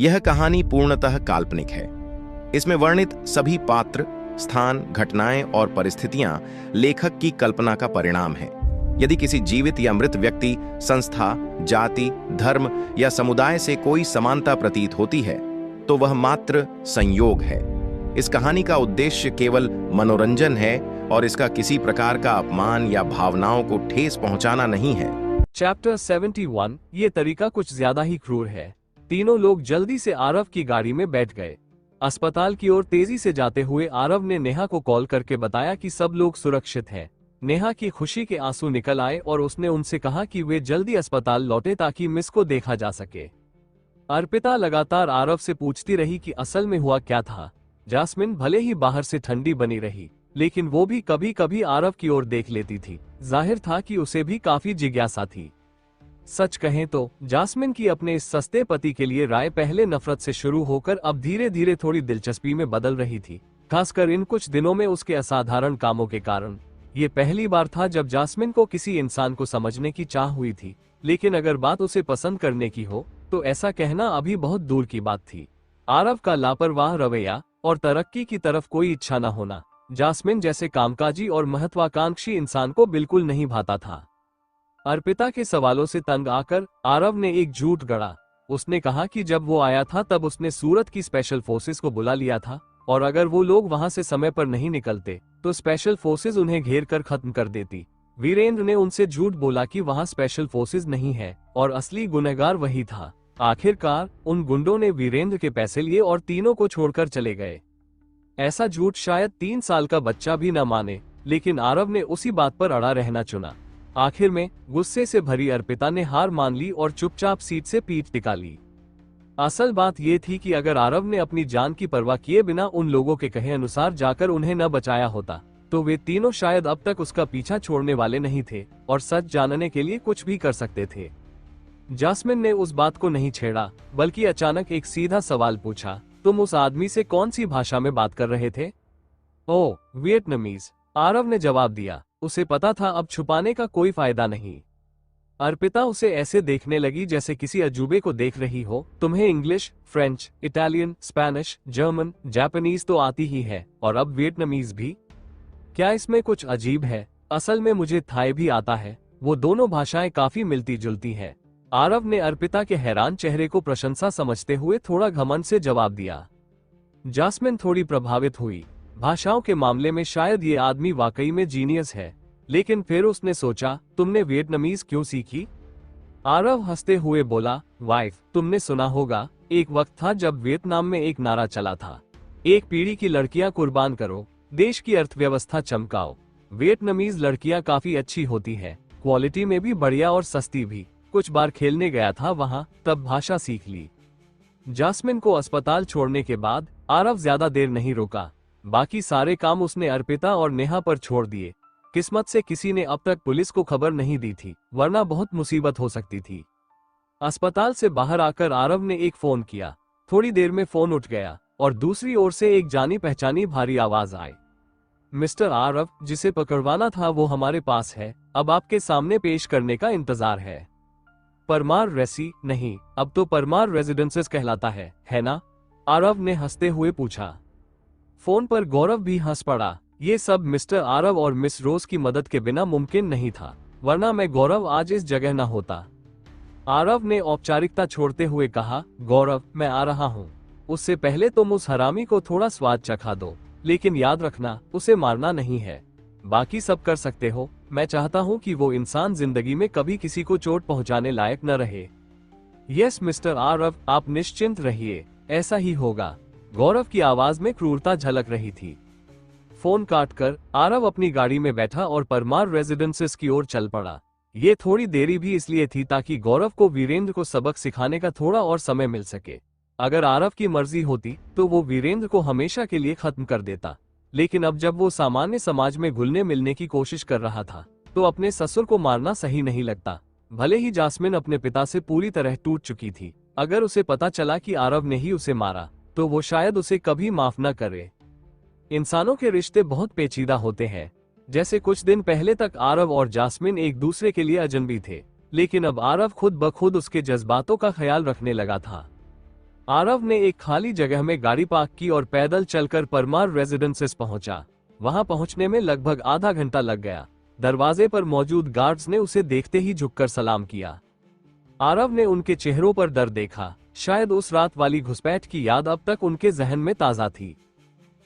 यह कहानी पूर्णतः काल्पनिक है। इसमें वर्णित सभी पात्र, स्थान, घटनाएं और परिस्थितियां लेखक की कल्पना का परिणाम हैं। यदि किसी जीवित या मृत व्यक्ति, संस्था, जाति, धर्म या समुदाय से कोई समानता प्रतीत होती है तो वह मात्र संयोग है। इस कहानी का उद्देश्य केवल मनोरंजन है और इसका किसी प्रकार का अपमान या भावनाओं को ठेस पहुंचाना नहीं है। चैप्टर 71। ये तरीका कुछ ज्यादा ही क्रूर है। तीनों लोग जल्दी से आरव की गाड़ी में बैठ गए। अस्पताल की ओर तेजी से जाते हुए आरव ने नेहा को कॉल करके बताया कि सब लोग सुरक्षित हैं। नेहा की खुशी के आंसू निकल आए और उसने उनसे कहा कि वे जल्दी अस्पताल लौटे ताकि मिस को देखा जा सके। अर्पिता लगातार आरव से पूछती रही कि असल में हुआ क्या था। जास्मिन भले ही बाहर से ठंडी बनी रही, लेकिन वो भी कभी कभी आरव की ओर देख लेती थी। जाहिर था कि उसे भी काफी जिज्ञासा थी। सच कहें तो जास्मिन की अपने इस सस्ते पति के लिए राय पहले नफरत से शुरू होकर अब धीरे धीरे थोड़ी दिलचस्पी में बदल रही थी, खासकर इन कुछ दिनों में उसके असाधारण कामों के कारण। ये पहली बार था जब जास्मिन को किसी इंसान को समझने की चाह हुई थी, लेकिन अगर बात उसे पसंद करने की हो तो ऐसा कहना अभी बहुत दूर की बात थी। आरव का लापरवाह रवैया और तरक्की की तरफ कोई इच्छा न होना जास्मिन जैसे कामकाजी और महत्वाकांक्षी इंसान को बिल्कुल नहीं भाता था। अर्पिता के सवालों से तंग आकर आरव ने एक झूठ गढ़ा। उसने कहा कि जब वो आया था तब उसने सूरत की स्पेशल फोर्सेस को बुला लिया था और अगर वो लोग वहां से समय पर नहीं निकलते तो स्पेशल फोर्सेस उन्हें घेर कर खत्म कर देती। वीरेंद्र ने उनसे झूठ बोला कि वहां स्पेशल फोर्सेस नहीं है और असली गुनहगार वही था। आखिरकार उन गुंडों ने वीरेंद्र के पैसे लिए और तीनों को छोड़कर चले गए। ऐसा झूठ शायद 3 साल का बच्चा भी न माने, लेकिन आरव ने उसी बात पर अड़ा रहना चुना। आखिर में गुस्से से भरी अर्पिता ने हार मान ली और चुपचाप सीट से पीठ टिका ली। असल बात यह थी कि अगर आरव ने अपनी जान की परवाह किए बिना उन लोगों के कहे अनुसार जाकर उन्हें न बचाया होता तो वे तीनों शायद अब तक उसका पीछा छोड़ने वाले नहीं थे और सच जानने के लिए कुछ भी कर सकते थे। जास्मिन ने उस बात को नहीं छेड़ा, बल्कि अचानक एक सीधा सवाल पूछा, तुम उस आदमी से कौन सी भाषा में बात कर रहे थे? ओह, वियतनामीज, आरव ने जवाब दिया। उसे पता था अब छुपाने का कोई फायदा नहीं। अर्पिता उसे ऐसे देखने लगी जैसे किसी अजूबे को देख रही हो। तुम्हें English, French, Italian, Spanish, German, Japanese तो आती ही है और अब वियतनामीज भी? क्या इसमें कुछ अजीब है? असल में मुझे थाई भी आता है। वो दोनों भाषाएं काफी मिलती जुलती हैं। आरव ने अर्पिता के हैरान चेहरे को प्रशंसा समझते हुए थोड़ा घमंड से जवाब दिया। जास्मिन थोड़ी प्रभावित हुई। भाषाओं के मामले में शायद ये आदमी वाकई में जीनियस है, लेकिन फिर उसने सोचा, तुमने वियतनामीज क्यों सीखी? आरव हंसते हुए बोला, वाइफ, तुमने सुना होगा, एक वक्त था जब वियतनाम में एक नारा चला था, एक पीढ़ी की लड़कियां कुर्बान करो, देश की अर्थव्यवस्था चमकाओ। वियतनामीज लड़कियां काफी अच्छी होती है, क्वालिटी में भी बढ़िया और सस्ती भी। कुछ बार खेलने गया था वहां, तब भाषा सीख ली। जास्मिन को अस्पताल छोड़ने के बाद आरव ज्यादा देर नहीं रुका। बाकी सारे काम उसने अर्पिता और नेहा पर छोड़ दिए। किस्मत से किसी ने अब तक पुलिस को खबर नहीं दी थी, वरना बहुत मुसीबत हो सकती थी। अस्पताल से बाहर आकर आरव ने एक फोन किया। थोड़ी देर में फोन उठ गया और दूसरी ओर से एक जानी पहचानी भारी आवाज आई। मिस्टर आरव, जिसे पकड़वाना था वो हमारे पास है, अब आपके सामने पेश करने का इंतजार है। परमार रेसी? नहीं, अब तो परमार रेजिडेंसेस कहलाता है ना? आरव ने हंसते हुए पूछा। फोन पर गौरव भी हंस पड़ा। ये सब मिस्टर आरव और मिस रोज की मदद के बिना मुमकिन नहीं था, वरना मैं गौरव आज इस जगह न होता। आरव ने औपचारिकता छोड़ते हुए कहा, गौरव, मैं आ रहा हूँ। उससे पहले तुम उस हरामी को थोड़ा स्वाद चखा दो, लेकिन याद रखना, उसे मारना नहीं है। बाकी सब कर सकते हो। मैं चाहता हूँ कि वो इंसान जिंदगी में कभी किसी को चोट पहुँचाने लायक न रहे। यस मिस्टर आरव, आप निश्चिंत रहिए, ऐसा ही होगा। गौरव की आवाज में क्रूरता झलक रही थी। फोन काटकर आरव अपनी गाड़ी में बैठा और परमार रेजिडेंसेस की ओर चल पड़ा। ये थोड़ी देरी भी इसलिए थी ताकि गौरव को वीरेंद्र को सबक सिखाने का थोड़ा और समय मिल सके। अगर आरव की मर्जी होती तो वो वीरेंद्र को हमेशा के लिए खत्म कर देता, लेकिन अब जब वो सामान्य समाज में घुलने मिलने की कोशिश कर रहा था तो अपने ससुर को मारना सही नहीं लगता। भले ही जास्मिन अपने पिता से पूरी तरह टूट चुकी थी, अगर उसे पता चला कि आरव ने ही उसे मारा तो वो शायद उसे कभी माफ न करे। इंसानों के रिश्ते बहुत पेचीदा होते हैं। जैसे कुछ दिन पहले तक आरव और जास्मिन एक दूसरे के लिए अजनबी थे, लेकिन अब आरव खुद ब खुद उसके जज्बातों का ख्याल रखने लगा था। आरव ने एक खाली जगह में गाड़ी पार्क की और पैदल चलकर परमार रेजिडेंसेस पहुंचा। वहां पहुंचने में लगभग आधा घंटा लग गया। दरवाजे पर मौजूद गार्ड्स ने उसे देखते ही झुककर सलाम किया। आरव ने उनके चेहरों पर डर देखा। शायद उस रात वाली घुसपैठ की याद अब तक उनके जहन में ताजा थी।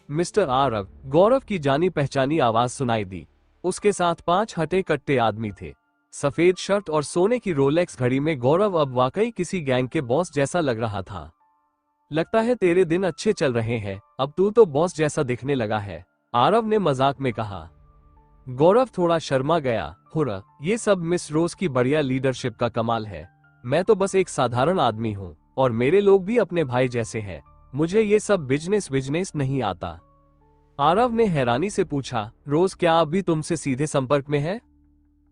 मिस्टर आरव, गौरव की जानी पहचानी आवाज सुनाई दी। उसके साथ 5 हटे कट्टे आदमी थे। सफेद शर्ट और सोने की रोलेक्स घड़ी में गौरव अब वाकई किसी गैंग के बॉस जैसा लग रहा था। लगता है तेरे दिन अच्छे चल रहे हैं, अब तू तो बॉस जैसा दिखने लगा है, आरव ने मजाक में कहा। गौरव थोड़ा शर्मा गया। हुर्रा, ये सब मिस रोज की बढ़िया लीडरशिप का कमाल है। मैं तो बस एक साधारण आदमी हूँ और मेरे लोग भी अपने भाई जैसे हैं। मुझे ये सब बिजनेस नहीं आता। आरव ने हैरानी से पूछा, रोज क्या अब भी तुमसे सीधे संपर्क में है?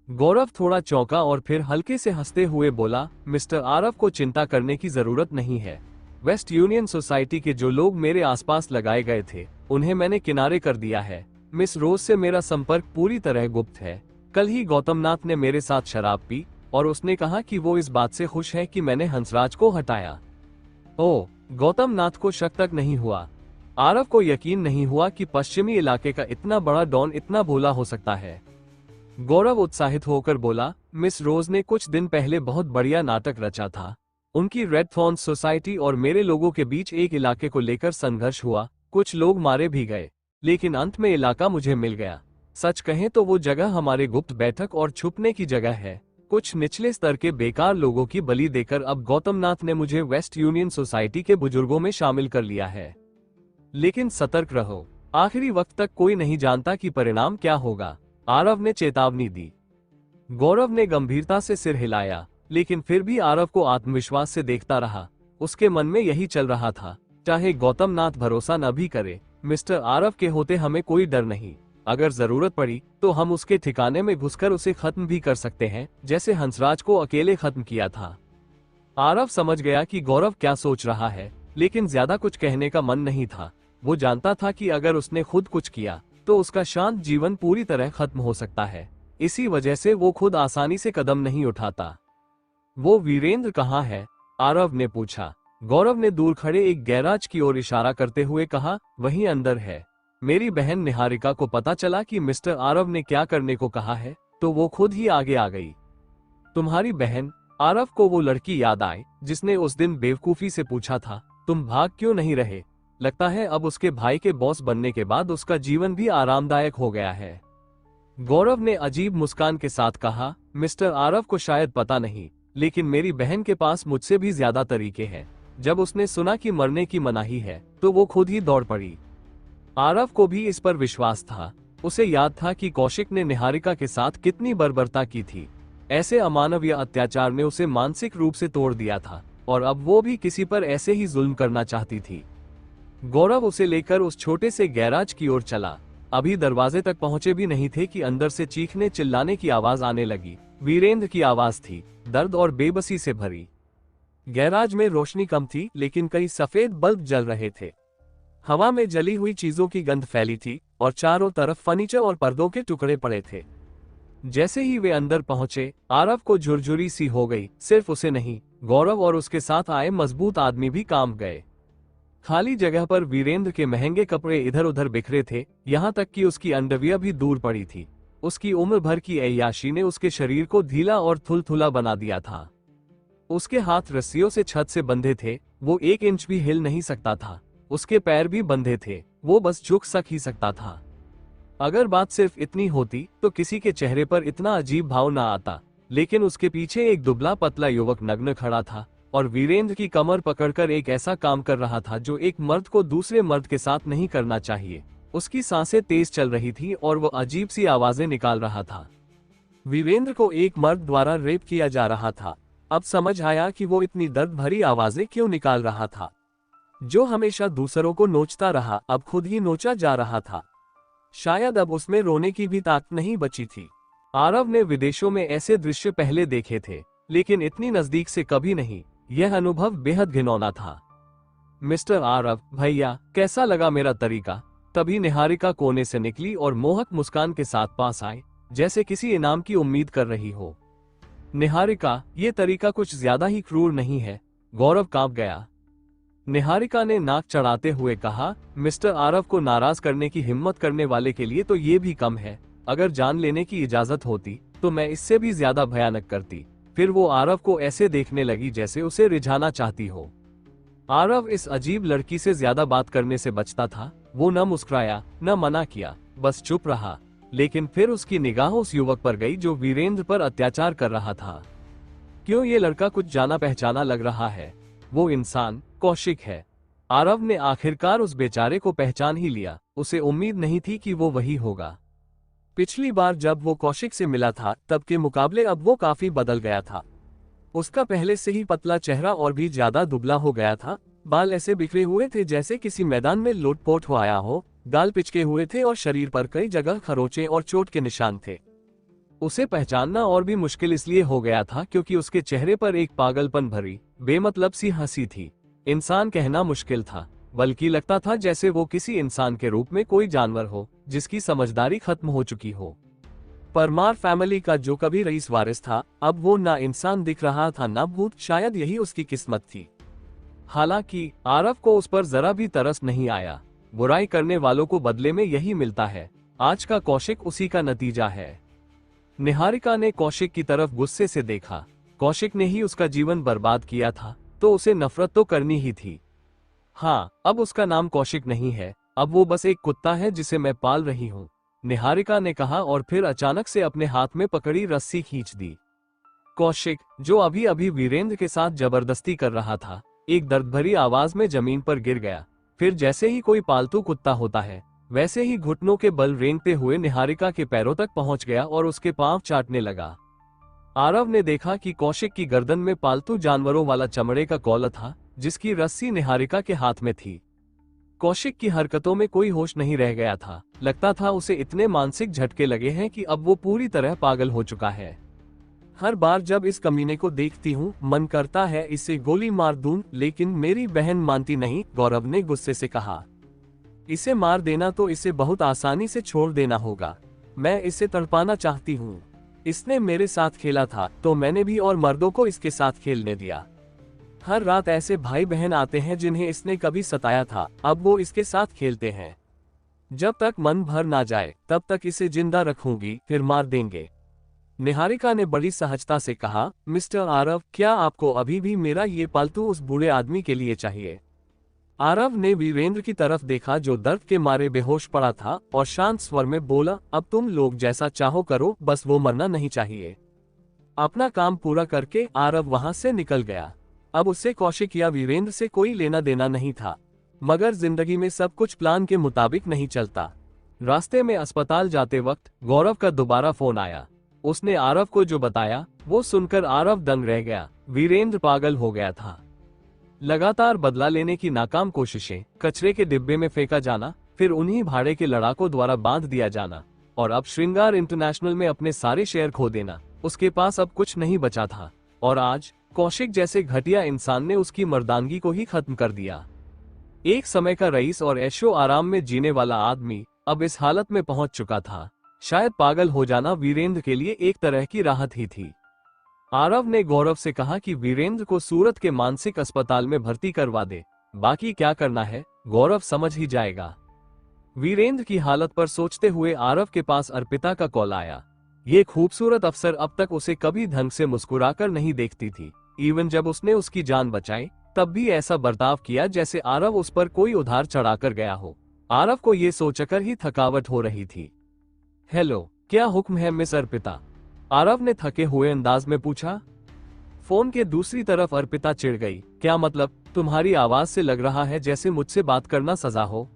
गौरव थोड़ा चौंका और फिर हल्के से हंसते हुए बोला, मिस्टर आरव को चिंता करने की जरूरत नहीं है। वेस्ट यूनियन सोसाइटी के जो लोग मेरे आसपास लगाए गए थे, उन्हें मैंने किनारे कर दिया है। मिस रोज से मेरा संपर्क पूरी तरह गुप्त है। कल ही गौतम नाथ ने मेरे साथ शराब पी और उसने कहा कि वो इस बात से खुश है कि मैंने हंसराज को हटाया। ओह, गौतम नाथ को शक तक नहीं हुआ। आरव को यकीन नहीं हुआ कि पश्चिमी इलाके का इतना बड़ा डॉन इतना भोला हो सकता है। गौरव उत्साहित होकर बोला, मिस रोज ने कुछ दिन पहले बहुत बढ़िया नाटक रचा था। उनकी रेड थॉर्न सोसाइटी और मेरे लोगों के बीच एक इलाके को लेकर संघर्ष हुआ। कुछ लोग मारे भी गए, लेकिन अंत में इलाका मुझे मिल गया। सच कहें तो वो जगह हमारे गुप्त बैठक और छुपने की जगह है। कुछ निचले स्तर के बेकार लोगों की बलि देकर अब गौतम नाथ ने मुझे वेस्ट यूनियन सोसाइटी के बुजुर्गों में शामिल कर लिया है। लेकिन सतर्क रहो, आखिरी वक्त तक कोई नहीं जानता कि परिणाम क्या होगा, आरव ने चेतावनी दी। गौरव ने गंभीरता से सिर हिलाया, लेकिन फिर भी आरव को आत्मविश्वास से देखता रहा। उसके मन में यही चल रहा था, चाहे गौतम नाथ भरोसा न भी करे, मिस्टर आरव के होते हमें कोई डर नहीं। अगर जरूरत पड़ी तो हम उसके ठिकाने में घुसकर उसे खत्म भी कर सकते हैं, जैसे हंसराज को अकेले खत्म किया था। आरव समझ गया कि गौरव क्या सोच रहा है, लेकिन ज्यादा कुछ कहने का मन नहीं था। वो जानता था कि अगर उसने खुद कुछ किया तो उसका शांत जीवन पूरी तरह खत्म हो सकता है। इसी वजह से वो खुद आसानी से कदम नहीं उठाता। वो वीरेंद्र कहाँ है? आरव ने पूछा। गौरव ने दूर खड़े एक गैराज की ओर इशारा करते हुए कहा, वहीं अंदर है। मेरी बहन निहारिका को पता चला कि मिस्टर आरव ने क्या करने को कहा है, तो वो खुद ही आगे आ गई। तुम्हारी बहन? आरव को वो लड़की याद आई जिसने उस दिन बेवकूफी से पूछा था, तुम भाग क्यों नहीं रहे? लगता है अब उसके भाई के बॉस बनने के बाद उसका जीवन भी आरामदायक हो गया है। गौरव ने अजीब मुस्कान के साथ कहा, मिस्टर आरव को शायद पता नहीं, लेकिन मेरी बहन के पास मुझसे भी ज्यादा तरीके हैं। जब उसने सुना कि मरने की मनाही है तो वो खुद ही दौड़ पड़ी। आरव को भी इस पर विश्वास था। उसे याद था कि कौशिक ने निहारिका के साथ कितनी बर्बरता की थी। ऐसे अमानवीय अत्याचार ने उसे मानसिक रूप से तोड़ दिया था और अब वो भी किसी पर ऐसे ही जुल्म करना चाहती थी। गौरव उसे लेकर उस छोटे से गैराज की ओर चला। अभी दरवाजे तक पहुंचे भी नहीं थे कि अंदर से चीखने चिल्लाने की आवाज आने लगी। वीरेंद्र की आवाज थी, दर्द और बेबसी से भरी। गैराज में रोशनी कम थी, लेकिन कई सफेद बल्ब जल रहे थे। हवा में जली हुई चीजों की गंध फैली थी और चारों तरफ फर्नीचर और पर्दों के टुकड़े पड़े थे। जैसे ही वे अंदर पहुंचे, आरव को झुरझुरी सी हो गई। सिर्फ उसे नहीं, गौरव और उसके साथ आए मजबूत आदमी भी कांप गए। खाली जगह पर वीरेंद्र के महंगे कपड़े इधर उधर बिखरे थे, यहाँ तक कि उसकी अंडरवियर भी दूर पड़ी थी। उसकी उम्र भर की अय्याशी ने उसके शरीर को ढीला और थुलथुला बना दिया था। उसके हाथ रस्सियों से छत से बंधे थे, वो 1 इंच भी हिल नहीं सकता था। उसके पैर भी बंधे थे, वो बस झुक सक ही सकता था। अगर बात सिर्फ इतनी होती तो किसी के चेहरे पर इतना अजीब भाव ना आता, लेकिन उसके पीछे एक दुबला पतला युवक नग्न खड़ा था और वीरेंद्र की कमर पकड़कर एक ऐसा काम कर रहा था जो एक मर्द को दूसरे मर्द के साथ नहीं करना चाहिए। उसकी सांसें तेज चल रही थी और वो अजीब सी आवाजें निकाल रहा था। वीरेंद्र को एक मर्द द्वारा रेप किया जा रहा था। अब समझ आया कि वो इतनी दर्द भरी आवाजें क्यों निकाल रहा था। जो हमेशा दूसरों को नोचता रहा, अब खुद ही नोचा जा रहा था। शायद अब उसमें रोने की भी ताकत नहीं बची थी। आरव ने विदेशों में ऐसे दृश्य पहले देखे थे, लेकिन इतनी नजदीक से कभी नहीं। यह अनुभव बेहद घिनौना था। मिस्टर आरव भैया, कैसा लगा मेरा तरीका? तभी निहारिका कोने से निकली और मोहक मुस्कान के साथ पास आई, जैसे किसी इनाम की उम्मीद कर रही हो। निहारिका, ये तरीका कुछ ज्यादा ही क्रूर नहीं है? गौरव कांप गया। निहारिका ने नाक चढ़ाते हुए कहा, मिस्टर आरव को नाराज करने की हिम्मत करने वाले के लिए तो ये भी कम है। अगर जान लेने की इजाजत होती तो मैं इससे भी ज्यादा भयानक करती। फिर वो आरव को ऐसे देखने लगी जैसे उसे रिझाना चाहती हो। आरव इस अजीब लड़की से ज्यादा बात करने से बचता था। वो न मुस्कुराया न मना किया, बस चुप रहा। लेकिन फिर उसकी निगाह उस युवक पर गई जो वीरेंद्र पर अत्याचार कर रहा था। क्यों ये लड़का कुछ जाना पहचाना लग रहा है। वो इंसान कौशिक है। आरव ने आखिरकार उस बेचारे को पहचान ही लिया। उसे उम्मीद नहीं थी कि वो वही होगा। पिछली बार जब वो कौशिक से मिला था तब के मुकाबले अब वो काफी बदल गया था। उसका पहले से ही पतला चेहरा और भी ज्यादा दुबला हो गया था। बाल ऐसे बिखरे हुए थे जैसे किसी मैदान में लोटपोट हो आया हो। गाल पिचके हुए थे और शरीर पर कई जगह खरोंचे और चोट के निशान थे। उसे पहचानना और भी मुश्किल इसलिए हो गया था क्योंकि उसके चेहरे पर एक पागलपन भरी बेमतलब सी हंसी थी। इंसान कहना मुश्किल था, बल्कि लगता था जैसे वो किसी इंसान के रूप में कोई जानवर हो जिसकी समझदारी खत्म हो चुकी हो। परमार फैमिली का जो कभी रईस वारिस था, अब वो ना इंसान दिख रहा था ना भूत। शायद यही उसकी किस्मत थी। हालांकि आरव को उस पर जरा भी तरस नहीं आया। बुराई करने वालों को बदले में यही मिलता है। आज का कौशिक उसी का नतीजा है। निहारिका ने कौशिक की तरफ गुस्से से देखा। कौशिक ने ही उसका जीवन बर्बाद किया था तो उसे नफरत तो करनी ही थी। हाँ, अब उसका नाम कौशिक नहीं है, अब वो बस एक कुत्ता है जिसे मैं पाल रही हूँ, निहारिका ने कहा और फिर अचानक से अपने हाथ में पकड़ी रस्सी खींच दी। कौशिक, जो अभी अभी वीरेंद्र के साथ जबरदस्ती कर रहा था, एक दर्द भरी आवाज में जमीन पर गिर गया। फिर जैसे ही कोई पालतू कुत्ता होता है, वैसे ही घुटनों के बल रेंगते हुए निहारिका के पैरों तक पहुंच गया और उसके पांव चाटने लगा। आरव ने देखा कि कौशिक की गर्दन में पालतू जानवरों वाला चमड़े का कॉलर था, जिसकी रस्सी निहारिका के हाथ में थी। कौशिक की हरकतों में कोई होश नहीं रह गया था। लगता था उसे इतने मानसिक झटके लगे हैं कि अब वो पूरी तरह पागल हो चुका है। हर बार जब इस कमीने को देखती हूँ मन करता है इसे गोली मार दूं, लेकिन मेरी बहन मानती नहीं, गौरव ने गुस्से से कहा। इसे मार देना तो इसे बहुत आसानी से छोड़ देना होगा। मैं इसे तड़पाना चाहती हूँ। इसने मेरे साथ खेला था तो मैंने भी और मर्दों को इसके साथ खेलने दिया। हर रात ऐसे भाई बहन आते हैं जिन्हें इसने कभी सताया था, अब वो इसके साथ खेलते हैं। जब तक मन भर ना जाए तब तक इसे जिंदा रखूंगी, फिर मार देंगे। निहारिका ने बड़ी सहजता से कहा, मिस्टर आरव, क्या आपको अभी भी मेरा ये पालतू उस बूढ़े आदमी के लिए चाहिए? आरव ने वीरेंद्र की तरफ देखा जो दर्द के मारे बेहोश पड़ा था और शांत स्वर में बोला, अब तुम लोग जैसा चाहो करो, बस वो मरना नहीं चाहिए। अपना काम पूरा करके आरव वहां से निकल गया। अब उससे कौशिक या वीरेंद्र से कोई लेना देना नहीं था, मगर जिंदगी में सब कुछ प्लान के मुताबिक नहीं चलता। रास्ते में अस्पताल जाते वक्त गौरव का दोबारा फोन आया। उसने आरव को जो बताया वो सुनकर आरव दंग रह गया। वीरेंद्र पागल हो गया था। लगातार बदला लेने की नाकाम कोशिशें, कचरे के डिब्बे में फेंका जाना, फिर उन्हीं भाड़े के लड़ाकों द्वारा बांध दिया जाना और अब श्रृंगार इंटरनेशनल में अपने सारे शेयर खो देना। उसके पास अब कुछ नहीं बचा था और आज कौशिक जैसे घटिया इंसान ने उसकी मर्दानगी को ही खत्म कर दिया। एक समय का रईस और ऐशो आराम में जीने वाला आदमी अब इस हालत में पहुंच चुका था। शायद पागल हो जाना वीरेंद्र के लिए एक तरह की राहत ही थी। आरव ने गौरव से कहा कि वीरेंद्र को सूरत के मानसिक अस्पताल में भर्ती करवा दे, बाकी क्या करना है गौरव समझ ही जाएगा। वीरेंद्र की हालत पर सोचते हुए आरव के पास अर्पिता का कॉल आया। ये खूबसूरत अफसर अब तक उसे कभी ढंग से मुस्कुराकर नहीं देखती थी। इवन जब उसने उसकी जान बचाई तब भी ऐसा बर्ताव किया जैसे आरव उस पर कोई उधार चढ़ाकर गया हो। आरव को ये सोचकर ही थकावट हो रही थी। हेलो, क्या हुक्म है मिस अर्पिता? आरव ने थके हुए अंदाज में पूछा। फोन के दूसरी तरफ अर्पिता चिढ़ गई। क्या मतलब? तुम्हारी आवाज से लग रहा है जैसे मुझसे बात करना सजा हो।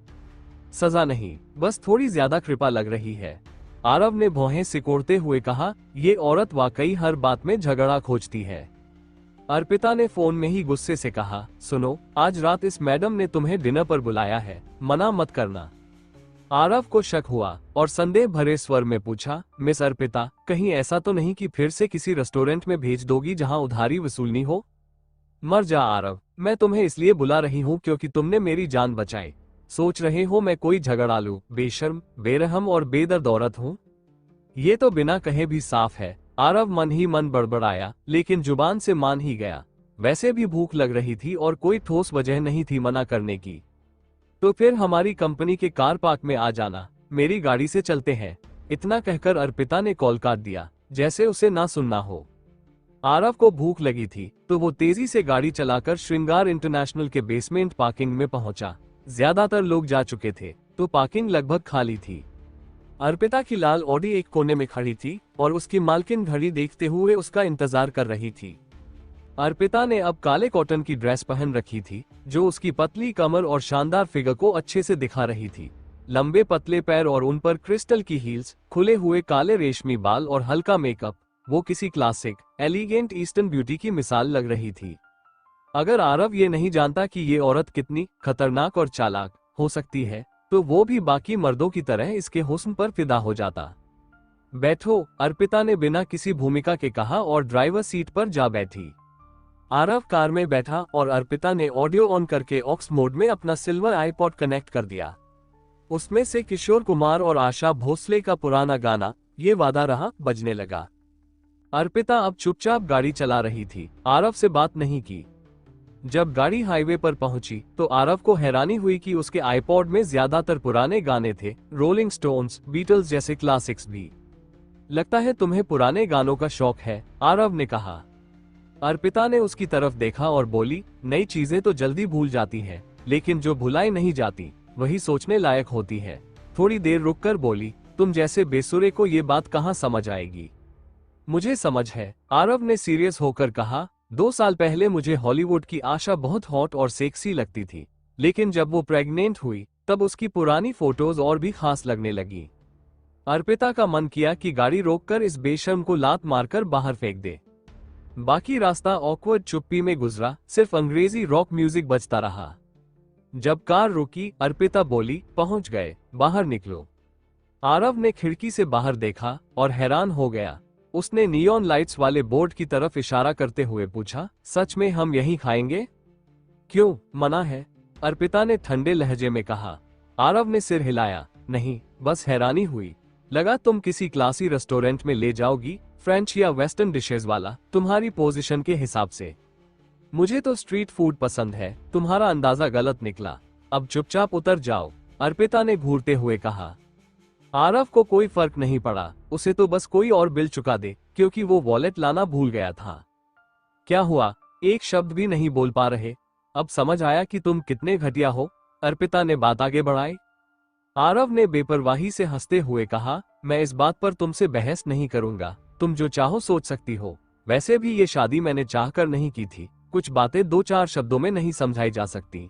सजा नहीं, बस थोड़ी ज्यादा कृपा लग रही है, आरव ने भौहें सिकोड़ते हुए कहा। ये औरत वाकई हर बात में झगड़ा खोजती है। अर्पिता ने फोन में ही गुस्से से कहा, सुनो, आज रात इस मैडम ने तुम्हें डिनर पर बुलाया है, मना मत करना। आरव को शक हुआ और संदेह भरे स्वर में पूछा, मिस अर्पिता, कहीं ऐसा तो नहीं कि फिर से किसी रेस्टोरेंट में भेज दोगी जहां उधारी वसूलनी हो? मर जा आरव, मैं तुम्हें इसलिए बुला रही हूं क्योंकि तुमने मेरी जान बचाई। सोच रहे हो मैं कोई झगड़ालू, बेशर्म, बेरहम और बेदर्द औरत हूं? ये तो बिना कहे भी साफ है। आरव मन ही मन बड़बड़ाया, लेकिन जुबान से मान ही गया। वैसे भी भूख लग रही थी और कोई ठोस वजह नहीं थी मना करने की। तो फिर हमारी कंपनी के कार पार्क में आ जाना, मेरी गाड़ी से चलते हैं। इतना कहकर अर्पिता ने कॉल काट दिया, जैसे उसे ना सुनना हो। आरव को भूख लगी थी तो वो तेजी से गाड़ी चलाकर श्रृंगार इंटरनेशनल के बेसमेंट पार्किंग में पहुंचा। ज्यादातर लोग जा चुके थे तो पार्किंग लगभग खाली थी। अर्पिता की लाल ऑडी एक कोने में खड़ी थी और उसकी मालकिन घड़ी देखते हुए उसका इंतजार कर रही थी। अर्पिता ने अब काले कॉटन की ड्रेस पहन रखी थी जो उसकी पतली कमर और शानदार फिगर को अच्छे से दिखा रही थी। लंबे पतले पैर और उन पर क्रिस्टल की हील्स, खुले हुए काले रेशमी बाल और हल्का मेकअप, वो किसी क्लासिक एलिगेंट ईस्टर्न ब्यूटी की मिसाल लग रही थी। अगर आरव ये नहीं जानता कि ये औरत कितनी खतरनाक और चालाक हो सकती है तो वो भी बाकी मर्दों की तरह इसके हुस्न पर फिदा हो जाता। बैठो, अर्पिता ने बिना किसी भूमिका के कहा और ड्राइवर सीट पर जा बैठी। आरव कार में बैठा और अर्पिता ने ऑडियो ऑन करके ऑक्स मोड में अपना सिल्वर आईपॉड कनेक्ट कर दिया। उसमें से किशोर कुमार और आशा भोसले का पुराना गाना ये वादा रहा बजने लगा। अर्पिता अब चुपचाप गाड़ी चला रही थी, आरव से बात नहीं की। जब गाड़ी हाईवे पर पहुंची तो आरव को हैरानी हुई कि उसके आईपॉड में ज्यादातर पुराने गाने थे, रोलिंग स्टोन्स, बीटल्स जैसे क्लासिक्स भी। लगता है तुम्हें पुराने गानों का शौक है, आरव ने कहा। अर्पिता ने उसकी तरफ देखा और बोली, नई चीजें तो जल्दी भूल जाती हैं, लेकिन जो भुलाई नहीं जाती वही सोचने लायक होती है। थोड़ी देर रुककर बोली, तुम जैसे बेसुरे को ये बात कहाँ समझ आएगी। मुझे समझ है, आरव ने सीरियस होकर कहा। 2 साल पहले मुझे हॉलीवुड की आशा बहुत हॉट और सेक्सी लगती थी, लेकिन जब वो प्रेग्नेंट हुई तब उसकी पुरानी फोटोज और भी खास लगने लगी। अर्पिता का मन किया कि गाड़ी रोककर इस बेशर्म को लात मारकर बाहर फेंक दे। बाकी रास्ता ऑकवर्ड चुप्पी में गुजरा, सिर्फ अंग्रेजी रॉक म्यूजिक बजता रहा। जब कार रुकी, अर्पिता बोली, पहुंच गए, बाहर निकलो। आरव ने खिड़की से बाहर देखा और हैरान हो गया। उसने नियॉन लाइट्स वाले बोर्ड की तरफ इशारा करते हुए पूछा, सच में हम यहीं खाएंगे? क्यों, मना है? अर्पिता ने ठंडे लहजे में कहा। आरव ने सिर हिलाया, नहीं, बस हैरानी हुई। लगा तुम किसी क्लासी रेस्टोरेंट में ले जाओगी, फ्रेंच या वेस्टर्न डिशेस वाला, तुम्हारी पोजीशन के हिसाब से। मुझे तो स्ट्रीट फूड पसंद है, तुम्हारा अंदाजा गलत निकला। अब चुपचाप उतर जाओ, अर्पिता ने घूरते हुए कहा। आरव को कोई फर्क नहीं पड़ा, उसे तो बस कोई और बिल चुका दे, क्योंकि वो वॉलेट लाना भूल गया था। क्या हुआ, एक शब्द भी नहीं बोल पा रहे? अब समझ आया कि तुम कितने घटिया हो, अर्पिता ने बात आगे बढ़ाई। आरव ने बेपरवाही से हंसते हुए कहा, मैं इस बात पर तुमसे बहस नहीं करूंगा, तुम जो चाहो सोच सकती हो। वैसे भी ये शादी मैंने चाहकर नहीं की थी, कुछ बातें 2-4 शब्दों में नहीं समझाई जा सकती।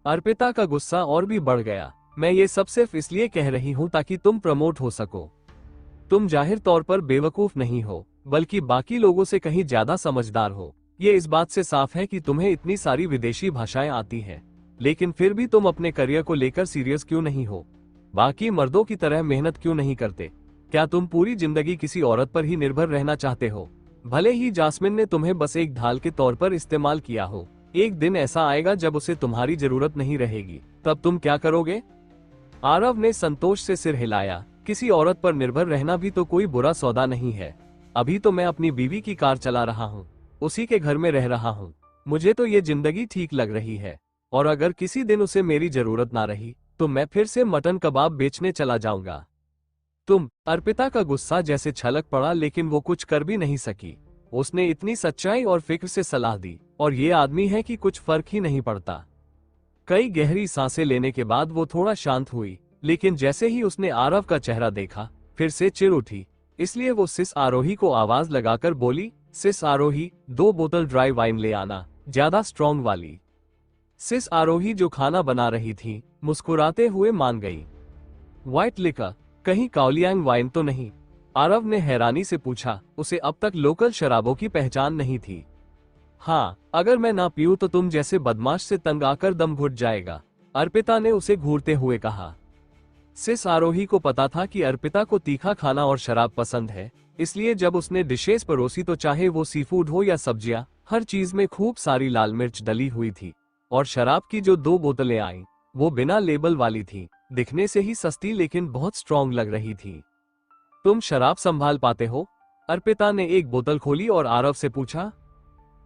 अर्पिता का गुस्सा और भी बढ़ गया। मैं ये सब सिर्फ इसलिए कह रही हूँ ताकि तुम प्रमोट हो सको। तुम जाहिर तौर पर बेवकूफ नहीं हो, बल्कि बाकी लोगों से कहीं ज्यादा समझदार हो। ये इस बात से साफ है कि तुम्हें इतनी सारी विदेशी भाषाएं आती हैं, लेकिन फिर भी तुम अपने करियर को लेकर सीरियस क्यों नहीं हो? बाकी मर्दों की तरह मेहनत क्यों नहीं करते? क्या तुम पूरी जिंदगी किसी औरत पर ही निर्भर रहना चाहते हो? भले ही जास्मिन ने तुम्हें बस एक ढाल के तौर पर इस्तेमाल किया हो, एक दिन ऐसा आएगा जब उसे तुम्हारी जरूरत नहीं रहेगी, तब तुम क्या करोगे? आरव ने संतोष से सिर हिलाया। किसी औरत पर निर्भर रहना भी तो कोई बुरा सौदा नहीं है। अभी तो मैं अपनी बीवी की कार चला रहा हूँ, उसी के घर में रह रहा हूँ। मुझे तो ये जिंदगी ठीक लग रही है, और अगर किसी दिन उसे मेरी जरूरत ना रही तो मैं फिर से मटन कबाब बेचने चला जाऊंगा। तुम, अर्पिता का गुस्सा जैसे छलक पड़ा, लेकिन वो कुछ कर भी नहीं सकी। उसने इतनी सच्चाई और फिक्र से सलाह दी, और ये आदमी है कि कुछ फर्क ही नहीं पड़ता। कई गहरी सांसें लेने के बाद वो थोड़ा शांत हुई, लेकिन जैसे ही उसने आरव का चेहरा देखा, फिर से चिढ़ उठी। इसलिए वो सिस आरोही को आवाज लगाकर बोली, सिस आरोही, 2 बोतल ड्राई वाइन ले आना, ज्यादा स्ट्रॉन्ग वाली। सिस आरोही जो खाना बना रही थी, मुस्कुराते हुए मान गई। व्हाइट लिकर, कहीं काओलियांग वाइन तो नहीं? आरव ने हैरानी से पूछा। उसे अब तक लोकल शराबों की पहचान नहीं थी। हाँ, अगर मैं ना पीऊं तो तुम जैसे बदमाश से तंग आकर दम घुट जाएगा, अर्पिता ने उसे घूरते हुए कहा। सिस आरोही को पता था कि अर्पिता को तीखा खाना और शराब पसंद है, इसलिए जब उसने डिशेस परोसी तो चाहे वो सीफूड हो या सब्जियां, हर चीज में खूब सारी लाल मिर्च डली हुई थी। और शराब की जो 2 बोतलें आईं, वो बिना लेबल वाली थी, दिखने से ही सस्ती लेकिन बहुत स्ट्रॉन्ग लग रही थी। तुम शराब संभाल पाते हो? अर्पिता ने एक बोतल खोली और आरव से पूछा।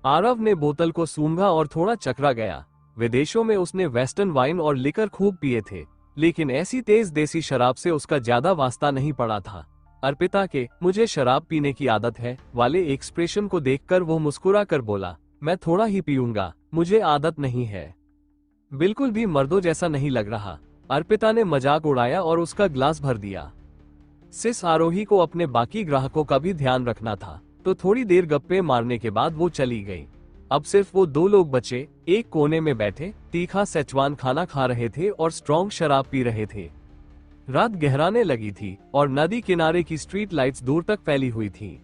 आरव ने बोतल को सूंघा और थोड़ा चकरा गया। विदेशों में उसने वेस्टर्न वाइन और लिकर खूब पिए थे, लेकिन ऐसी तेज देसी शराब से उसका ज्यादा वास्ता नहीं पड़ा था। अर्पिता के "मुझे शराब पीने की आदत है" वाले एक्सप्रेशन को देखकर वो मुस्कुरा कर बोला, "मैं थोड़ा ही पीऊंगा, मुझे आदत नहीं है।" बिल्कुल भी मर्दों जैसा नहीं लग रहा। अर्पिता ने मजाक उड़ाया और उसका ग्लास भर दिया। सिस आरोही को अपने बाकी ग्राहकों का भी ध्यान रखना था, तो थोड़ी देर गप्पे मारने के बाद वो चली गई। अब सिर्फ वो दो लोग बचे, एक कोने में बैठे तीखा सेचवान खाना खा रहे थे और स्ट्रॉन्ग शराब पी रहे थे। रात गहराने लगी थी और नदी किनारे की स्ट्रीट लाइट्स दूर तक फैली हुई थी।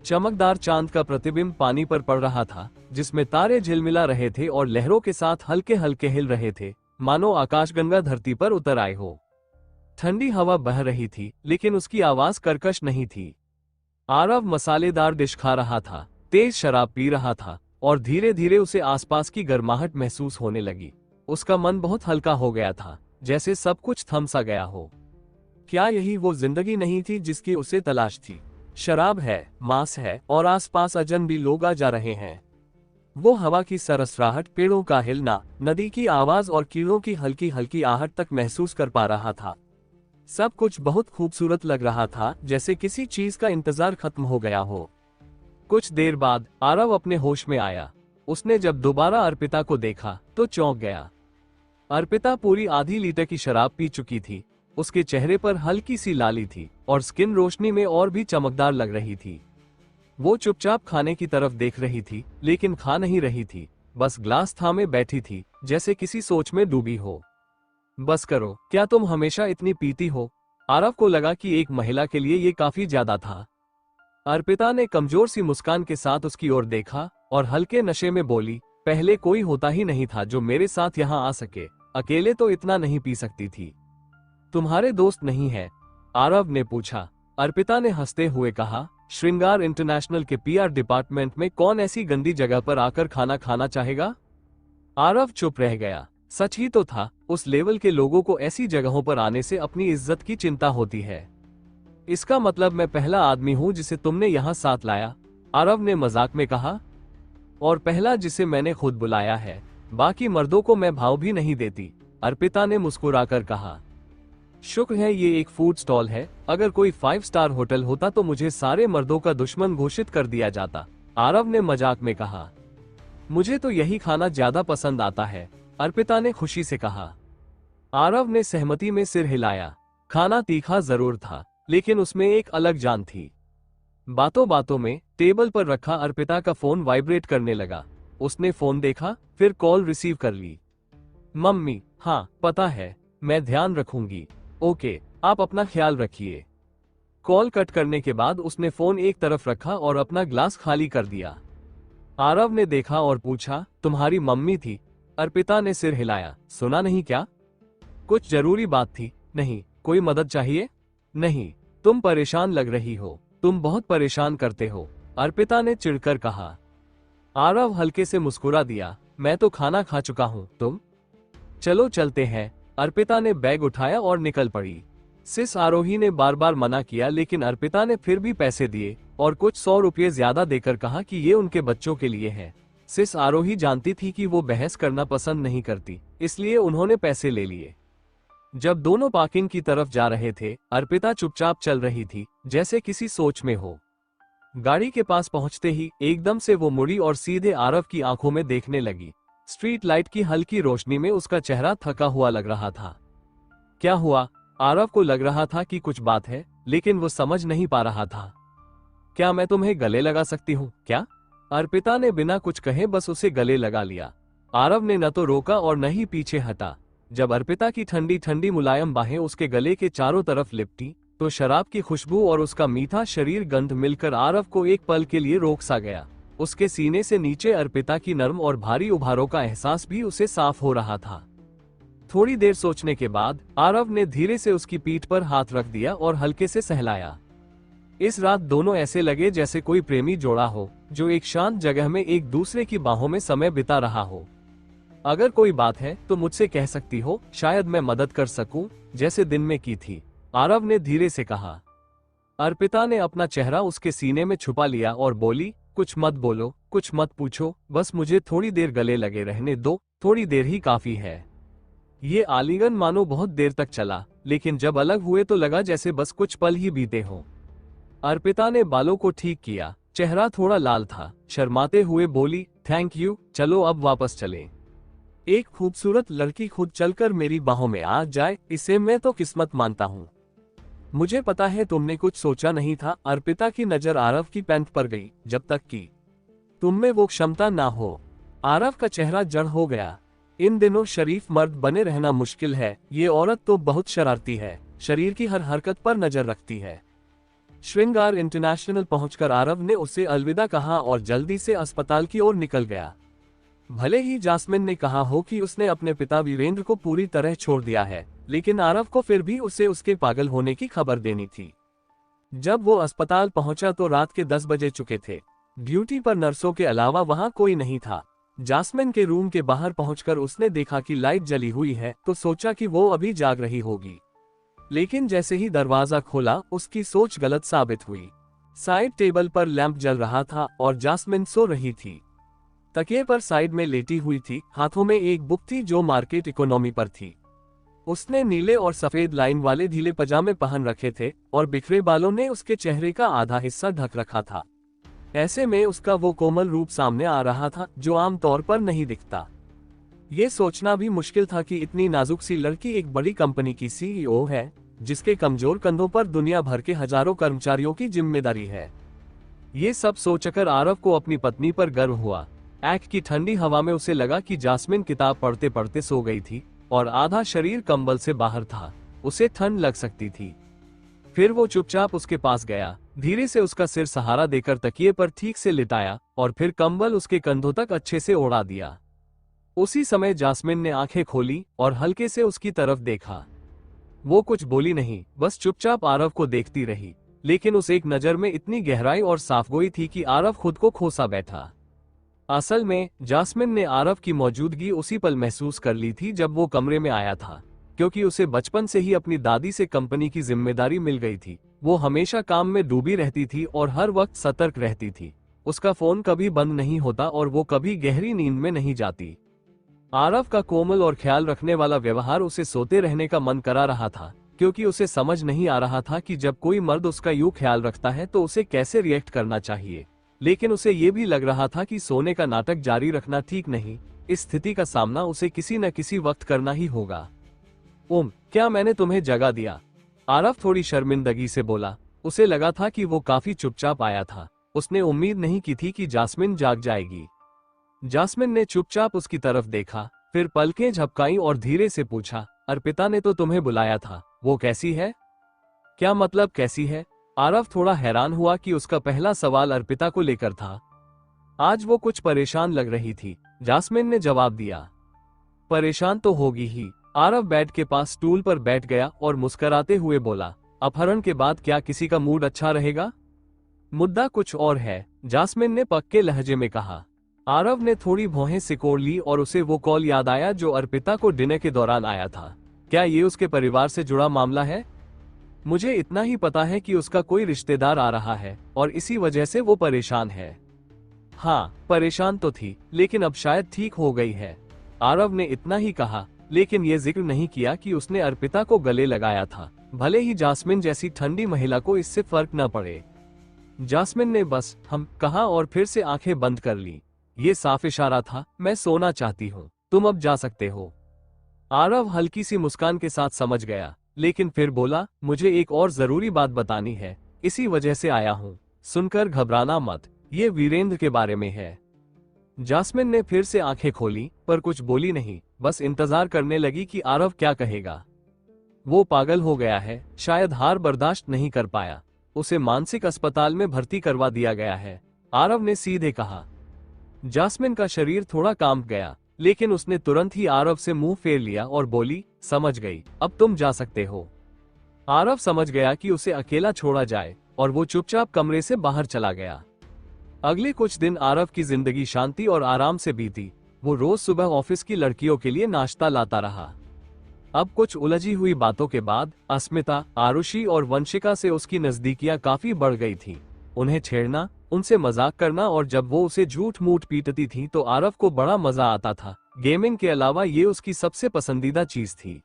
चमकदार चांद का प्रतिबिंब पानी पर पड़ रहा था, जिसमें तारे झिलमिला रहे थे और लहरों के साथ हल्के हल्के हिल रहे थे, मानो आकाशगंगा धरती पर उतर आए हो। ठंडी हवा बह रही थी, लेकिन उसकी आवाज कर्कश नहीं थी। आरव मसालेदार डिश खा रहा था, तेज शराब पी रहा था और धीरे धीरे उसे आसपास की गर्माहट महसूस होने लगी। उसका मन बहुत हल्का हो गया था, जैसे सब कुछ थम सा गया हो। क्या यही वो जिंदगी नहीं थी जिसकी उसे तलाश थी? शराब है, मांस है और आसपास अजनबी लोग आ जा रहे हैं। वो हवा की सरसराहट, पेड़ों का हिलना, नदी की आवाज और कीड़ों की हल्की हल्की आहट तक महसूस कर पा रहा था। सब कुछ बहुत खूबसूरत लग रहा था, जैसे किसी चीज का इंतजार खत्म हो गया हो। कुछ देर बाद आरव अपने होश में आया। उसने जब दोबारा अर्पिता को देखा तो चौंक गया। अर्पिता पूरी आधी लीटर की शराब पी चुकी थी। उसके चेहरे पर हल्की सी लाली थी और स्किन रोशनी में और भी चमकदार लग रही थी। वो चुपचाप खाने की तरफ देख रही थी, लेकिन खा नहीं रही थी, बस ग्लास थामे बैठी थी, जैसे किसी सोच में डूबी हो। बस करो, क्या तुम हमेशा इतनी पीती हो? आरव को लगा कि एक महिला के लिए ये काफी ज्यादा था। अर्पिता ने कमजोर सी मुस्कान के साथ उसकी ओर देखा और हल्के नशे में बोली, "पहले कोई होता ही नहीं था जो मेरे साथ यहाँ आ सके। अकेले तो इतना नहीं पी सकती थी। तुम्हारे दोस्त नहीं है?" आरव ने पूछा। अर्पिता ने हंसते हुए कहा, "श्रृंगार इंटरनेशनल के पीआर डिपार्टमेंट में कौन ऐसी गंदी जगह पर आकर खाना खाना चाहेगा?" आरव चुप रह गया। सच ही तो था, उस लेवल के लोगों को ऐसी जगहों पर आने से अपनी इज्जत की चिंता होती है। "इसका मतलब मैं पहला आदमी हूं जिसे तुमने यहां साथ लाया?" आरव ने मजाक में कहा। "और पहला जिसे मैंने खुद बुलाया है। बाकी मर्दों को मैं भाव भी नहीं देती," अर्पिता ने मुस्कुराकर कहा। "शुक्र है ये एक फूड स्टॉल है, अगर कोई 5 स्टार होटल होता तो मुझे सारे मर्दों का दुश्मन घोषित कर दिया जाता," आरव ने मजाक में कहा। "मुझे तो यही खाना ज्यादा पसंद आता है," अर्पिता ने खुशी से कहा। आरव ने सहमति में सिर हिलाया। खाना तीखा जरूर था, लेकिन उसमें एक अलग जान थी। बातों बातों में टेबल पर रखा अर्पिता का फोन वाइब्रेट करने लगा। उसने फोन देखा, फिर कॉल रिसीव कर ली। "मम्मी, हाँ पता है, मैं ध्यान रखूंगी। ओके, आप अपना ख्याल रखिए।" कॉल कट करने के बाद उसने फोन एक तरफ रखा और अपना ग्लास खाली कर दिया। आरव ने देखा और पूछा, "तुम्हारी मम्मी थी?" अर्पिता ने सिर हिलाया। "सुना नहीं क्या? कुछ जरूरी बात थी?" "नहीं, कोई मदद चाहिए?" "नहीं, तुम परेशान लग रही हो, तुम बहुत परेशान करते हो," अर्पिता ने चिढ़कर कहा। आरव हल्के से मुस्कुरा दिया, "मैं तो खाना खा चुका हूं, तुम?" "चलो चलते हैं," अर्पिता ने बैग उठाया और निकल पड़ी। सिस आरोही ने बार बार मना किया, लेकिन अर्पिता ने फिर भी पैसे दिए और कुछ 100 रुपये ज्यादा देकर कहा कि ये उनके बच्चों के लिए है। सिस आरोही जानती थी कि वो बहस करना पसंद नहीं करती, इसलिए उन्होंने पैसे ले लिए। जब दोनों पार्किंग की तरफ जा रहे थे, अर्पिता चुपचाप चल रही थी, जैसे किसी सोच में हो। गाड़ी के पास पहुंचते ही एकदम से वो मुड़ी और सीधे आरव की आंखों में देखने लगी। स्ट्रीट लाइट की हल्की रोशनी में उसका चेहरा थका हुआ लग रहा था। "क्या हुआ?" आरव को लग रहा था कि कुछ बात है, लेकिन वो समझ नहीं पा रहा था। "क्या मैं तुम्हें गले लगा सकती हूँ क्या?" अर्पिता ने बिना कुछ कहे बस उसे गले लगा लिया। आरव ने न तो रोका और न ही पीछे हटा। जब अर्पिता की ठंडी ठंडी मुलायम बाहें उसके गले के चारों तरफ लिपटी, तो शराब की खुशबू और उसका मीठा शरीर गंध मिलकर आरव को एक पल के लिए रोक सा गया। उसके सीने से नीचे अर्पिता की नर्म और भारी उभारों का एहसास भी उसे साफ हो रहा था। थोड़ी देर सोचने के बाद आरव ने धीरे से उसकी पीठ पर हाथ रख दिया और हल्के से सहलाया। इस रात दोनों ऐसे लगे जैसे कोई प्रेमी जोड़ा हो, जो एक शांत जगह में एक दूसरे की बाहों में समय बिता रहा हो। "अगर कोई बात है तो मुझसे कह सकती हो, शायद मैं मदद कर सकूं, जैसे दिन में की थी," आरव ने धीरे से कहा। अर्पिता ने अपना चेहरा उसके सीने में छुपा लिया और बोली, कुछ मत बोलो, कुछ मत पूछो, बस मुझे थोड़ी देर गले लगे रहने दो, थोड़ी देर ही काफी है। ये आलिंगन मानो बहुत देर तक चला, लेकिन जब अलग हुए तो लगा जैसे बस कुछ पल ही बीते हों। अर्पिता ने बालों को ठीक किया, चेहरा थोड़ा लाल था, शर्माते हुए बोली, थैंक यू, चलो अब वापस चलें। एक खूबसूरत लड़की खुद चलकर मेरी बाहों में आ जाए, इसे मैं तो किस्मत मानता हूँ। मुझे पता है तुमने कुछ सोचा नहीं था। अर्पिता की नजर आरव की पैंट पर गई, जब तक कि तुम में वो क्षमता ना हो। आरव का चेहरा जड़ हो गया। इन दिनों शरीफ मर्द बने रहना मुश्किल है, ये औरत तो बहुत शरारती है, शरीर की हर हरकत पर नजर रखती है। श्रृंगार इंटरनेशनल पहुंचकर आरव ने उसे अलविदा कहा और जल्दी से अस्पताल की ओर निकल गया। भले ही जास्मिन ने कहा हो कि उसने अपने पिता वीरेंद्र को पूरी तरह छोड़ दिया है, लेकिन आरव को फिर भी उसे उसके पागल होने की खबर देनी थी। जब वो अस्पताल पहुंचा तो रात के 10 बजे चुके थे। ड्यूटी पर नर्सों के अलावा वहां कोई नहीं था। जास्मिन के रूम के बाहर पहुंचकर उसने देखा कि लाइट जली हुई है, तो सोचा कि वो अभी जाग रही होगी। लेकिन जैसे ही दरवाजा खोला, उसकी सोच गलत साबित हुई। साइड टेबल पर लैंप जल रहा था और जास्मिन सो रही थी। तकिए पर साइड में लेटी हुई थी, हाथों में एक बुक थी जो मार्केट इकोनॉमी पर थी। उसने नीले और सफेद लाइन वाले ढीले पजामे पहन रखे थे और बिखरे बालों ने उसके चेहरे का आधा हिस्सा ढक रखा था। ऐसे में उसका वो कोमल रूप सामने आ रहा था जो आमतौर पर नहीं दिखता। ये सोचना भी मुश्किल था कि इतनी नाजुक सी लड़की एक बड़ी कंपनी की सीईओ है, जिसके कमजोर कंधों पर दुनिया भर के हजारों कर्मचारियों की जिम्मेदारी है। ये सब सोचकर आरव को अपनी पत्नी पर गर्व हुआ। ऐक की ठंडी हवा में उसे लगा कि जास्मिन किताब पढ़ते पढ़ते सो गई थी और आधा शरीर कंबल से बाहर था, उसे ठंड लग सकती थी। फिर वो चुपचाप उसके पास गया, धीरे से उसका सिर सहारा देकर तकिए पर ठीक से लिटाया और फिर कंबल उसके कंधों तक अच्छे से ओढ़ा दिया। उसी समय जास्मिन ने आंखें खोली और हल्के से उसकी तरफ देखा। वो कुछ बोली नहीं, बस चुपचाप आरव को देखती रही, लेकिन उस एक नजर में इतनी गहराई और साफगोई थी कि आरव खुद को खोसा बैठा। असल में जास्मिन ने आरव की मौजूदगी उसी पल महसूस कर ली थी जब वो कमरे में आया था, क्योंकि उसे बचपन से ही अपनी दादी से कंपनी की जिम्मेदारी मिल गई थी। वो हमेशा काम में डूबी रहती थी और हर वक्त सतर्क रहती थी। उसका फोन कभी बंद नहीं होता और वो कभी गहरी नींद में नहीं जाती। आरव का कोमल और ख्याल रखने वाला व्यवहार उसे सोते रहने का मन करा रहा था, क्योंकि उसे समझ नहीं आ रहा था कि जब कोई मर्द उसका यूं ख्याल रखता है तो उसे कैसे रिएक्ट करना चाहिए। लेकिन उसे ये भी लग रहा था कि सोने का नाटक जारी रखना ठीक नहीं, इस स्थिति का सामना उसे किसी न किसी वक्त करना ही होगा। ओम, क्या मैंने तुम्हें जगा दिया? आरव थोड़ी शर्मिंदगी से बोला। उसे लगा था कि वो काफी चुपचाप आया था। उसने उम्मीद नहीं की थी कि जास्मिन जाग जाएगी। जास्मिन ने चुपचाप उसकी तरफ देखा, फिर पलकें झपकाई और धीरे से पूछा, अर्पिता ने तो तुम्हें बुलाया था, वो कैसी है? क्या मतलब कैसी है? आरव थोड़ा हैरान हुआ कि उसका पहला सवाल अर्पिता को लेकर था। आज वो कुछ परेशान लग रही थी। जास्मिन ने जवाब दिया, परेशान तो होगी ही। आरव बेड के पास स्टूल पर बैठ गया और मुस्कुराते हुए बोला, अपहरण के बाद क्या किसी का मूड अच्छा रहेगा? मुद्दा कुछ और है, जास्मिन ने पक्के लहजे में कहा। आरव ने थोड़ी भौहें सिकोड़ ली और उसे वो कॉल याद आया जो अर्पिता को डिनर के दौरान आया था। क्या ये उसके परिवार से जुड़ा मामला है? मुझे इतना ही पता है कि उसका कोई रिश्तेदार आ रहा है और इसी वजह से वो परेशान है। हाँ, परेशान तो थी, लेकिन अब शायद ठीक हो गई है। आरव ने इतना ही कहा, लेकिन ये जिक्र नहीं किया कि उसने अर्पिता को गले लगाया था, भले ही जास्मिन जैसी ठंडी महिला को इससे फर्क न पड़े। जास्मिन ने बस हम कहा और फिर से आंखें बंद कर ली। ये साफ इशारा था, मैं सोना चाहती हूँ, तुम अब जा सकते हो। आरव हल्की सी मुस्कान के साथ समझ गया, लेकिन फिर बोला, मुझे एक और जरूरी बात बतानी है, इसी वजह से आया हूँ। सुनकर घबराना मत, ये वीरेंद्र के बारे में है। जास्मिन ने फिर से आंखें खोली, पर कुछ बोली नहीं, बस इंतजार करने लगी कि आरव क्या कहेगा। वो पागल हो गया है, शायद हार बर्दाश्त नहीं कर पाया, उसे मानसिक अस्पताल में भर्ती करवा दिया गया है, आरव ने सीधे कहा। जास्मिन का शरीर थोड़ा कांप गया, लेकिन उसने तुरंत ही आरव से मुंह फेर लिया और बोली, समझ गई, अब तुम जा सकते हो। आरव समझ गया कि उसे अकेला छोड़ा जाए और वो चुपचाप कमरे से बाहर चला गया। अगले कुछ दिन आरव की जिंदगी शांति और आराम से बीती। वो रोज सुबह ऑफिस की लड़कियों के लिए नाश्ता लाता रहा। अब कुछ उलझी हुई बातों के बाद अस्मिता, आरुषि और वंशिका से उसकी नजदीकियां काफी बढ़ गई थी। उन्हें छेड़ना, उनसे मजाक करना, और जब वो उसे झूठ मूठ पीटती थी तो आरव को बड़ा मजा आता था। गेमिंग के अलावा ये उसकी सबसे पसंदीदा चीज थी।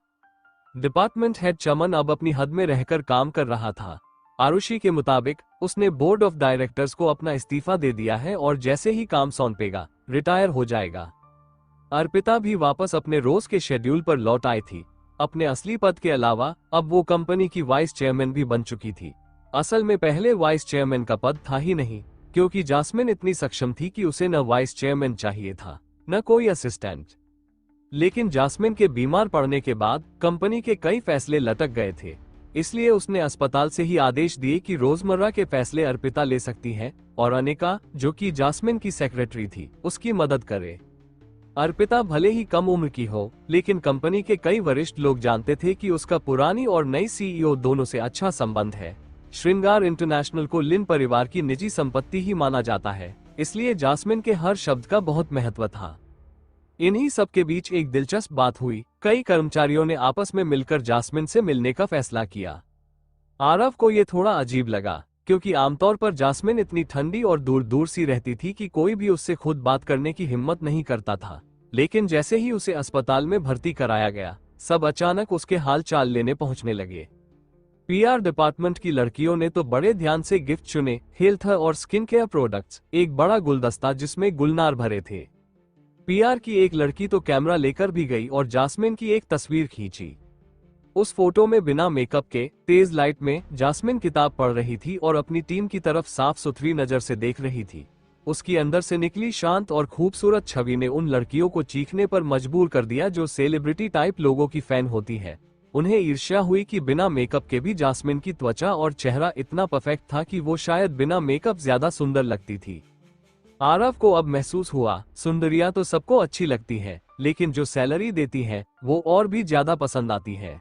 डिपार्टमेंट हेड चमन अब अपनी हद में रहकर काम कर रहा था। आरुषि के मुताबिक उसने बोर्ड ऑफ डायरेक्टर्स को अपना इस्तीफा दे दिया है और जैसे ही काम सौंपेगा रिटायर हो जाएगा। अर्पिता भी वापस अपने रोज के शेड्यूल पर लौट आई थी। अपने असली पद के अलावा अब वो कंपनी की वाइस चेयरमैन भी बन चुकी थी। असल में पहले वाइस चेयरमैन का पद था ही नहीं, क्योंकि जास्मिन इतनी सक्षम थी कि उसे न वाइस चेयरमैन चाहिए था न कोई असिस्टेंट। लेकिन जास्मिन के बीमार पड़ने के बाद कंपनी के कई फैसले लटक गए थे, इसलिए उसने अस्पताल से ही आदेश दिए कि रोजमर्रा के फैसले अर्पिता ले सकती है और अनिका, जो कि जास्मिन की सेक्रेटरी थी, उसकी मदद करे। अर्पिता भले ही कम उम्र की हो, लेकिन कंपनी के कई वरिष्ठ लोग जानते थे कि उसका पुरानी और नई सीईओ दोनों से अच्छा संबंध है। श्रृंगार इंटरनेशनल को लिन परिवार की निजी संपत्ति ही माना जाता है, इसलिए जास्मिन के हर शब्द का बहुत महत्व था। इन्हीं सब के बीच एक दिलचस्प बात हुई। कई कर्मचारियों ने आपस में मिलकर जास्मिन से मिलने का फैसला किया। आरव को ये थोड़ा अजीब लगा, क्योंकि आमतौर पर जास्मिन इतनी ठंडी और दूर दूर सी रहती थी कि कोई भी उससे खुद बात करने की हिम्मत नहीं करता था। लेकिन जैसे ही उसे अस्पताल में भर्ती कराया गया, सब अचानक उसके हाल चाल लेने पहुंचने लगे। पीआर डिपार्टमेंट की लड़कियों ने तो बड़े ध्यान से गिफ्ट चुने, हेल्थ और स्किन केयर प्रोडक्ट्स, एक बड़ा गुलदस्ता जिसमें गुलनार भरे थे। पीआर की एक लड़की तो कैमरा लेकर भी गई और जास्मिन की एक तस्वीर खींची। उस फोटो में बिना मेकअप के तेज लाइट में जास्मिन किताब पढ़ रही थी और अपनी टीम की तरफ साफ सुथरी नजर से देख रही थी। उसकी अंदर से निकली शांत और खूबसूरत छवि ने उन लड़कियों को चीखने पर मजबूर कर दिया जो सेलिब्रिटी टाइप लोगों की फैन होती है। उन्हें ईर्ष्या हुई कि बिना मेकअप के भी जास्मिन की त्वचा और चेहरा इतना परफेक्ट था कि वो शायद बिना मेकअप ज्यादा सुंदर लगती थी। आरव को अब महसूस हुआ, सुंदरियां तो सबको अच्छी लगती है, लेकिन जो सैलरी देती है वो और भी ज्यादा पसंद आती है।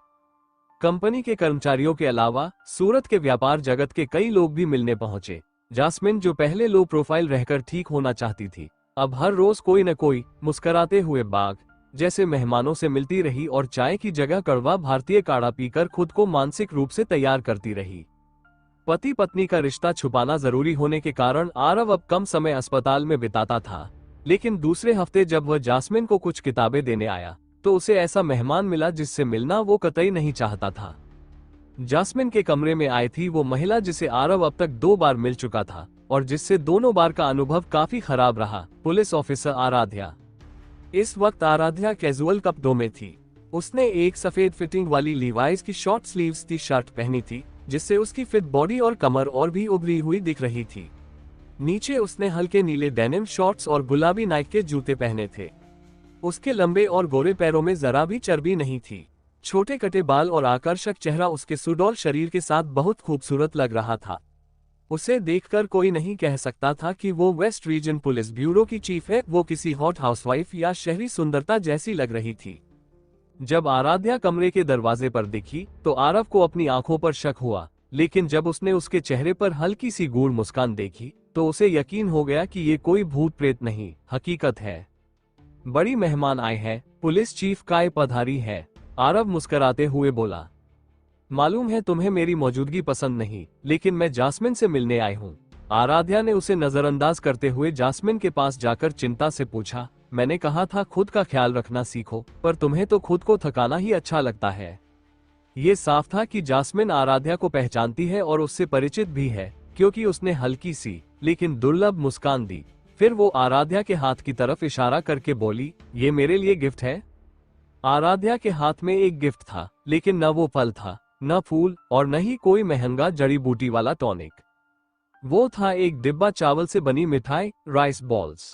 कंपनी के कर्मचारियों के अलावा सूरत के व्यापार जगत के कई लोग भी मिलने पहुंचे। जास्मिन, जो पहले लो प्रोफाइल रहकर ठीक होना चाहती थी, अब हर रोज कोई न कोई मुस्कुराते हुए बाग जैसे मेहमानों से मिलती रही और चाय की जगह कड़वा भारतीय काढ़ा पीकर खुद को मानसिक रूप से तैयार करती रही। पति पत्नी का रिश्ता छुपाना जरूरी होने के कारण आरव अब कम समय अस्पताल में बिताता था। लेकिन दूसरे हफ्ते जब वह जास्मिन को कुछ किताबें देने आया तो उसे ऐसा मेहमान मिला जिससे मिलना वो कतई नहीं चाहता था। जास्मिन के कमरे में आई थी वो महिला जिसे आरव अब तक 2 बार मिल चुका था और जिससे दोनों बार का अनुभव काफी खराब रहा, पुलिस ऑफिसर आराध्या। इस वक्त आराध्या कैजुअल कपड़ों में थी। उसने एक सफेद फिटिंग वाली लीवाइस की शॉर्ट स्लीव्स टी शर्ट पहनी थी, जिससे उसकी फिट बॉडी और कमर और भी उभरी हुई दिख रही थी। नीचे उसने हल्के नीले डेनिम शॉर्ट्स और गुलाबी नाइक के जूते पहने थे। उसके लंबे और गोरे पैरों में जरा भी चर्बी नहीं थी। छोटे कटे बाल और आकर्षक चेहरा उसके सुडौल शरीर के साथ बहुत खूबसूरत लग रहा था। उसे देखकर कोई नहीं कह सकता था कि वो वेस्ट रीजन पुलिस ब्यूरो की चीफ है। वो किसी हॉट हाउसवाइफ या शहरी सुंदरता जैसी लग रही थी। जब आराध्या कमरे के दरवाजे पर दिखी तो आरव को अपनी आंखों पर शक हुआ, लेकिन जब उसने उसके चेहरे पर हल्की सी गूढ़ मुस्कान देखी तो उसे यकीन हो गया कि ये कोई भूत प्रेत नहीं, हकीकत है। बड़ी मेहमान आए हैं, पुलिस चीफ काय पधारी है, आरव मुस्कुराते हुए बोला। मालूम है तुम्हें मेरी मौजूदगी पसंद नहीं, लेकिन मैं जास्मिन से मिलने आई हूँ। आराध्या ने उसे नजरअंदाज करते हुए जास्मिन के पास जाकर चिंता से पूछा, मैंने कहा था खुद का ख्याल रखना सीखो, पर तुम्हें तो खुद को थकाना ही अच्छा लगता है। ये साफ था कि जास्मिन आराध्या को पहचानती है और उससे परिचित भी है, क्योंकि उसने हल्की सी लेकिन दुर्लभ मुस्कान दी। फिर वो आराध्या के हाथ की तरफ इशारा करके बोली, ये मेरे लिए गिफ्ट है। आराध्या के हाथ में एक गिफ्ट था, लेकिन न वो फल था, न फूल और न ही कोई महंगा जड़ी बूटी वाला टॉनिक। वो था एक डिब्बा चावल से बनी मिठाई, राइस बॉल्स।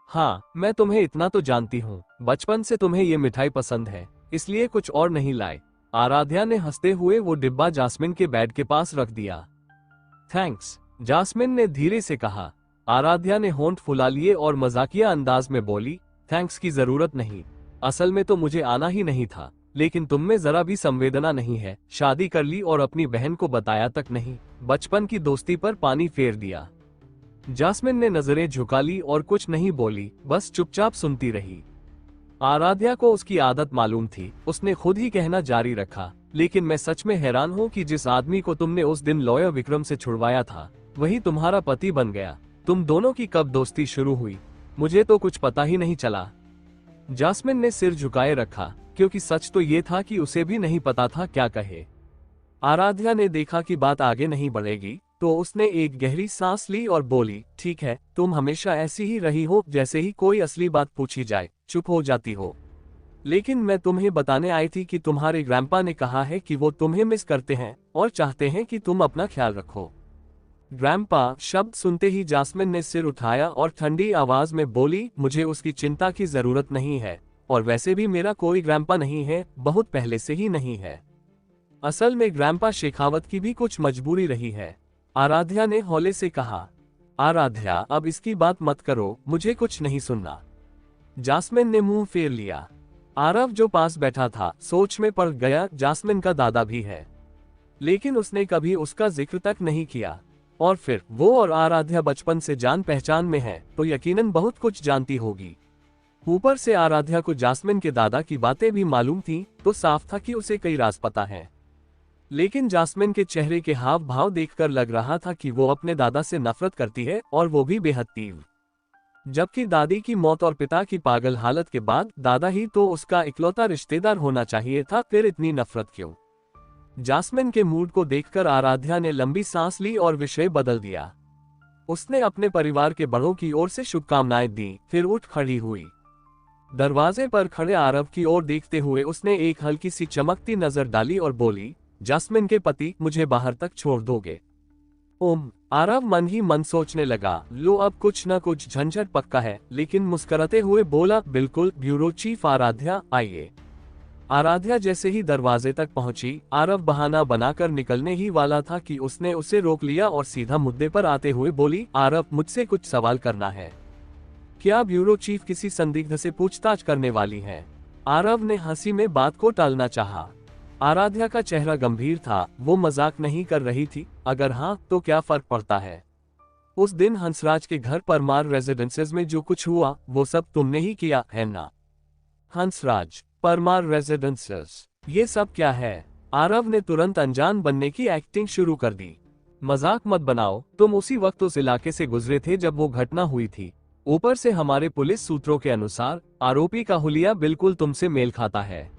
हाँ, मैं तुम्हें इतना तो जानती हूँ, बचपन से तुम्हें ये मिठाई पसंद है, इसलिए कुछ और नहीं लाए। आराध्या ने हंसते हुए वो डिब्बा जास्मिन के बेड के पास रख दिया। थैंक्स, जास्मिन ने धीरे से कहा। आराध्या ने होंठ फुला लिए और मजाकिया अंदाज में बोली, थैंक्स की जरूरत नहीं, असल में तो मुझे आना ही नहीं था, लेकिन तुम में जरा भी संवेदना नहीं है। शादी कर ली और अपनी बहन को बताया तक नहीं, बचपन की दोस्ती पर पानी फेर दिया। जास्मिन ने नजरें झुका ली और कुछ नहीं बोली, बस चुपचाप सुनती रही। आराध्या को उसकी आदत मालूम थी, उसने खुद ही कहना जारी रखा, लेकिन मैं सच में हैरान हूँ कि जिस आदमी को तुमने उस दिन लॉयर विक्रम से छुड़वाया था, वही तुम्हारा पति बन गया। तुम दोनों की कब दोस्ती शुरू हुई? मुझे तो कुछ पता ही नहीं चला। जास्मिन ने सिर झुकाए रखा, क्योंकि सच तो ये था कि उसे भी नहीं पता था क्या कहे। आराध्या ने देखा कि बात आगे नहीं बढ़ेगी, तो उसने एक गहरी सांस ली और बोली, ठीक है, तुम हमेशा ऐसी ही रही हो, जैसे ही कोई असली बात पूछी जाए चुप हो जाती हो। लेकिन मैं तुम्हें बताने आई थी कि तुम्हारे ग्रैंपा ने कहा है कि वो तुम्हें मिस करते हैं और चाहते हैं कि तुम अपना ख्याल रखो। ग्रैंपा शब्द सुनते ही जास्मिन ने सिर उठाया और ठंडी आवाज में बोली, मुझे उसकी चिंता की जरूरत नहीं है, और वैसे भी मेरा कोई ग्रैंपा नहीं है, बहुत पहले से ही नहीं है। असल में ग्रैंपा शेखावत की भी कुछ मजबूरी रही है। आराध्या ने हौले से कहा। आराध्या, अब इसकी बात मत करो, मुझे कुछ नहीं सुनना। जास्मिन ने मुंह फेर लिया। आरव जो पास बैठा था सोच में पड़ गया, जास्मिन का दादा भी है, लेकिन उसने कभी उसका जिक्र तक नहीं किया। और फिर वो और आराध्या बचपन से जान पहचान में है, तो यकीनन बहुत कुछ जानती होगी। ऊपर से आराध्या को जास्मिन के दादा की बातें भी मालूम थी, तो साफ था कि उसे कई राज पता है। लेकिन जास्मिन के चेहरे के हाव भाव देखकर लग रहा था कि वो अपने दादा से नफरत करती है, और वो भी बेहद तीव्र। जबकि दादी की मौत और पिता की पागल हालत के बाद दादा ही तो उसका इकलौता रिश्तेदार होना चाहिए था, फिर इतनी नफरत क्यों? जास्मिन के मूड को देखकर आराध्या ने लंबी सांस ली और विषय बदल दिया। उसने अपने परिवार के बड़ों की ओर से शुभकामनाएं दी, फिर उठ खड़ी हुई। दरवाजे पर खड़े आरव की ओर देखते हुए उसने एक हल्की सी चमकती नजर डाली और बोली, जास्मिन के पति, मुझे बाहर तक छोड़ दोगे? आरव मन ही मन सोचने लगा, लो अब कुछ न कुछ झंझट पक्का है, लेकिन मुस्कुराते हुए बोला, बिल्कुल ब्यूरो चीफ आराध्या, आइए। आराध्या जैसे ही दरवाजे तक पहुंची, आरव बहाना बनाकर निकलने ही वाला था कि उसने उसे रोक लिया और सीधा मुद्दे पर आते हुए बोली, आरव, मुझसे कुछ सवाल करना है। क्या ब्यूरो चीफ किसी संदिग्ध से पूछताछ करने वाली है? आरव ने हंसी में बात को टालना चाहा। आराध्या का चेहरा गंभीर था, वो मजाक नहीं कर रही थी। अगर हाँ, तो क्या फर्क पड़ता है? उस दिन हंसराज के घर परमार रेजिडेंसेज में जो कुछ हुआ, वो सब तुमने ही किया है ना? हंसराज, परमार रेजिडेंसेज, ये सब क्या है? आरव ने तुरंत अनजान बनने की एक्टिंग शुरू कर दी। मजाक मत बनाओ, तुम उसी वक्त उस इलाके से गुजरे थे जब वो घटना हुई थी। ऊपर से हमारे पुलिस सूत्रों के अनुसार आरोपी का हुलिया बिल्कुल तुमसे मेल खाता है।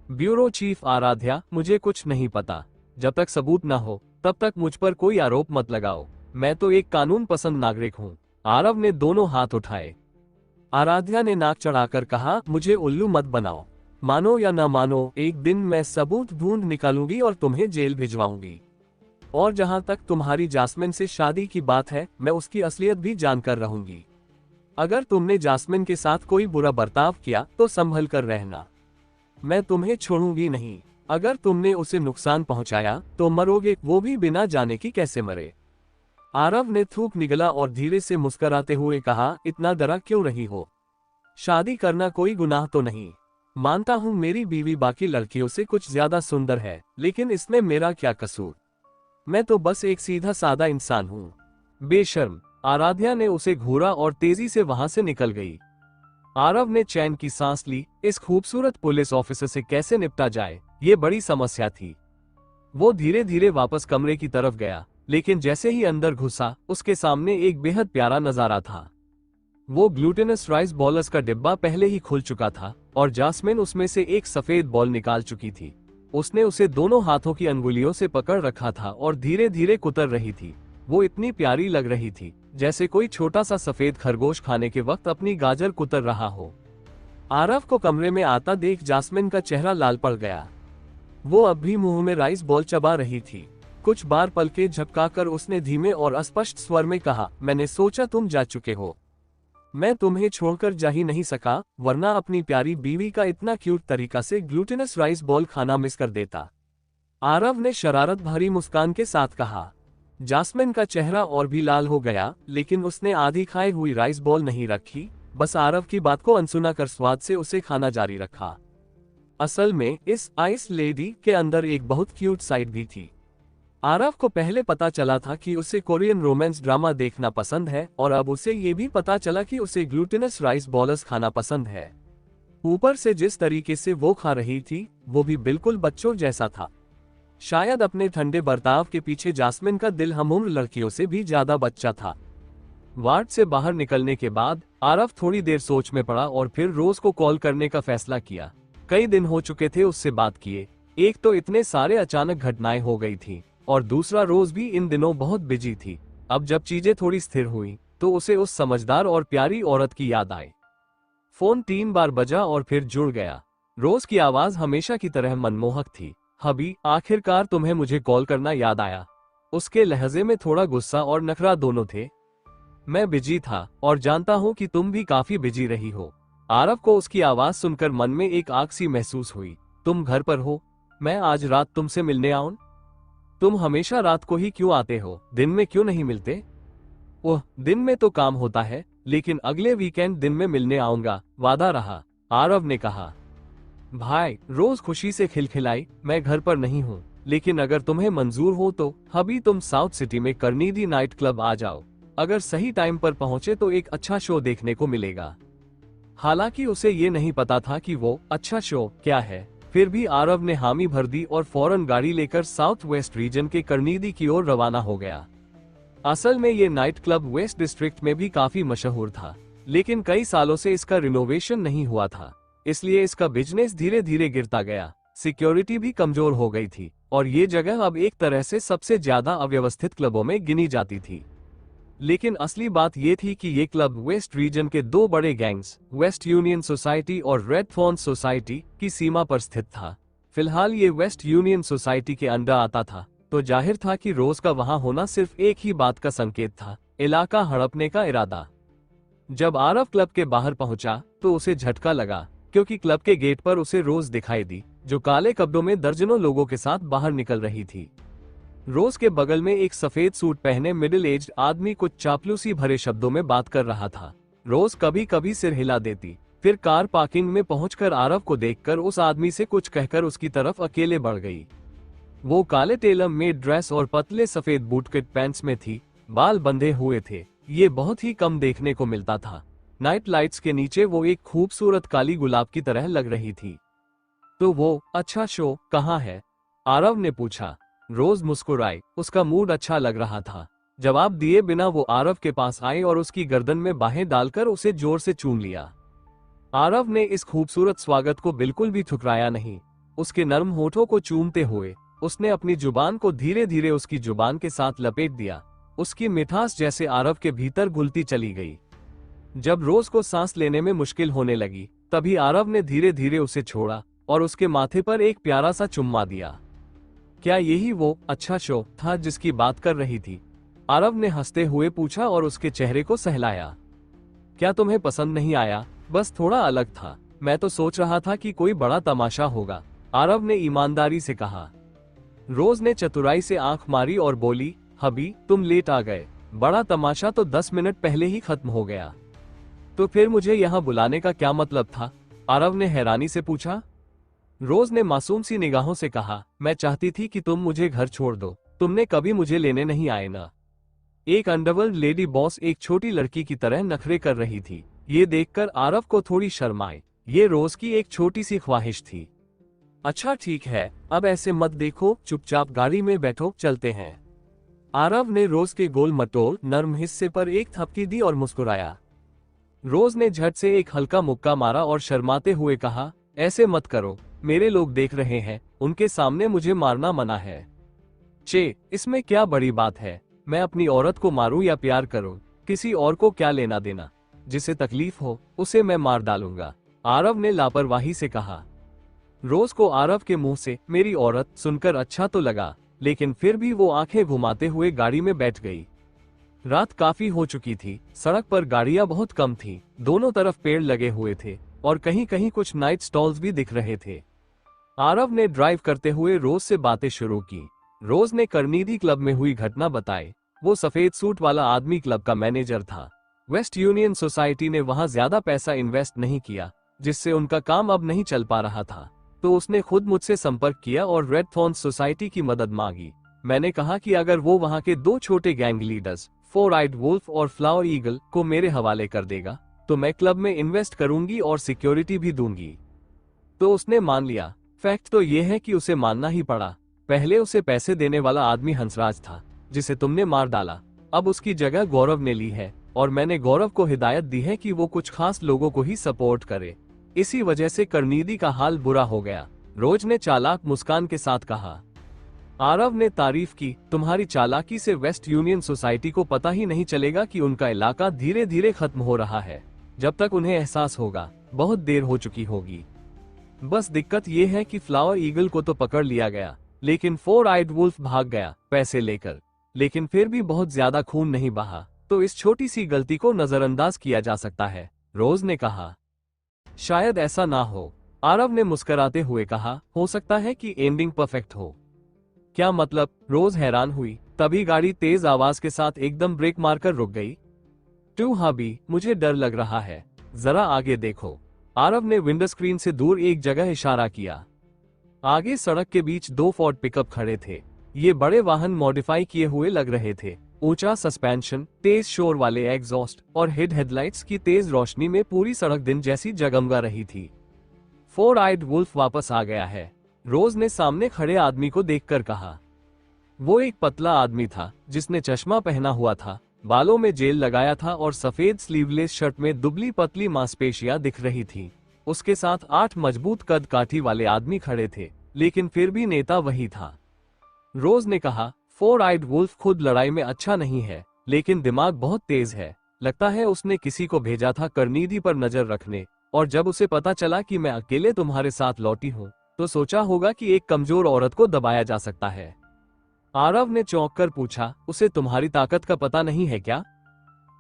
ब्यूरो चीफ आराध्या, मुझे कुछ नहीं पता। जब तक सबूत न हो तब तक मुझ पर कोई आरोप मत लगाओ। मैं तो एक कानून पसंद नागरिक हूँ। आरव ने दोनों हाथ उठाए। आराध्या ने नाक चढ़ाकर कहा, मुझे उल्लू मत बनाओ। मानो या न मानो, एक दिन मैं सबूत ढूंढ निकालूंगी और तुम्हें जेल भिजवाऊंगी। और जहां तक तुम्हारी जास्मिन से शादी की बात है, मैं उसकी असलियत भी जानकर रहूंगी। अगर तुमने जास्मिन के साथ कोई बुरा बर्ताव किया तो संभल कर रहना, मैं तुम्हें छोड़ूंगी नहीं। अगर तुमने उसे नुकसान पहुंचाया तो मरोगे, वो भी बिना जाने की कैसे मरे। आरव ने थूक निगला और धीरे से मुस्कुराते हुए कहा, इतना डरा क्यों रही हो? शादी करना कोई गुनाह तो नहीं। मानता हूं मेरी बीवी बाकी लड़कियों से कुछ ज्यादा सुंदर है, लेकिन इसमें मेरा क्या कसूर? मैं तो बस एक सीधा सादा इंसान हूँ। बेशर्म, आराध्या ने उसे घूरा और तेजी से वहां से निकल गई। आरव ने चैन की सांस ली। इस खूबसूरत पुलिस ऑफिसर से कैसे निपटा जाए, ये बड़ी समस्या थी। वो धीरे धीरे वापस कमरे की तरफ गया, लेकिन जैसे ही अंदर घुसा, उसके सामने एक बेहद प्यारा नजारा था। वो ग्लूटेनस राइस बॉल्स का डिब्बा पहले ही खुल चुका था और जास्मिन उसमें से एक सफेद बॉल निकाल चुकी थी। उसने उसे दोनों हाथों की अंगुलियों से पकड़ रखा था और धीरे धीरे कुतर रही थी। वो इतनी प्यारी लग रही थी, जैसे कोई छोटा सा सफेद खरगोश खाने के वक्त अपनी गाजर कुतर रहा हो। आरव को कमरे में आता देख जास्मिन का चेहरा लाल पड़ गया। वो अब भी मुंह में राइस बॉल चबा रही थी। कुछ बार पलकें झपकाकर उसने धीमे और अस्पष्ट स्वर में कहा, मैंने सोचा तुम जा चुके हो। मैं तुम्हें छोड़कर जा ही नहीं सका, वरना अपनी प्यारी बीवी का इतना क्यूट तरीका से ग्लूटेनस राइस बॉल खाना मिस कर देता। आरव ने शरारत भरी मुस्कान के साथ कहा। जास्मिन का चेहरा और भी लाल हो गया, लेकिन उसने आधी खाई हुई राइस बॉल नहीं रखी, बस आरव की बात को अनसुना कर स्वाद से उसे खाना जारी रखा। असल में इस आइस लेडी के अंदर एक बहुत क्यूट साइड भी थी। आरव को पहले पता चला था कि उसे कोरियन रोमांस ड्रामा देखना पसंद है, और अब उसे ये भी पता चला कि उसे ग्लूटेनस राइस बॉल्स खाना पसंद है। ऊपर से जिस तरीके से वो खा रही थी, वो भी बिल्कुल बच्चों जैसा था। शायद अपने ठंडे बर्ताव के पीछे जास्मिन का दिल हम उम्र लड़कियों से भी ज्यादा बच्चा था। वार्ड से बाहर निकलने के बाद आरव थोड़ी देर सोच में पड़ा और फिर रोज को कॉल करने का फैसला किया। कई दिन हो चुके थे उससे बात किए, एक तो इतने सारे अचानक घटनाएं हो गई थी और दूसरा रोज भी इन दिनों बहुत बिजी थी। अब जब चीजें थोड़ी स्थिर हुई तो उसे उस समझदार और प्यारी औरत की याद आई। फोन 3 बार बजा और फिर जुड़ गया। रोज की आवाज हमेशा की तरह मनमोहक थी। हबी, आखिरकार तुम्हें मुझे कॉल करना याद आया। उसके लहजे में थोड़ा गुस्सा और नखरा दोनों थे। मैं बिजी था और जानता हूँ कि तुम भी काफी बिजी रही हो। आरव को उसकी आवाज सुनकर मन में एक आग सी महसूस हुई। तुम घर पर हो? मैं आज रात तुमसे मिलने आऊं? तुम हमेशा रात को ही क्यों आते हो, दिन में क्यों नहीं मिलते? ओह, दिन में तो काम होता है, लेकिन अगले वीकेंड दिन में मिलने आऊंगा, वादा रहा, आरव ने कहा। भाई, रोज खुशी से खिलखिलाई, मैं घर पर नहीं हूँ, लेकिन अगर तुम्हें मंजूर हो तो अभी तुम साउथ सिटी में कर्नीदी नाइट क्लब आ जाओ। अगर सही टाइम पर पहुंचे तो एक अच्छा शो देखने को मिलेगा। हालांकि उसे ये नहीं पता था कि वो अच्छा शो क्या है, फिर भी आरव ने हामी भर दी और फौरन गाड़ी लेकर साउथ वेस्ट रीजन के कर्नीदी की ओर रवाना हो गया। असल में ये नाइट क्लब वेस्ट डिस्ट्रिक्ट में भी काफी मशहूर था, लेकिन कई सालों से इसका रिनोवेशन नहीं हुआ था, इसलिए इसका बिजनेस धीरे धीरे गिरता गया। सिक्योरिटी भी कमजोर हो गई थी और ये जगह अब एक तरह से सबसे ज्यादा अव्यवस्थित क्लबों में गिनी जाती थी। लेकिन असली बात ये थी कि ये क्लब वेस्ट रीजन के 2 बड़े गैंग्स, वेस्ट यूनियन सोसाइटी और रेड थॉर्न सोसाइटी की सीमा पर स्थित था। फिलहाल ये वेस्ट यूनियन सोसाइटी के अंडर आता था, तो जाहिर था कि रोज का वहां होना सिर्फ एक ही बात का संकेत था, इलाका हड़पने का इरादा। जब आरव क्लब के बाहर पहुंचा तो उसे झटका लगा, क्योंकि क्लब के गेट पर उसे रोज दिखाई दी, जो काले कपड़ों में दर्जनों लोगों के साथ बाहर निकल रही थी। रोज के बगल में एक सफेद सूट पहने मिडिल एज्ड आदमी कुछ चापलूसी भरे शब्दों में बात कर रहा था। रोज कभी कभी सिर हिला देती, फिर कार पार्किंग में पहुंचकर आरव को देखकर उस आदमी से कुछ कहकर उसकी तरफ अकेले बढ़ गई। वो काले टेलर मेड ड्रेस और पतले सफेद बूटकट पैंट्स में थी, बाल बंधे हुए थे। ये बहुत ही कम देखने को मिलता था। नाइट लाइट्स के नीचे वो एक खूबसूरत काली गुलाब की तरह लग रही थी। तो वो अच्छा शो कहाँ है? आरव ने पूछा। रोज मुस्कुराई, उसका मूड अच्छा लग रहा था। जवाब दिए बिना वो आरव के पास आई और उसकी गर्दन में बाहें डालकर उसे जोर से चूम लिया। आरव ने इस खूबसूरत स्वागत को बिल्कुल भी ठुकराया नहीं। उसके नर्म होठों को चूमते हुए उसने अपनी जुबान को धीरे धीरे उसकी जुबान के साथ लपेट दिया। उसकी मिठास जैसे आरव के भीतर घुलती चली गई। जब रोज को सांस लेने में मुश्किल होने लगी, तभी आरव ने धीरे धीरे उसे छोड़ा और उसके माथे पर एक प्यारा सा चुम्मा दिया। क्या यही वो अच्छा शो था जिसकी बात कर रही थी? आरव ने हंसते हुए पूछा और उसके चेहरे को सहलाया। क्या तुम्हें पसंद नहीं आया? बस थोड़ा अलग था। मैं तो सोच रहा था कि कोई बड़ा तमाशा होगा, आरव ने ईमानदारी से कहा। रोज ने चतुराई से आंख मारी और बोली, हबी, तुम लेट आ गए। बड़ा तमाशा तो 10 मिनट पहले ही खत्म हो गया। तो फिर मुझे यहाँ बुलाने का क्या मतलब था? आरव ने हैरानी से पूछा। रोज ने मासूम सी निगाहों से कहा, मैं चाहती थी कि तुम मुझे घर छोड़ दो। तुमने कभी मुझे लेने नहीं आए ना। एक अंडरवर्ल्ड लेडी बॉस एक छोटी लड़की की तरह नखरे कर रही थी। ये देखकर आरव को थोड़ी शर्म आई। ये रोज की एक छोटी सी ख्वाहिश थी। अच्छा ठीक है, अब ऐसे मत देखो, चुपचाप गाड़ी में बैठो, चलते हैं। आरव ने रोज के गोल मटोल नर्म हिस्से पर एक थपकी दी और मुस्कुराया। रोज ने झट से एक हल्का मुक्का मारा और शर्माते हुए कहा, ऐसे मत करो, मेरे लोग देख रहे हैं, उनके सामने मुझे मारना मना है। इसमें क्या बड़ी बात है? मैं अपनी औरत को मारूं या प्यार करूं, किसी और को क्या लेना देना? जिसे तकलीफ हो उसे मैं मार डालूंगा, आरव ने लापरवाही से कहा। रोज को आरव के मुंह से मेरी औरत सुनकर अच्छा तो लगा, लेकिन फिर भी वो आंखें घुमाते हुए गाड़ी में बैठ गई। रात काफी हो चुकी थी, सड़क पर गाड़ियां बहुत कम थीं, दोनों तरफ पेड़ लगे हुए थे और कहीं कहीं कुछ नाइट स्टॉल्स भी दिख रहे थे। आरव ने ड्राइव करते हुए रोज से बातें शुरू की। रोज ने कर्नीदी क्लब में हुई घटना बताई। वो सफेद सूट वाला आदमी क्लब का मैनेजर था। वेस्ट यूनियन सोसाइटी ने वहां ज्यादा पैसा इन्वेस्ट नहीं किया, जिससे उनका काम अब नहीं चल पा रहा था। तो उसने खुद मुझसे संपर्क किया और रेड थॉर्न सोसाइटी की मदद मांगी। मैंने कहा कि अगर वो वहां के 2 छोटे गैंग लीडर्स, 4 आइड वुल्फ और फ्लावर ईगल को मेरे हवाले कर देगा, तो मैं क्लब में इन्वेस्ट करूंगी और सिक्योरिटी भी दूंगी। तो उसने मान लिया। फैक्ट तो यह है कि उसे मानना ही पड़ा। पहले उसे पैसे देने वाला आदमी हंसराज था, जिसे तुमने मार डाला। अब उसकी जगह गौरव ने ली है। और मैंने गौरव को हिदायत दी है कि वो कुछ खास लोगों को ही सपोर्ट करे। इसी वजह से करनीदी का हाल बुरा हो गया, रोज ने चालाक मुस्कान के साथ कहा। आरव ने तारीफ की, तुम्हारी चालाकी से वेस्ट यूनियन सोसाइटी को पता ही नहीं चलेगा कि उनका इलाका धीरे धीरे खत्म हो रहा है। जब तक उन्हें एहसास होगा बहुत देर हो चुकी होगी। बस दिक्कत ये है कि फ्लावर ईगल को तो पकड़ लिया गया, लेकिन 4 आइड वुल्फ भाग गया पैसे लेकर, लेकिन फिर भी बहुत ज्यादा खून नहीं बहा, तो इस छोटी सी गलती को नजरअंदाज किया जा सकता है, रोज ने कहा। शायद ऐसा ना हो, आरव ने मुस्कुराते हुए कहा, हो सकता है कि एंडिंग परफेक्ट हो। क्या मतलब? रोज हैरान हुई। तभी गाड़ी तेज आवाज के साथ एकदम ब्रेक मारकर रुक गई। टू हबी, मुझे डर लग रहा है, जरा आगे देखो। आरव ने विंडो स्क्रीन से दूर एक जगह इशारा किया। आगे सड़क के बीच 2 फोर्ड पिकअप खड़े थे। ये बड़े वाहन मॉडिफाई किए हुए लग रहे थे। ऊंचा सस्पेंशन, तेज शोर वाले एग्जॉस्ट और हेडलाइट्स की तेज रोशनी में पूरी सड़क दिन जैसी जगमगा रही थी। 4 आइड वुल्फ वापस आ गया है, रोज ने सामने खड़े आदमी को देखकर कहा। वो एक पतला आदमी था जिसने चश्मा पहना हुआ था, बालों में जेल लगाया था और सफेद स्लीवलेस शर्ट में दुबली पतली मांसपेशियां दिख रही थी। उसके साथ 8 मजबूत कद काठी वाले आदमी खड़े थे, लेकिन फिर भी नेता वही था। रोज ने कहा, 4 आइड वुल्फ खुद लड़ाई में अच्छा नहीं है, लेकिन दिमाग बहुत तेज है। लगता है उसने किसी को भेजा था करनीदी पर नजर रखने, और जब उसे पता चला कि मैं अकेले तुम्हारे साथ लौटी हूँ, तो सोचा होगा कि एक कमजोर औरत को दबाया जा सकता है। आरव ने चौंक कर पूछा, उसे तुम्हारी ताकत का पता नहीं है क्या?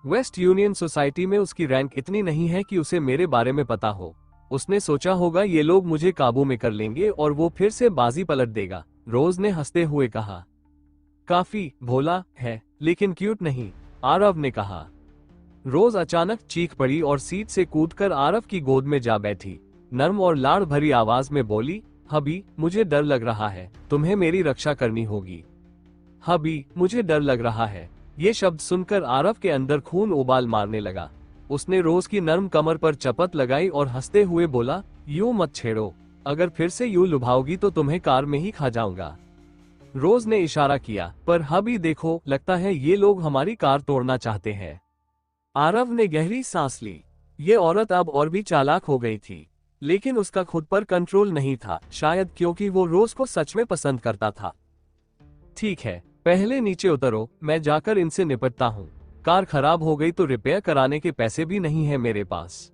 वेस्ट यूनियन सोसाइटी में उसकी रैंक इतनी नहीं है कि उसे मेरे बारे में पता हो। उसने सोचा होगा ये लोग मुझे काबू में कर लेंगे और वो फिर से बाजी पलट देगा, रोज ने हंसते हुए कहा। काफी भोला है, लेकिन क्यूट नहीं, आरव ने कहा। रोज अचानक चीख पड़ी और सीट से कूदकर आरव की गोद में जा बैठी। नर्म और लाड़ भरी आवाज में बोली, हबी, मुझे डर लग रहा है, तुम्हें मेरी रक्षा करनी होगी। हबी, मुझे डर लग रहा है। ये शब्द सुनकर आरव के अंदर खून उबाल मारने लगा। उसने रोज की नर्म कमर पर चपत लगाई और हंसते हुए बोला, यूं मत छेड़ो, अगर फिर से यूं लुभाओगी तो तुम्हें कार में ही खा जाऊंगा। रोज ने इशारा किया, पर हबी देखो, लगता है ये लोग हमारी कार तोड़ना चाहते हैं। आरव ने गहरी सांस ली। ये औरत अब और भी चालाक हो गई थी, लेकिन उसका खुद पर कंट्रोल नहीं था, शायद क्योंकि वो रोज को सच में पसंद करता था। ठीक है, पहले नीचे उतरो, मैं जाकर इनसे निपटता हूँ। कार खराब हो गई तो रिपेयर कराने के पैसे भी नहीं है मेरे पास।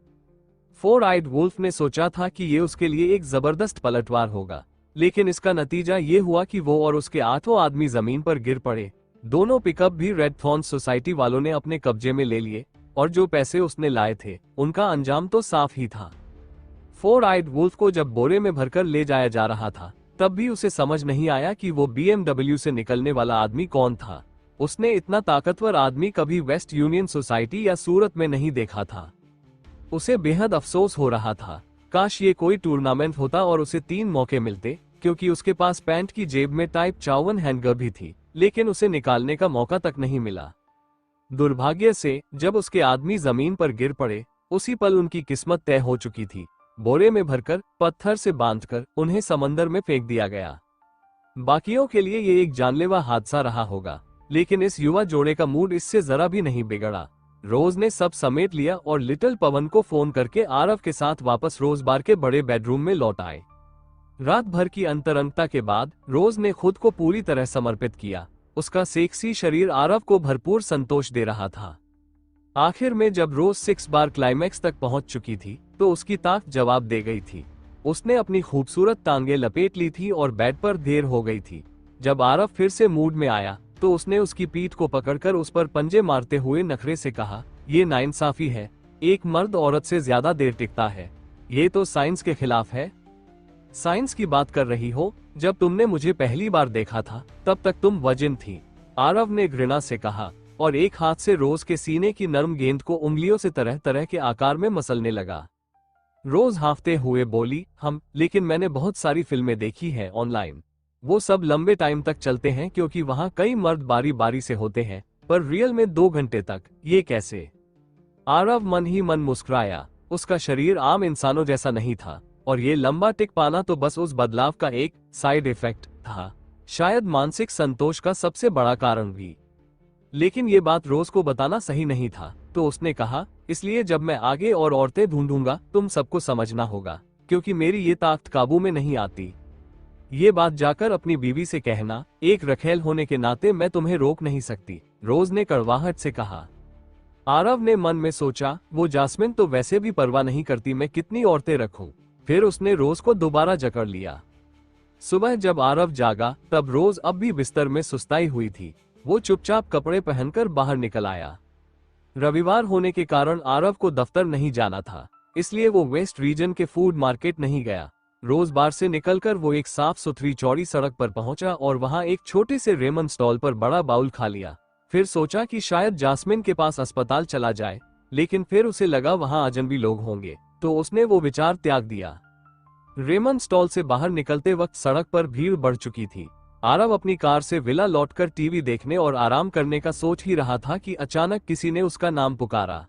4 आइड वुल्फ ने सोचा था कि ये उसके लिए एक जबरदस्त पलटवार होगा, लेकिन इसका नतीजा ये हुआ कि वो और उसके 8 आदमी जमीन पर गिर पड़े। दोनों पिकअप भी रेड थॉर्न सोसाइटी वालों ने अपने कब्जे में ले लिए, और जो पैसे उसने लाए थे उनका अंजाम तो साफ ही था। 4 आइड वुल्फ को जब बोरे में भरकर ले जाया जा रहा था, तब भी उसे समझ नहीं आया कि वो BMW से निकलने वाला आदमी कौन था। उसने इतना ताकतवर आदमी कभी वेस्ट यूनियन सोसाइटी या सूरत में नहीं देखा था। उसे बेहद अफसोस हो रहा था, काश ये कोई टूर्नामेंट होता और उसे 3 मौके मिलते, क्योंकि उसके पास पैंट की जेब में टाइप 54 हैंडगन भी थी, लेकिन उसे निकालने का मौका तक नहीं मिला। दुर्भाग्य से जब उसके आदमी जमीन पर गिर पड़े, उसी पल उनकी किस्मत तय हो चुकी थी। बोरे में भरकर, पत्थर से बांधकर उन्हें समंदर में फेंक दिया गया। बाकियों के लिए ये एक जानलेवा हादसा रहा होगा, लेकिन इस युवा जोड़े का मूड इससे जरा भी नहीं बिगड़ा। रोज ने सब समेट लिया और लिटिल पवन को फोन करके आरव के साथ वापस रोज बार के बड़े बेडरूम में लौट आए। रात भर की अंतरंगता के बाद रोज ने खुद को पूरी तरह समर्पित किया। उसका सेक्सी शरीर आरव को भरपूर संतोष दे रहा था। आखिर में जब रोज 6 बार क्लाइमैक्स तक पहुंच चुकी थी, तो उसकी ताक जवाब दे गई थी। उसने अपनी खूबसूरत टांगे लपेट ली थी और बेड पर देर हो गई थी। जब आरव फिर से मूड में आया, तो उसने उसकी पीठ को पकड़कर उस पर पंजे मारते हुए नखरे से कहा, ये नाइंसाफी है, एक मर्द औरत से ज्यादा देर टिकता है, ये तो साइंस के खिलाफ है। साइंस की बात कर रही हो? जब तुमने मुझे पहली बार देखा था, तब तक तुम वजिन थी, आरव ने घृणा से कहा, और एक हाथ से रोज के सीने की नरम गेंद को उंगलियों से तरह तरह के आकार में मसलने लगा। रोज हांफते हुए बोली, लेकिन मैंने बहुत सारी फिल्में देखी हैं ऑनलाइन। वो सब लंबे टाइम तक चलते हैं क्योंकि वहां कई मर्द बारी बारी से होते हैं, पर रियल में 2 घंटे तक, ये कैसे? आरव मन ही मन मुस्कुराया। उसका शरीर आम इंसानों जैसा नहीं था, और ये लंबा टिक पाना तो बस उस बदलाव का एक साइड इफेक्ट था, शायद मानसिक संतोष का सबसे बड़ा कारण भी। लेकिन ये बात रोज को बताना सही नहीं था। तो उसने कहा, इसलिए जब मैं आगे और औरतें ढूंढूंगा तुम सबको समझना होगा, क्योंकि मेरी ये ताकत काबू में नहीं आती। ये बात जाकर अपनी बीवी से कहना, एक रखेल होने के नाते मैं तुम्हें रोक नहीं सकती, रोज ने कड़वाहट से कहा। आरव ने मन में सोचा, वो जास्मिन तो वैसे भी परवाह नहीं करती मैं कितनी औरतें रखूं। फिर उसने रोज को दोबारा जकड़ लिया। सुबह जब आरव जागा तब रोज अब भी बिस्तर में सुस्ताई हुई थी। वो चुपचाप कपड़े पहनकर बाहर निकल आया। रविवार होने के कारण आरव को दफ्तर नहीं जाना था, इसलिए वो वेस्ट रीजन के फूड मार्केट नहीं गया। रोज बार से निकलकर वो एक साफ सुथरी चौड़ी सड़क पर पहुंचा और वहां एक छोटे से रेमन स्टॉल पर बड़ा बाउल खा लिया। फिर सोचा कि शायद जास्मिन के पास अस्पताल चला जाए, लेकिन फिर उसे लगा वहां अजनबी लोग होंगे, तो उसने वो विचार त्याग दिया। रेमन स्टॉल से बाहर निकलते वक्त सड़क पर भीड़ बढ़ चुकी थी। आरव अपनी कार से विला लौटकर टीवी देखने और आराम करने का सोच ही रहा था कि अचानक किसी ने उसका नाम पुकारा।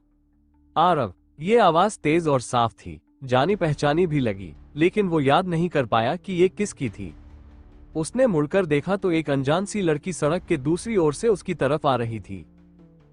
आरव। ये आवाज तेज और साफ थी, जानी पहचानी भी लगी, लेकिन वो याद नहीं कर पाया कि ये किसकी थी। उसने मुड़कर देखा तो एक अनजान सी लड़की सड़क के दूसरी ओर से उसकी तरफ आ रही थी।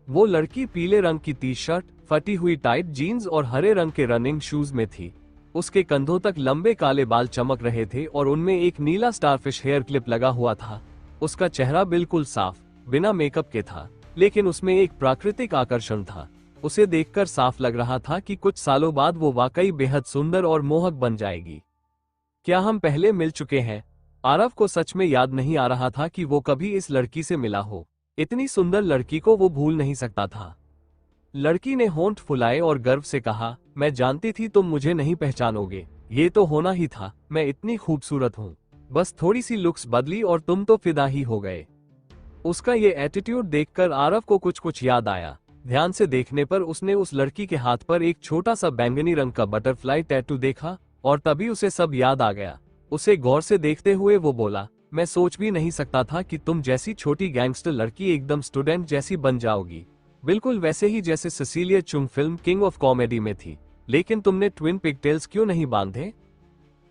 वो लड़की पीले रंग की टी शर्ट, फटी हुई टाइट जीन्स और हरे रंग के रनिंग शूज में थी। उसके कंधों तक लंबे काले बाल चमक रहे थे और उनमें एक नीला स्टारफिश हेयर क्लिप लगा हुआ था। उसका चेहरा बिल्कुल साफ, बिना मेकअप के था, लेकिन उसमें एक प्राकृतिक आकर्षण था। उसे देखकर साफ लग रहा था कि कुछ सालों बाद वो वाकई बेहद सुंदर और मोहक बन जाएगी। क्या हम पहले मिल चुके हैं? आरव को सच में याद नहीं आ रहा था कि वो कभी इस लड़की से मिला हो। इतनी सुंदर लड़की को वो भूल नहीं सकता था। लड़की ने होंठ फुलाए और गर्व से कहा, मैं जानती थी तुम मुझे नहीं पहचानोगे। ये तो होना ही था, मैं इतनी खूबसूरत हूँ। बस थोड़ी सी लुक्स बदली और तुम तो फिदा ही हो गए। उसका ये एटीट्यूड देखकर आरव को कुछ कुछ याद आया। ध्यान से देखने पर उसने उस लड़की के हाथ पर एक छोटा सा बैंगनी रंग का बटरफ्लाई टैटू देखा और तभी उसे सब याद आ गया। उसे गौर से देखते हुए वो बोला, मैं सोच भी नहीं सकता था कि तुम जैसी छोटी गैंगस्टर लड़की एकदम स्टूडेंट जैसी बन जाओगी, बिल्कुल वैसे ही जैसे Cecilia Cheung film King of Comedy में थी। लेकिन तुमने ट्विन पिगटेल्स क्यों नहीं बांधे?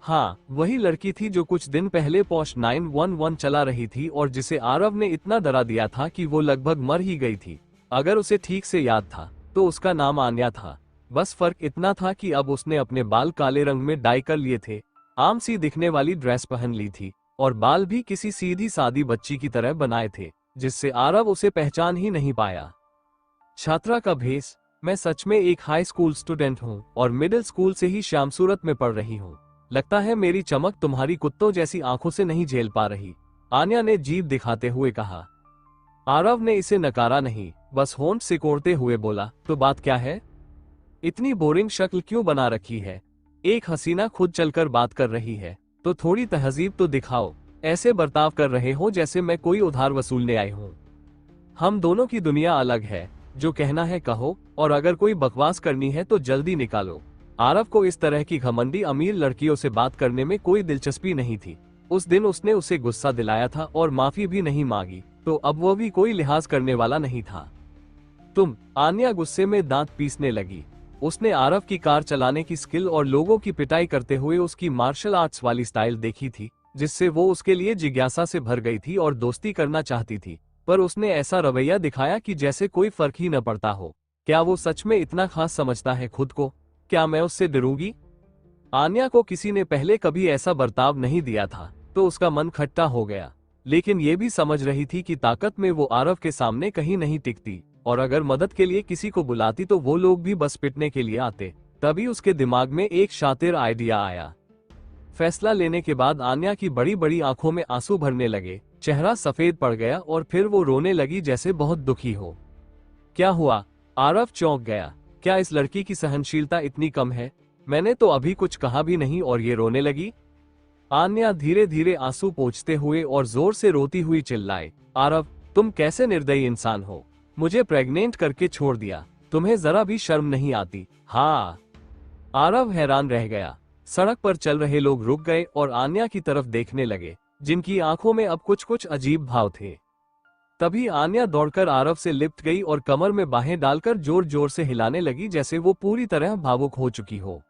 हाँ, वही लड़की थी जो कुछ दिन पहले पॉश 911 चला रही थी और जिसे आरव ने इतना डरा दिया था कि वो लगभग मर ही गई थी। अगर उसे ठीक से याद था तो उसका नाम आन्या था। बस फर्क इतना था कि अब उसने अपने बाल काले रंग में डाई कर लिए थे, आम सी दिखने वाली ड्रेस पहन ली थी और बाल भी किसी सीधी सादी बच्ची की तरह बनाए थे, जिससे आरव उसे पहचान ही नहीं पाया। छात्रा का भेष। मैं सच में एक हाई स्कूल स्टूडेंट हूँ और मिडिल स्कूल से ही श्यामसूरत में पढ़ रही हूँ। लगता है मेरी चमक तुम्हारी कुत्तों जैसी आंखों से नहीं झेल पा रही, आन्या ने जीभ दिखाते हुए कहा। आरव ने इसे नकारा नहीं, बस होंठ सिकोड़ते हुए बोला, तो बात क्या है? इतनी बोरिंग शक्ल क्यों बना रखी है? एक हसीना खुद चलकर बात कर रही है तो थोड़ी तहजीब तो दिखाओ। ऐसे बर्ताव कर रहे हो जैसे मैं कोई उधार वसूलने आई हूँ। हम दोनों की दुनिया अलग है, जो कहना है कहो और अगर कोई बकवास करनी है तो जल्दी निकालो। आरव को इस तरह की घमंडी अमीर लड़कियों से बात करने में कोई दिलचस्पी नहीं थी। उस दिन उसने उसे गुस्सा दिलाया था और माफी भी नहीं मांगी, तो अब वो भी कोई लिहाज करने वाला नहीं था। तुम, आन्या गुस्से में दांत पीसने लगी। उसने आरव की कार चलाने की स्किल और लोगों की पिटाई करते हुए उसकी मार्शल आर्ट्स वाली स्टाइल देखी थी, जिससे वो उसके लिए जिज्ञासा से भर गई थी और दोस्ती करना चाहती थी। पर उसने ऐसा रवैया दिखाया कि जैसे कोई फर्क ही न पड़ता हो। क्या वो सच में इतना खास समझता है खुद को? क्या मैं उससे डरूंगी? आन्या को किसी ने पहले कभी ऐसा बर्ताव नहीं दिया था, तो उसका मन खट्टा हो गया। लेकिन ये भी समझ रही थी कि ताकत में वो आरव के सामने कहीं नहीं टिकती, और अगर मदद के लिए किसी को बुलाती तो वो लोग भी बस पिटने के लिए आते। तभी उसके दिमाग में एक शातिर आइडिया आया। फैसला लेने के बाद आन्या की बड़ी बड़ी आंखों में आंसू भरने लगे, चेहरा सफेद पड़ गया और फिर वो रोने लगी जैसे बहुत दुखी हो। क्या हुआ? आरव चौंक गया। क्या इस लड़की की सहनशीलता इतनी कम है? मैंने तो अभी कुछ कहा भी नहीं और ये रोने लगी। आन्या धीरे धीरे आंसू पोंछते हुए और जोर से रोती हुई चिल्लाए, आरव, तुम कैसे निर्दयी इंसान हो? मुझे प्रेग्नेंट करके छोड़ दिया, तुम्हें जरा भी शर्म नहीं आती? हाँ। आरव हैरान रह गया। सड़क पर चल रहे लोग रुक गए और आन्या की तरफ देखने लगे, जिनकी आंखों में अब कुछ कुछ अजीब भाव थे। तभी आन्या दौड़कर आरव से लिपट गई और कमर में बाहें डालकर जोर जोर से हिलाने लगी जैसे वो पूरी तरह भावुक हो चुकी हो।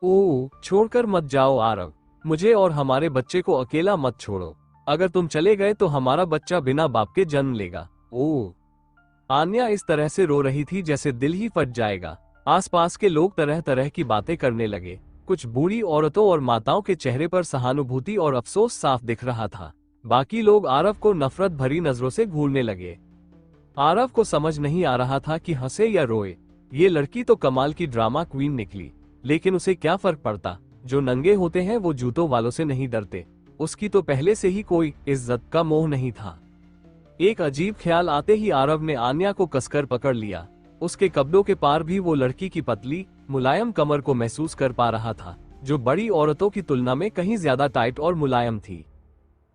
ओह, छोड़कर मत जाओ आरव, मुझे और हमारे बच्चे को अकेला मत छोड़ो। अगर तुम चले गए तो हमारा बच्चा बिना बाप के जन्म लेगा। ओह। आन्या इस तरह से रो रही थी जैसे दिल ही फट जाएगा। आसपास के लोग तरह तरह की बातें करने लगे। कुछ बूढ़ी औरतों और माताओं के चेहरे पर सहानुभूति और अफसोस साफ दिख रहा था। बाकी लोग आरव को नफरत भरी नजरों से घूरने लगे। आरव को समझ नहीं आ रहा था कि हंसे या रोए। ये लड़की तो कमाल की ड्रामा क्वीन निकली, लेकिन उसे क्या फर्क पड़ता। जो नंगे होते हैं वो जूतों वालों से नहीं डरते। उसकी तो पहले से ही कोई इज्जत का मोह नहीं था। एक अजीब ख्याल आते ही आरव ने आन्या को कसकर पकड़ लिया। उसके कब्जों के पार भी वो लड़की की पतली मुलायम कमर को महसूस कर पा रहा था, जो बड़ी औरतों की तुलना में कहीं ज्यादा टाइट और मुलायम थी।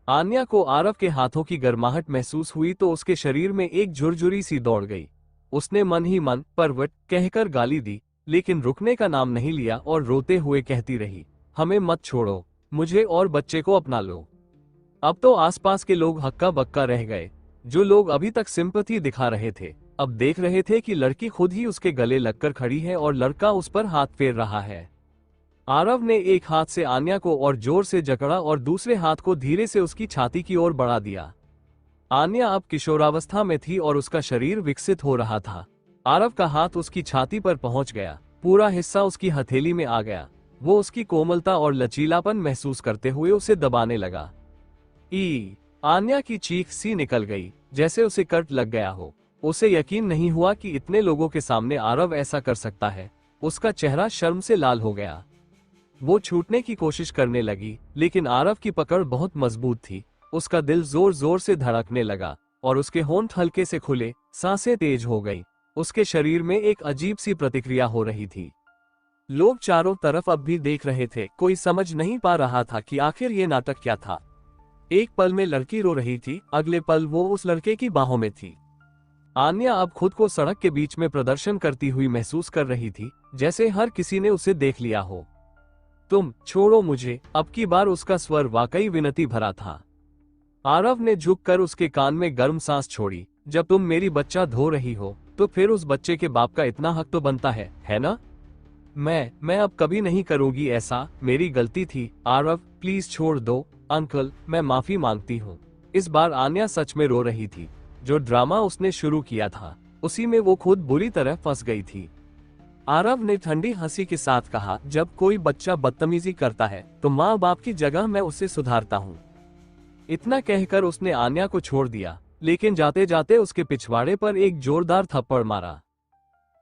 आन्या को आरव के हाथों की गर्माहट महसूस हुई तो उसके शरीर में एक झुरझुरी सी दौड़ गई। उसने मन ही मन परवट कहकर गाली दी, लेकिन रुकने का नाम नहीं लिया और रोते हुए कहती रही, हमें मत छोड़ो, मुझे और बच्चे को अपना लो। अब तो आसपास के लोग हक्का बक्का रह गए। जो लोग अभी तक सिंपैथी दिखा रहे थे, अब देख रहे थे कि लड़की खुद ही उसके गले लगकर खड़ी है और लड़का उस पर हाथ फेर रहा है। आरव ने एक हाथ से आन्या को और जोर से जकड़ा और दूसरे हाथ को धीरे से उसकी छाती की ओर बढ़ा दिया। आन्या अब किशोरावस्था में थी और उसका शरीर विकसित हो रहा था। आरव का हाथ उसकी छाती पर पहुंच गया, पूरा हिस्सा उसकी हथेली में आ गया। वो उसकी कोमलता और लचीलापन महसूस करते हुए उसे दबाने लगा। आन्या की चीख सी निकल गई, जैसे उसे कट लग गया हो। उसे यकीन नहीं हुआ कि इतने लोगों के सामने आरव ऐसा कर सकता है। उसका चेहरा शर्म से लाल हो गया। वो छूटने की कोशिश करने लगी, लेकिन आरव की पकड़ बहुत मजबूत थी। उसका दिल जोर जोर से धड़कने लगा और उसके होंठ हल्के से खुले, सांसें तेज हो गई। उसके शरीर में एक अजीब सी प्रतिक्रिया हो रही थी। लोग चारों तरफ अब भी देख रहे थे। कोई समझ नहीं पा रहा था कि आखिर ये नाटक क्या था। एक पल में लड़की रो रही थी, अगले पल वो उस लड़के की बाहों में थी। आन्या अब खुद को सड़क के बीच में प्रदर्शन करती हुई महसूस कर रही थी, जैसे हर किसी ने उसे देख लिया हो। तुम छोड़ो मुझे, अब की बार उसका स्वर वाकई विनती भरा था। आरव ने झुककर उसके कान में गर्म सांस छोड़ी। जब तुम मेरी बच्चा धो रही हो, तो फिर उस बच्चे के बाप का इतना हक तो बनता है ना? मैं अब कभी नहीं करूंगी ऐसा, मेरी गलती थी। आरव प्लीज छोड़ दो अंकल, मैं माफी मांगती हूँ। इस बार आन्या सच में रो रही थी। जो ड्रामा उसने शुरू किया था, उसी में वो खुद बुरी तरह फंस गई थी। आरव ने ठंडी हंसी के साथ कहा, जब कोई बच्चा बदतमीजी करता है तो माँ बाप की जगह मैं उसे सुधारता हूँ। इतना कहकर उसने आन्या को छोड़ दिया, लेकिन जाते जाते उसके पिछवाड़े पर एक जोरदार थप्पड़ मारा।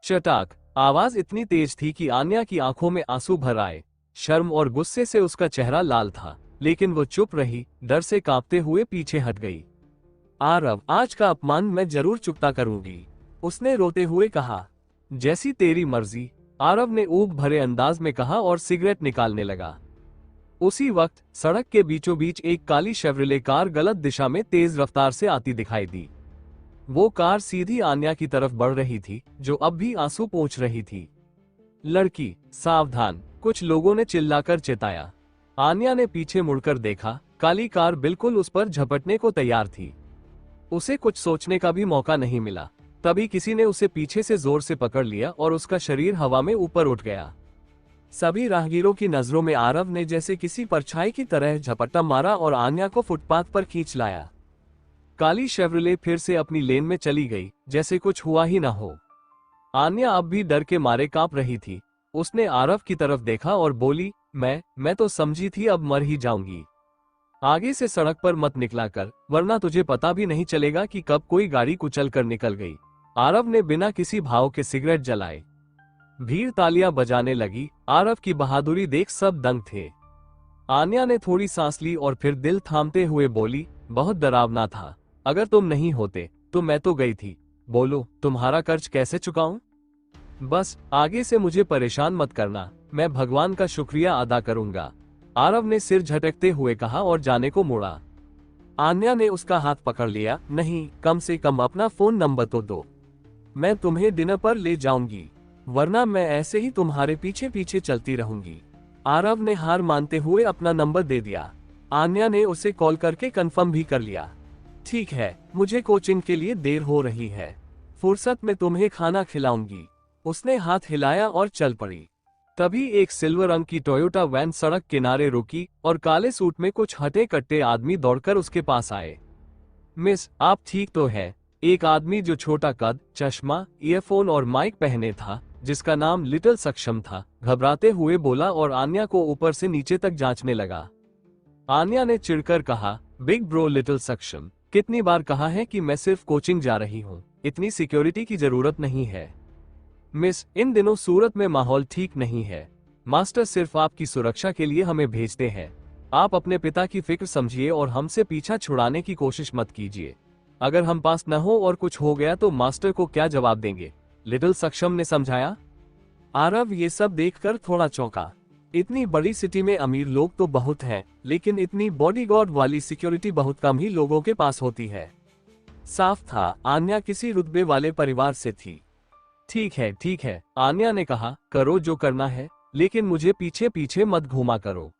चटाक। आवाज इतनी तेज थी कि आन्या की आंखों में आंसू भर आए। शर्म और गुस्से से उसका चेहरा लाल था, लेकिन वो चुप रही, डर से कांपते हुए पीछे हट गई। आरव, आज का अपमान मैं जरूर चुकता करूंगी, उसने रोते हुए कहा। जैसी तेरी मर्जी, आरव ने ऊब भरे अंदाज में कहा और सिगरेट निकालने लगा। उसी वक्त सड़क के बीचों बीच एक काली शेवरले कार गलत दिशा में तेज रफ्तार से आती दिखाई दी। वो कार सीधी आन्या की तरफ बढ़ रही थी, जो अब भी आंसू पोंछ रही थी। लड़की, सावधान, कुछ लोगों ने चिल्लाकर चेताया। आन्या ने पीछे मुड़कर देखा, काली कार बिल्कुल उस पर झपटने को तैयार थी। उसे कुछ सोचने का भी मौका नहीं मिला। तभी किसी ने उसे पीछे से जोर से पकड़ लिया और उसका शरीर हवा में ऊपर उठ गया। सभी राहगीरों की नजरों में आरव ने जैसे किसी परछाई की तरह झपट्टा मारा और आन्या को फुटपाथ पर खींच लाया। काली शेवरले फिर से अपनी लेन में चली गई, जैसे कुछ हुआ ही न हो। आन्या अब भी डर के मारे कांप रही थी। उसने आरव की तरफ देखा और बोली, मैं तो समझी थी अब मर ही जाऊंगी। आगे से सड़क पर मत निकला कर, वरना तुझे पता भी नहीं चलेगा कि कब कोई गाड़ी कुचल कर निकल गई। आरव ने बिना किसी भाव के सिगरेट जलाए। भीड़ तालियां बजाने लगी। आरव की बहादुरी देख सब दंग थे। आन्या ने थोड़ी सांस ली और फिर दिल थामते हुए बोली, बहुत डरावना था। अगर तुम नहीं होते तो मैं तो गई थी। बोलो, तुम्हारा कर्ज कैसे चुकाऊं? बस आगे से मुझे परेशान मत करना, मैं भगवान का शुक्रिया अदा करूंगा। आरव ने सिर झटकते हुए कहा और जाने को मुड़ा। आन्या ने उसका हाथ पकड़ लिया। नहीं, कम से कम अपना फोन नंबर तो दो, मैं तुम्हें डिनर पर ले जाऊंगी, वरना मैं ऐसे ही तुम्हारे पीछे पीछे चलती रहूंगी। आरव ने हार मानते हुए अपना नंबर दे दिया। आन्या ने उसे कॉल करके कंफर्म भी कर लिया। ठीक है, मुझे कोचिंग के लिए देर हो रही है, फुर्सत में तुम्हें खाना खिलाऊंगी। उसने हाथ हिलाया और चल पड़ी। तभी एक सिल्वर रंग की टोयोटा वैन सड़क किनारे रुकी और काले सूट में कुछ हटे कट्टे आदमी दौड़कर उसके पास आए। मिस, आप ठीक तो है? एक आदमी जो छोटा कद, चश्मा, ईयरफोन और माइक पहने था, जिसका नाम लिटिल सक्षम था, घबराते हुए बोला और आन्या को ऊपर से नीचे तक जांचने लगा। आन्या ने चिढ़कर कहा, बिग ब्रो लिटिल सक्षम, कितनी बार कहा है कि मैं सिर्फ कोचिंग जा रही हूँ, इतनी सिक्योरिटी की जरूरत नहीं है। मिस, इन दिनों सूरत में माहौल ठीक नहीं है। मास्टर सिर्फ आपकी सुरक्षा के लिए हमें भेजते हैं। आप अपने पिता की फिक्र समझिए और हमसे पीछा छुड़ाने की कोशिश मत कीजिए। अगर हम पास न हो और कुछ हो गया तो मास्टर को क्या जवाब देंगे? लिटिल सक्षम ने समझाया। आरव ये सब देखकर थोड़ा चौंका। इतनी बड़ी सिटी में अमीर लोग तो बहुत हैं, लेकिन इतनी बॉडीगार्ड वाली सिक्योरिटी बहुत कम ही लोगों के पास होती है। साफ था, आन्या किसी रुतबे वाले परिवार से थी। ठीक है, आन्या ने कहा, करो जो करना है, लेकिन मुझे पीछे पीछे मत घुमा करो।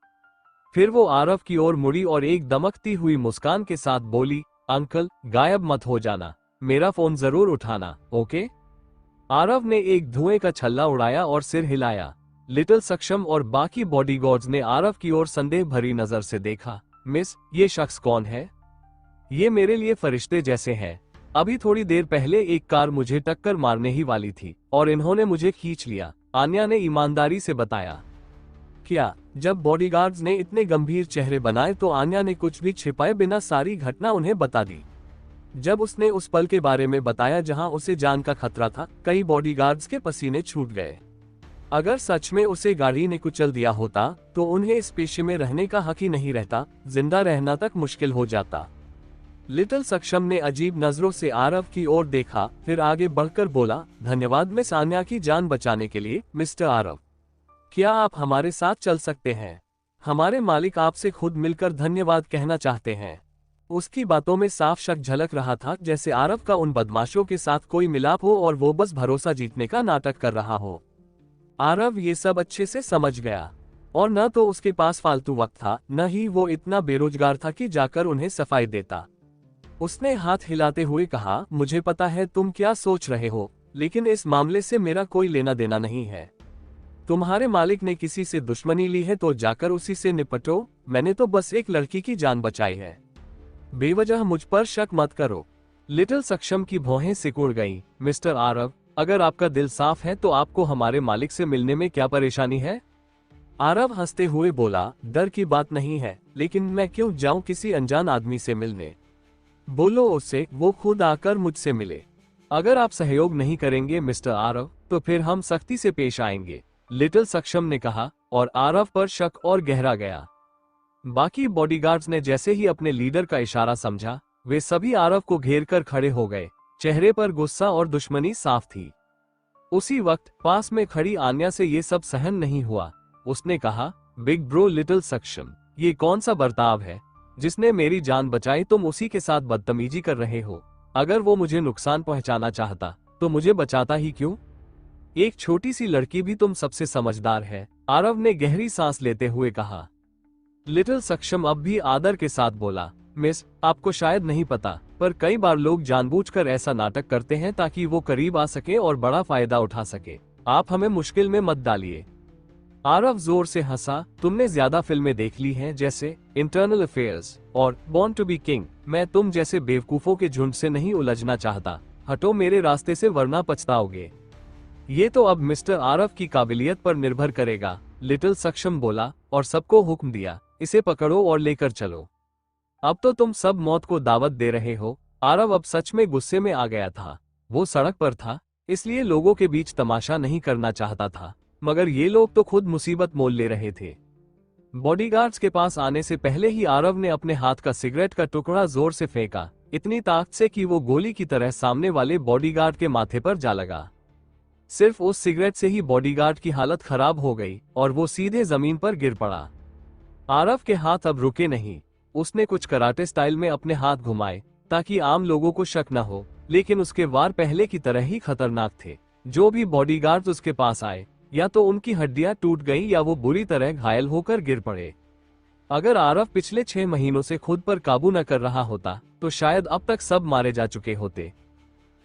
फिर वो आरव की ओर मुड़ी और एक दमकती हुई मुस्कान के साथ बोली, अंकल, गायब मत हो जाना, मेरा फोन जरूर उठाना, ओके? आरव ने एक धुएं का छल्ला उड़ाया और सिर हिलाया। लिटिल सक्षम और बाकी बॉडीगार्ड्स ने आरव की ओर संदेह भरी नजर से देखा। मिस, ये शख्स कौन है? ये मेरे लिए फरिश्ते जैसे हैं। अभी थोड़ी देर पहले एक कार मुझे टक्कर मारने ही वाली थी और इन्होंने मुझे खींच लिया, आन्या ने ईमानदारी से बताया। क्या? जब बॉडीगार्ड्स ने इतने गंभीर चेहरे बनाए तो आन्या ने कुछ भी छिपाए बिना सारी घटना उन्हें बता दी। जब उसने उस पल के बारे में बताया जहां उसे जान का खतरा था, कई बॉडीगार्ड्स के पसीने छूट गए। अगर सच में उसे गाड़ी ने कुचल दिया होता तो उन्हें इस पेशे में रहने का हक ही नहीं रहता, जिंदा रहना तक मुश्किल हो जाता। लिटिल सक्षम ने अजीब नजरों से आरव की ओर देखा, फिर आगे बढ़कर बोला, धन्यवाद मिस आन्या की जान बचाने के लिए, मिस्टर आरव। क्या आप हमारे साथ चल सकते हैं? हमारे मालिक आपसे खुद मिलकर धन्यवाद कहना चाहते हैं। उसकी बातों में साफ शक झलक रहा था, जैसे आरव का उन बदमाशों के साथ कोई मिलाप हो और वो बस भरोसा जीतने का नाटक कर रहा हो। आरव ये सब अच्छे से समझ गया, और न तो उसके पास फालतू वक्त था, न ही वो इतना बेरोजगार था कि जाकर उन्हें सफाई देता। उसने हाथ हिलाते हुए कहा, मुझे पता है तुम क्या सोच रहे हो, लेकिन इस मामले से मेरा कोई लेना देना नहीं है। तुम्हारे मालिक ने किसी से दुश्मनी ली है तो जाकर उसी से निपटो, मैंने तो बस एक लड़की की जान बचाई है। बेवजह मुझ पर शक मत करो। लिटिल सक्षम की भौहें सिकुड़ गईं। मिस्टर आरव, अगर आपका दिल साफ है तो आपको हमारे मालिक से मिलने में क्या परेशानी है? आरव हंसते हुए बोला, डर की बात नहीं है, लेकिन मैं क्यों जाऊं किसी अनजान आदमी से मिलने? बोलो उससे वो खुद आकर मुझसे मिले। अगर आप सहयोग नहीं करेंगे मिस्टर आरव, तो फिर हम सख्ती से पेश आएंगे, लिटिल सक्षम ने कहा, और आरव पर शक और गहरा गया। बाकी बॉडीगार्ड्स ने जैसे ही अपने लीडर का इशारा समझा, वे सभी आरव को घेर कर खड़े हो गए। चेहरे पर गुस्सा और दुश्मनी साफ थी। उसी वक्त पास में खड़ी आन्या से ये सब सहन नहीं हुआ। उसने कहा, बिग ब्रो लिटिल सक्षम, ये कौन सा बर्ताव है? जिसने मेरी जान बचाई तुम उसी के साथ बदतमीजी कर रहे हो। अगर वो मुझे नुकसान पहुंचाना चाहता तो मुझे बचाता ही क्यों? एक छोटी सी लड़की भी तुम सबसे समझदार है, आरव ने गहरी सांस लेते हुए कहा। लिटिल सक्षम अब भी आदर के साथ बोला, मिस, आपको शायद नहीं पता, पर कई बार लोग जानबूझकर ऐसा नाटक करते हैं ताकि वो करीब आ सके और बड़ा फायदा उठा सके। आप हमें मुश्किल में मत डालिए। आरव जोर से हंसा, तुमने ज्यादा फिल्में देख ली हैं, जैसे इंटरनल अफेयर्स और बॉर्न टू बी किंग। मैं तुम जैसे बेवकूफों के झुंड से नहीं उलझना चाहता। हटो मेरे रास्ते से, वरना पछताओगे। ये तो अब मिस्टर आरव की काबिलियत पर निर्भर करेगा, लिटिल सक्षम बोला, और सबको हुक्म दिया, इसे पकड़ो और लेकर चलो। अब तो तुम सब मौत को दावत दे रहे हो। आरव अब सच में गुस्से में आ गया था। वो सड़क पर था, इसलिए लोगों के बीच तमाशा नहीं करना चाहता था, मगर ये लोग तो खुद मुसीबत मोल ले रहे थे। बॉडीगार्ड्स के पास आने से पहले ही आरव ने अपने हाथ का सिगरेट का टुकड़ा जोर से फेंका, इतनी ताकत से कि वो गोली की तरह सामने वाले बॉडीगार्ड के माथे पर जा लगा। सिर्फ उस सिगरेट से ही बॉडीगार्ड की हालत खराब हो गई और वो सीधे जमीन पर गिर पड़ा। आरव के हाथ अब रुके नहीं। उसने कुछ कराटे स्टाइल में अपने हाथ घुमाए ताकि आम लोगों को शक न हो, लेकिन उसके वार पहले की तरह ही खतरनाक थे। जो भी बॉडीगार्ड्स उसके पास आए, या तो उनकी हड्डियां टूट गईं या वो बुरी तरह घायल होकर गिर पड़े। अगर आरव पिछले 6 महीनों से खुद पर काबू न कर रहा होता तो शायद अब तक सब मारे जा चुके होते।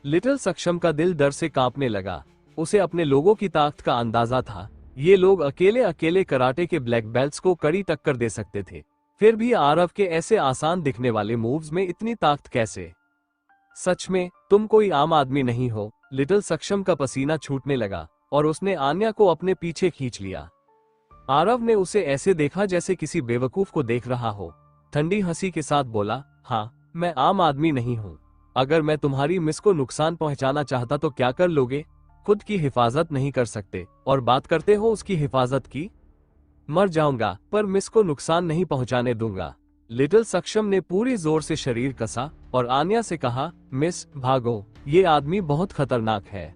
लिटिल सक्षम का दिल डर से कांपने लगा। उसे अपने लोगों की ताकत का अंदाजा था। ये लोग अकेले अकेले कराटे के ब्लैक बेल्ट्स को कड़ी टक्कर दे सकते थे, फिर भी आरव के ऐसे आसान दिखने वाले मूव्स में इतनी ताकत कैसे? सच में तुम कोई आम आदमी नहीं हो। लिटिल सक्षम का पसीना छूटने लगा और उसने आन्या को अपने पीछे खींच लिया। आरव ने उसे ऐसे देखा जैसे किसी बेवकूफ को देख रहा हो। ठंडी हंसी के साथ बोला, हाँ, मैं आम आदमी नहीं हूँ। अगर मैं तुम्हारी मिस को नुकसान पहुंचाना चाहता तो क्या कर लोगे? खुद की हिफाजत नहीं कर सकते और बात करते हो उसकी हिफाजत की? मर जाऊंगा पर मिस को नुकसान नहीं पहुंचाने दूंगा। लिटिल सक्षम ने पूरे जोर से शरीर कसा और आन्या से कहा, मिस भागो, ये आदमी बहुत खतरनाक है।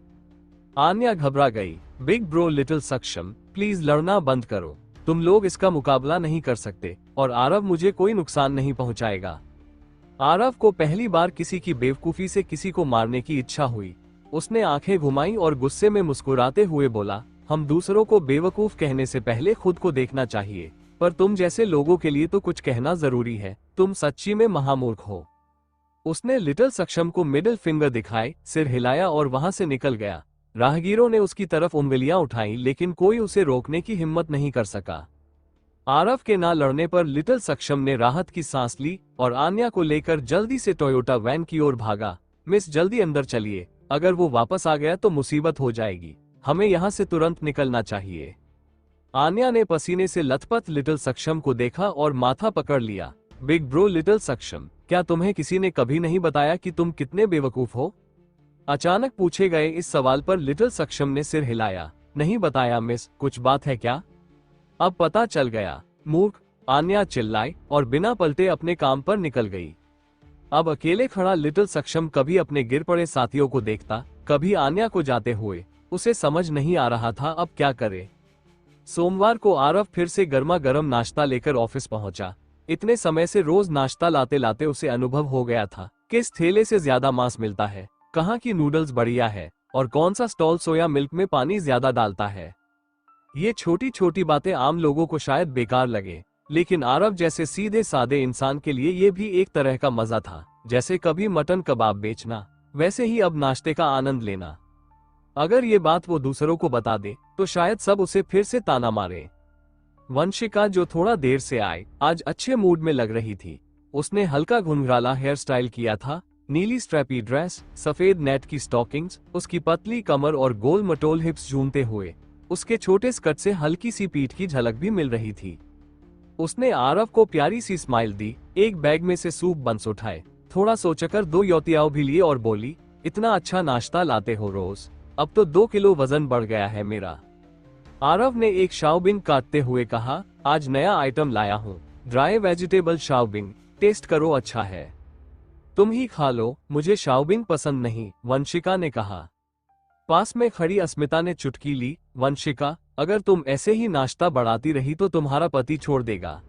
आन्या घबरा गई। बिग ब्रो लिटिल सक्षम, प्लीज लड़ना बंद करो। तुम लोग इसका मुकाबला नहीं कर सकते और आरव मुझे कोई नुकसान नहीं पहुंचाएगा। आरव को पहली बार किसी की बेवकूफी से किसी को मारने की इच्छा हुई। उसने आंखें घुमाई और गुस्से में मुस्कुराते हुए बोला, हम दूसरों को बेवकूफ कहने से पहले खुद को देखना चाहिए, पर तुम जैसे लोगों के लिए तो कुछ कहना जरूरी है। तुम सच्ची में महामूर्ख हो। उसने लिटिल सक्षम को मिडिल फिंगर दिखाए, सिर हिलाया और वहां से निकल गया। राहगीरों ने उसकी तरफ उंगलियां उठाई लेकिन कोई उसे रोकने की हिम्मत नहीं कर सका। आरव के ना लड़ने पर लिटिल सक्षम ने राहत की सांस ली और आन्या को लेकर जल्दी से टोयोटा वैन की ओर भागा। मिस जल्दी अंदर चलिए, अगर वो वापस आ गया तो मुसीबत हो जाएगी। हमें यहाँ से तुरंत निकलना चाहिए। आन्या ने पसीने से लथपथ लिटिल सक्षम को देखा और माथा पकड़ लिया। बिग ब्रो लिटिल सक्षम, क्या तुम्हें किसी ने कभी नहीं बताया कि तुम कितने बेवकूफ हो? अचानक पूछे गए इस सवाल पर लिटिल सक्षम ने सिर हिलाया। नहीं बताया मिस, कुछ बात है क्या? अब पता चल गया, मूर्ख, आन्या चिल्लाई और बिना पलटे अपने काम पर निकल गई। अब अकेले खड़ा लिटिल सक्षम कभी अपने गिर पड़े साथियों को देखता, कभी आन्या को जाते हुए। उसे समझ नहीं आ रहा था अब क्या करे। सोमवार को आरव फिर से गर्मा गर्म नाश्ता लेकर ऑफिस पहुंचा। इतने समय से रोज नाश्ता लाते लाते उसे अनुभव हो गया था किस ठेले से ज्यादा मांस मिलता है, कहाँ की नूडल्स बढ़िया है और कौन सा स्टॉल सोया मिल्क में पानी ज्यादा डालता है। ये छोटी छोटी बातें आम लोगों को शायद बेकार लगे, लेकिन आरव जैसे सीधे सादे इंसान के लिए ये भी एक तरह का मजा था। जैसे कभी मटन कबाब बेचना, वैसे ही अब नाश्ते का आनंद लेना। अगर ये बात वो दूसरों को बता दे तो शायद सब उसे फिर से ताना मारे। वंशिका, जो थोड़ा देर से आए, आज अच्छे मूड में लग रही थी। उसने हल्का घुंघराला हेयर स्टाइल किया था, नीली स्ट्रैपी ड्रेस, सफेद नेट की स्टॉकिंग्स, उसकी पतली कमर और गोल मटोल हिप्स झूमते हुए उसके छोटे स्कर्ट से हल्की सी पीठ की झलक भी मिल रही थी। उसने आरव को प्यारी सी स्माइल दी, एक बैग में से सूप बंस उठाए, थोड़ा सोचकर 2 योतियाओं भी लिए और बोली, इतना अच्छा नाश्ता लाते हो रोज, अब तो 2 किलो वजन बढ़ गया है मेरा। आरव ने एक शाओबिन काटते हुए कहा, आज नया आइटम लाया हूँ, ड्राई वेजिटेबल शाओबिन, टेस्ट करो, अच्छा है। तुम ही खा लो, मुझे शाओबिन पसंद नहीं, वंशिका ने कहा। पास में खड़ी अस्मिता ने चुटकी ली, वंशिका, अगर तुम ऐसे ही नाश्ता बढ़ाती रही तो तुम्हारा पति छोड़ देगा।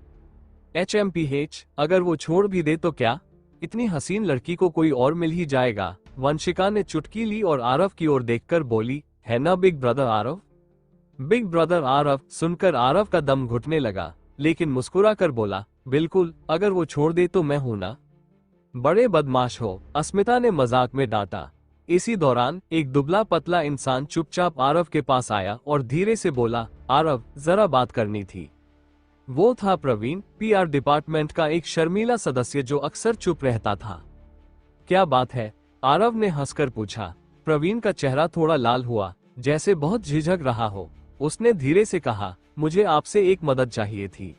HMPH, अगर वो छोड़ भी दे तो क्या, इतनी हसीन लड़की को कोई और मिल ही जाएगा। वंशिका ने चुटकी ली और आरव की ओर देखकर बोली, है ना big brother Aarav? Big brother Aarav सुनकर आरव का दम घुटने लगा, लेकिन मुस्कुरा कर बोला, बिल्कुल, अगर वो छोड़ दे तो मैं हूं ना। बड़े बदमाश हो, अस्मिता ने मजाक में डांटा। इसी दौरान एक दुबला पतला इंसान चुपचाप आरव के पास आया और धीरे से बोला, आरव, जरा बात करनी थी। वो था प्रवीण, PR डिपार्टमेंट का एक शर्मीला सदस्य जो अक्सर चुप रहता था। क्या बात है? आरव ने हंसकर पूछा। प्रवीण का चेहरा थोड़ा लाल हुआ, जैसे बहुत झिझक रहा हो। उसने धीरे से कहा, मुझे आपसे एक मदद चाहिए थी।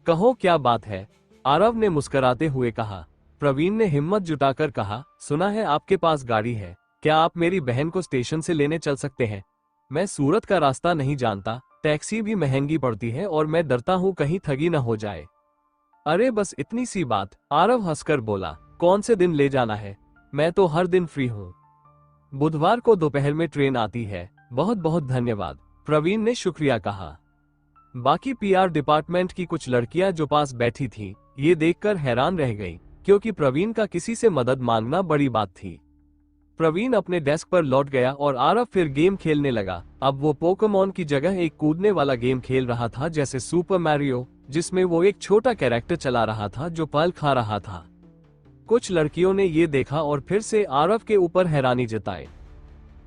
कहो क्या बात है? आरव ने मुस्कुराते हुए कहा। प्रवीण ने हिम्मत जुटाकर कहा, सुना है आपके पास गाड़ी है, क्या आप मेरी बहन को स्टेशन से लेने चल सकते हैं? मैं सूरत का रास्ता नहीं जानता, टैक्सी भी महंगी पड़ती है और मैं डरता हूँ कहीं ठगी न हो जाए। अरे बस इतनी सी बात, आरव हंसकर बोला। कौन से दिन ले जाना है? मैं तो हर दिन फ्री हूँ। बुधवार को दोपहर में ट्रेन आती है। बहुत बहुत धन्यवाद, प्रवीण ने शुक्रिया कहा। बाकी PR डिपार्टमेंट की कुछ लड़कियां जो पास बैठी थीं, ये देखकर हैरान रह गई, क्योंकि प्रवीण का किसी से मदद मांगना बड़ी बात थी। प्रवीण अपने डेस्क पर लौट गया और आरव फिर गेम खेलने लगा। अब वो पोकेमॉन की जगह एक कूदने वाला गेम खेल रहा था, जैसे सुपर मैरियो, जिसमें वो एक छोटा कैरेक्टर चला रहा था जो पल खा रहा था। कुछ लड़कियों ने ये देखा और फिर से आरव के ऊपर हैरानी जताई।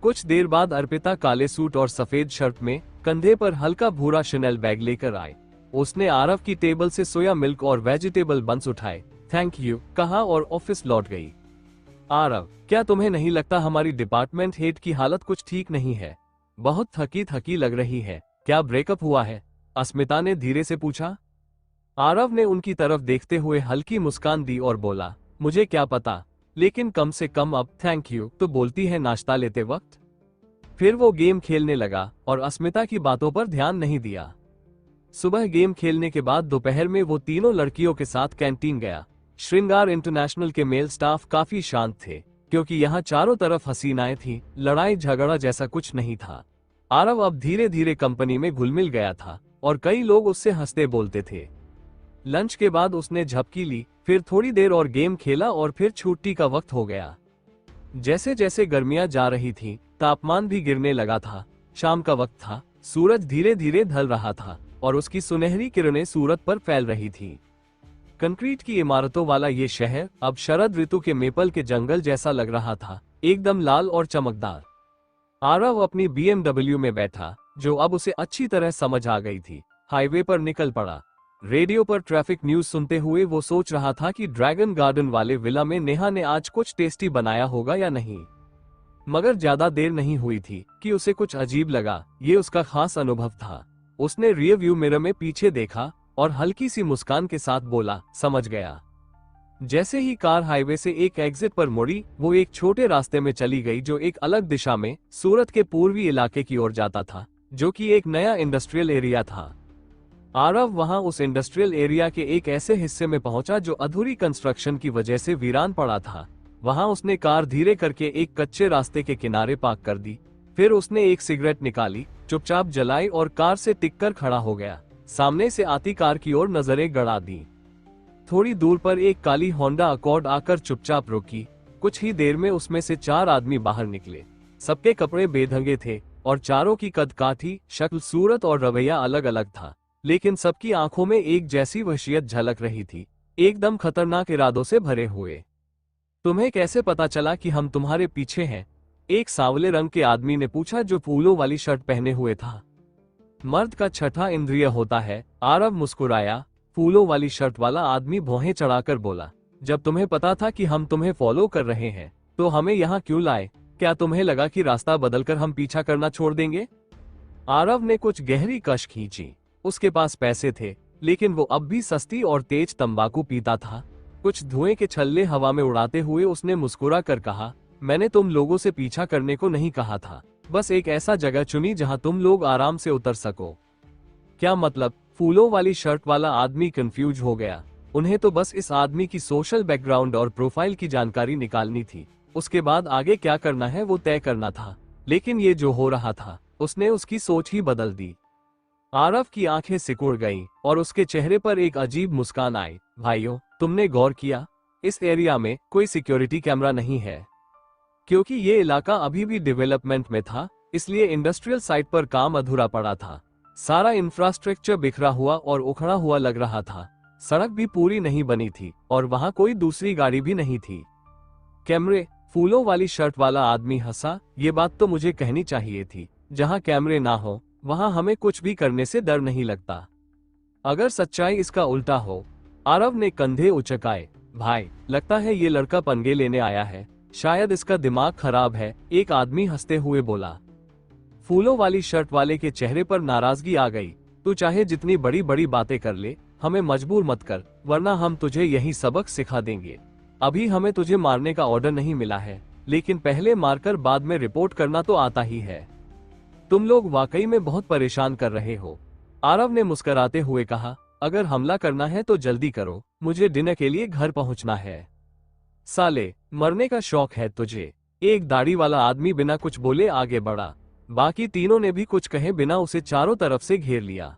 कुछ देर बाद अर्पिता काले सूट और सफेद शर्ट में, कंधे पर हल्का भूरा शनेल बैग लेकर आए। उसने आरव की टेबल से सोया मिल्क और वेजिटेबल बंस उठाए, थैंक यू कहा और ऑफिस लौट गई। आरव, क्या तुम्हें नहीं लगता हमारी डिपार्टमेंट हेड की हालत कुछ ठीक नहीं है? बहुत थकी थकी लग रही है। क्या ब्रेकअप हुआ है? अस्मिता ने धीरे से पूछा। आरव ने उनकी तरफ देखते हुए हल्की मुस्कान दी और बोला, मुझे क्या पता, लेकिन कम से कम अब थैंक यू तो बोलती है नाश्ता लेते वक्त। फिर वो गेम खेलने लगा और अस्मिता की बातों पर ध्यान नहीं दिया। सुबह गेम खेलने के बाद दोपहर में वो तीनों लड़कियों के साथ कैंटीन गया। श्रृंगार इंटरनेशनल के मेल स्टाफ काफी शांत थे, क्योंकि यहाँ चारों तरफ हसीनाएं थी, लड़ाई झगड़ा जैसा कुछ नहीं था। आरव अब धीरे धीरे कंपनी में घुल मिल गया था और कई लोग उससे हंसते बोलते थे। लंच के बाद उसने झपकी ली, फिर थोड़ी देर और गेम खेला और फिर छुट्टी का वक्त हो गया। जैसे जैसे गर्मियां जा रही थी, तापमान भी गिरने लगा था। शाम का वक्त था, सूरज धीरे धीरे ढल रहा था और उसकी सुनहरी किरणें सूरत पर फैल रही थी। कंक्रीट की इमारतों वाला ये शहर अब शरद ऋतु के मेपल के जंगल जैसा लग रहा था, एकदम लाल और चमकदार। आरव अपनी BMW में बैठा, जो अब उसे अच्छी तरह समझ आ गई थी, हाईवे पर निकल पड़ा। रेडियो पर ट्रैफिक न्यूज सुनते हुए वो सोच रहा था कि ड्रैगन गार्डन वाले विला में नेहा ने आज कुछ टेस्टी बनाया होगा या नहीं। मगर ज्यादा देर नहीं हुई थी कि उसे कुछ अजीब लगा। ये उसका खास अनुभव था। उसने रियर व्यू मिरर में पीछे देखा और हल्की सी मुस्कान के साथ बोला, समझ गया। जैसे ही कार हाईवे से एक एग्जिट पर मुड़ी, वो एक छोटे रास्ते में चली गई जो एक अलग दिशा में सूरत के पूर्वी इलाके की ओर जाता था, जो कि एक नया इंडस्ट्रियल एरिया था। आरव वहां उस इंडस्ट्रियल एरिया के एक ऐसे हिस्से में पहुंचा जो अधूरी कंस्ट्रक्शन की वजह से वीरान पड़ा था। वहां उसने कार धीरे करके एक कच्चे रास्ते के किनारे पार्क कर दी। फिर उसने एक सिगरेट निकाली, चुपचाप जलाई और कार से टिककर खड़ा हो गया। सामने से आती कार की ओर नजरें गड़ा दी। थोड़ी दूर पर एक काली होंडा अकॉर्ड आकर चुपचाप रुकी। कुछ ही देर में उसमें से 4 आदमी बाहर निकले। सबके कपड़े बेढंगे थे और चारों की कद-काठी, शक्ल, सूरत और रवैया अलग अलग था, लेकिन सबकी आंखों में एक जैसी वहशियत झलक रही थी, एकदम खतरनाक इरादों से भरे हुए। तुम्हें कैसे पता चला कि हम तुम्हारे पीछे हैं? एक सांवले रंग के आदमी ने पूछा, जो फूलों वाली शर्ट पहने हुए था। मर्द का छठा इंद्रिय होता है, आरव मुस्कुराया। फूलों वाली शर्ट वाला आदमी भौहें चढ़ाकर बोला, जब तुम्हें पता था कि हम तुम्हें फॉलो कर रहे हैं, तो हमें यहाँ क्यों लाए? क्या तुम्हें लगा कि रास्ता बदलकर हम पीछा करना छोड़ देंगे? आरव ने कुछ गहरी कश खींची। उसके पास पैसे थे, लेकिन वो अब भी सस्ती और तेज तंबाकू पीता था। कुछ धुएं के छल्ले हवा में उड़ाते हुए उसने मुस्कुरा कर कहा, मैंने तुम लोगों से पीछा करने को नहीं कहा था, बस एक ऐसा जगह चुनी जहां तुम लोग आराम से उतर सको। क्या मतलब? फूलों वाली शर्ट वाला आदमी कंफ्यूज हो गया। उन्हें तो बस इस आदमी की सोशल बैकग्राउंड और प्रोफाइल की जानकारी निकालनी थी, उसके बाद आगे क्या करना है वो तय करना था। लेकिन ये जो हो रहा था, उसने उसकी सोच ही बदल दी। आरव की आंखें सिकुड़ गईं और उसके चेहरे पर एक अजीब मुस्कान आई। भाइयों, तुमने गौर किया? इस एरिया में कोई सिक्योरिटी कैमरा नहीं है। क्योंकि ये इलाका अभी भी डेवलपमेंट में था, इसलिए इंडस्ट्रियल साइट पर काम अधूरा पड़ा था। सारा इंफ्रास्ट्रक्चर बिखरा हुआ और उखड़ा हुआ लग रहा था। सड़क भी पूरी नहीं बनी थी और वहां कोई दूसरी गाड़ी भी नहीं थी। कैमरे? फूलों वाली शर्ट वाला आदमी हंसा। ये बात तो मुझे कहनी चाहिए थी। जहां कैमरे ना हो, वहां हमें कुछ भी करने से डर नहीं लगता। अगर सच्चाई इसका उल्टा हो? आरव ने कंधे उचकाए। भाई, लगता है ये लड़का पंगे लेने आया है। शायद इसका दिमाग खराब है, एक आदमी हंसते हुए बोला। फूलों वाली शर्ट वाले के चेहरे पर नाराजगी आ गई। तू चाहे जितनी बड़ी बड़ी बातें कर ले, हमें मजबूर मत कर, वरना हम तुझे यही सबक सिखा देंगे। अभी हमें तुझे मारने का ऑर्डर नहीं मिला है, लेकिन पहले मारकर बाद में रिपोर्ट करना तो आता ही है। तुम लोग वाकई में बहुत परेशान कर रहे हो। आरव ने मुस्कुराते हुए कहा, अगर हमला करना है तो जल्दी करो, मुझे डिनर के लिए घर पहुंचना है। साले, मरने का शौक है तुझे? एक दाढ़ी वाला आदमी बिना कुछ बोले आगे बढ़ा। बाकी तीनों ने भी कुछ कहे बिना उसे चारों तरफ से घेर लिया।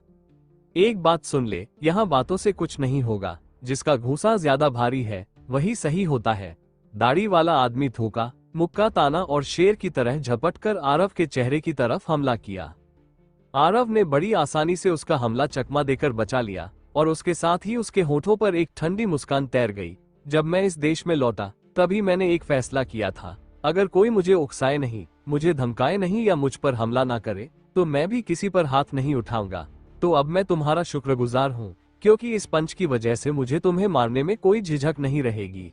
एक बात सुन ले, यहाँ बातों से कुछ नहीं होगा। जिसका घूंसा ज्यादा भारी है वही सही होता है। दाढ़ी वाला आदमी थूका, मुक्का ताना और शेर की तरह झपटकर आरव के चेहरे की तरफ हमला किया। आरव ने बड़ी आसानी से उसका हमला चकमा देकर बचा लिया और उसके साथ ही उसके होठों पर एक ठंडी मुस्कान तैर गई। जब मैं इस देश में लौटा, तभी मैंने एक फैसला किया था, अगर कोई मुझे उकसाए नहीं, मुझे धमकाए नहीं या मुझ पर हमला ना करे, तो मैं भी किसी पर हाथ नहीं उठाऊंगा। तो अब मैं तुम्हारा शुक्रगुजार हूँ, क्योंकि इस पंच की वजह से मुझे तुम्हें मारने में कोई झिझक नहीं रहेगी।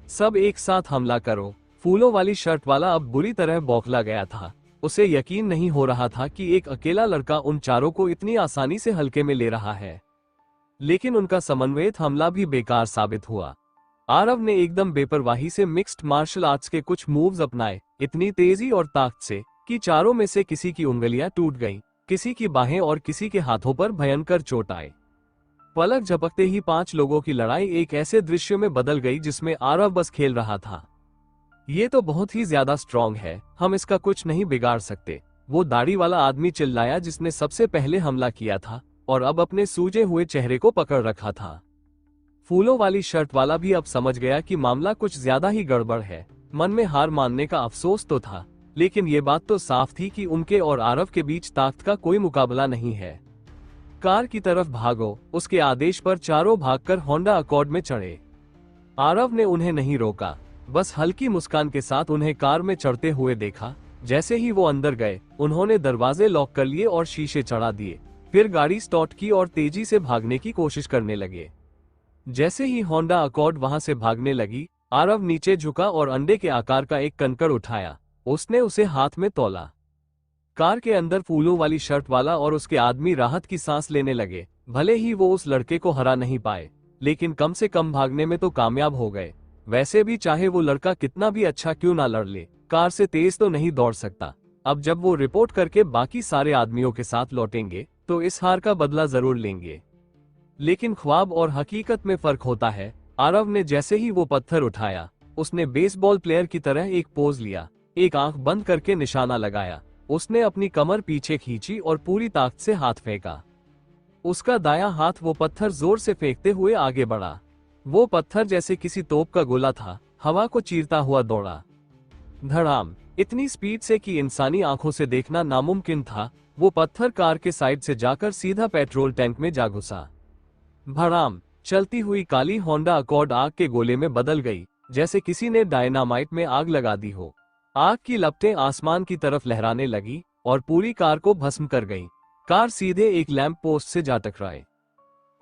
सब एक साथ हमला करो। फूलों वाली शर्ट वाला अब बुरी तरह बौखला गया था। उसे यकीन नहीं हो रहा था कि एक अकेला लड़का उन चारों को इतनी आसानी से हल्के में ले रहा है। लेकिन उनका समन्वयित हमला भी बेकार साबित हुआ। आरव ने एकदम बेपरवाही से मिक्स्ड मार्शल आर्ट्स के कुछ मूव्स अपनाए, इतनी तेजी और ताकत से कि चारों में से किसी की उंगलियां टूट गईं, किसी की बाहें और किसी के हाथों पर भयंकर चोट आए। पलक झपकते ही 5 लोगों की लड़ाई एक ऐसे दृश्य में बदल गई जिसमें आरव बस खेल रहा था। ये तो बहुत ही ज्यादा स्ट्रांग है, हम इसका कुछ नहीं बिगाड़ सकते, वो दाढ़ी वाला आदमी चिल्लाया जिसने सबसे पहले हमला किया था और अब अपने सूजे हुए चेहरे को पकड़ रखा था। फूलों वाली शर्ट वाला भी अब समझ गया कि मामला कुछ ज्यादा ही गड़बड़ है। मन में हार मानने का अफसोस तो था, लेकिन ये बात तो साफ थी कि उनके और आरव के बीच ताकत का कोई मुकाबला नहीं है। कार की तरफ भागो, उसके आदेश पर चारों भागकर होंडा अकॉर्ड में चढ़े। आरव ने उन्हें नहीं रोका, बस हल्की मुस्कान के साथ उन्हें कार में चढ़ते हुए देखा। जैसे ही वो अंदर गए, उन्होंने दरवाजे लॉक कर लिए और शीशे चढ़ा दिए। फिर गाड़ी स्टार्ट की और तेजी से भागने की कोशिश करने लगे। जैसे ही होंडा अकॉर्ड वहां से भागने लगी, आरव नीचे झुका और अंडे के आकार का एक कंकड़ उठाया। उसने उसे हाथ में तौला। कार के अंदर फूलों वाली शर्ट वाला और उसके आदमी राहत की सांस लेने लगे। भले ही वो उस लड़के को हरा नहीं पाए, लेकिन कम से कम भागने में तो कामयाब हो गए। वैसे भी चाहे वो लड़का कितना भी अच्छा क्यों ना लड़ ले, कार से तेज तो नहीं दौड़ सकता। अब जब वो रिपोर्ट करके बाकी सारे आदमियों के साथ लौटेंगे तो इस हार का बदला जरूर लेंगे। लेकिन ख्वाब और हकीकत में फर्क होता है। आरव ने जैसे ही वो पत्थर उठाया, उसने बेसबॉल प्लेयर की तरह एक पोज लिया, एक आंख बंद करके निशाना लगाया। उसने अपनी कमर पीछे खींची और पूरी ताकत से हाथ फेंका। उसका दायां हाथ वो पत्थर जोर से फेंकते हुए आगे बढ़ा। वो पत्थर जैसे किसी तोप का गोला था, हवा को चीरता हुआ दौड़ा। धड़ाम, इतनी स्पीड से कि इंसानी आंखों से देखना नामुमकिन था। वो पत्थर कार के साइड से जाकर सीधा पेट्रोल टैंक में जा घुसा। भड़ाम, चलती हुई काली होंडा अकॉर्ड आग के गोले में बदल गई, जैसे किसी ने डायनामाइट में आग लगा दी हो। आग की लपटें आसमान की तरफ लहराने लगी और पूरी कार को भस्म कर गई। कार सीधे एक लैंप पोस्ट से जा टकराए।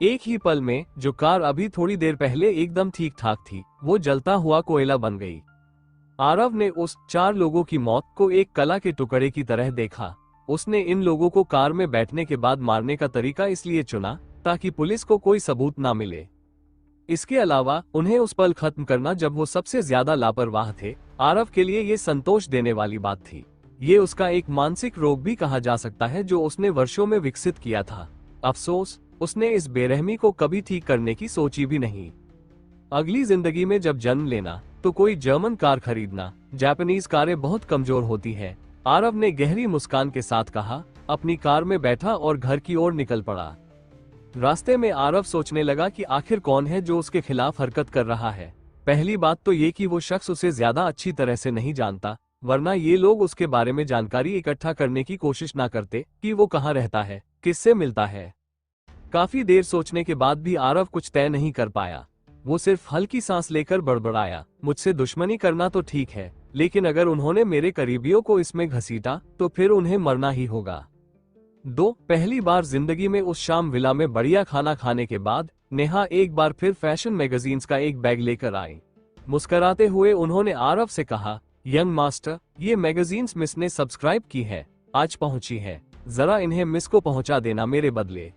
एक ही पल में जो कार अभी थोड़ी देर पहले एकदम ठीक ठाक थी, वो जलता हुआ कोयला बन गई। आरव ने उस 4 लोगों की मौत को एक कला के टुकड़े की तरह देखा। उसने इन लोगों को कार में बैठने के बाद मारने का तरीका इसलिए चुना ताकि पुलिस को कोई सबूत ना मिले। इसके अलावा उन्हें उस पल खत्म करना जब वो सबसे ज्यादा लापरवाह थे, आरव के लिए ये संतोष देने वाली बात थी। ये उसका एक मानसिक रोग भी कहा जा सकता है जो उसने वर्षों में विकसित किया था। अफसोस, उसने इस बेरहमी को कभी ठीक करने की सोची भी नहीं। अगली जिंदगी में जब जन्म लेना तो कोई जर्मन कार खरीदना। जापानीज कारें बहुत कमजोर होती है, आरव ने गहरी मुस्कान के साथ कहा। अपनी कार में बैठा और घर की ओर निकल पड़ा। रास्ते में आरव सोचने लगा कि आखिर कौन है जो उसके खिलाफ हरकत कर रहा है। पहली बात तो ये कि वो शख्स उसे ज्यादा अच्छी तरह से नहीं जानता, वरना ये लोग उसके बारे में जानकारी इकट्ठा करने की कोशिश ना करते कि वो कहाँ रहता है, किससे मिलता है। काफी देर सोचने के बाद भी आरव कुछ तय नहीं कर पाया। वो सिर्फ हल्की सांस लेकर बड़बड़ाया, मुझसे दुश्मनी करना तो ठीक है, लेकिन अगर उन्होंने मेरे करीबियों को इसमें घसीटा तो फिर उन्हें मरना ही होगा। पहली बार जिंदगी में उस शाम विला में बढ़िया खाना खाने के बाद नेहा एक बार फिर फैशन मैगजीन्स का एक बैग लेकर आई। मुस्कुराते हुए उन्होंने आरव से कहा, यंग मास्टर, ये मैगजीन्स मिस ने सब्सक्राइब की है, आज पहुंची है, जरा इन्हें मिस को पहुंचा देना मेरे बदले।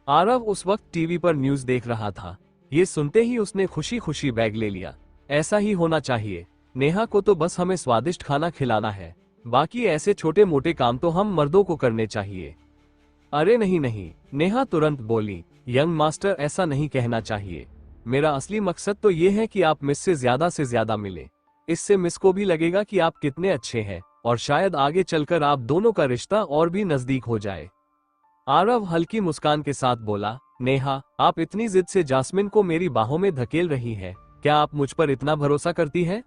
आरव उस वक्त टीवी पर न्यूज देख रहा था। ये सुनते ही उसने खुशी खुशी बैग ले लिया। ऐसा ही होना चाहिए, नेहा को तो बस हमें स्वादिष्ट खाना खिलाना है, बाकी ऐसे छोटे मोटे काम तो हम मर्दों को करने चाहिए। अरे नहीं नहीं, नेहा तुरंत बोली, यंग मास्टर ऐसा नहीं कहना चाहिए। मेरा असली मकसद तो ये है कि आप मिस से ज्यादा मिले। इससे मिस को भी लगेगा कि आप कितने अच्छे हैं और शायद आगे चलकर आप दोनों का रिश्ता और भी नजदीक हो जाए। आरव हल्की मुस्कान के साथ बोला, नेहा, आप इतनी जिद से जास्मिन को मेरी बाहों में धकेल रही है, क्या आप मुझ पर इतना भरोसा करती है?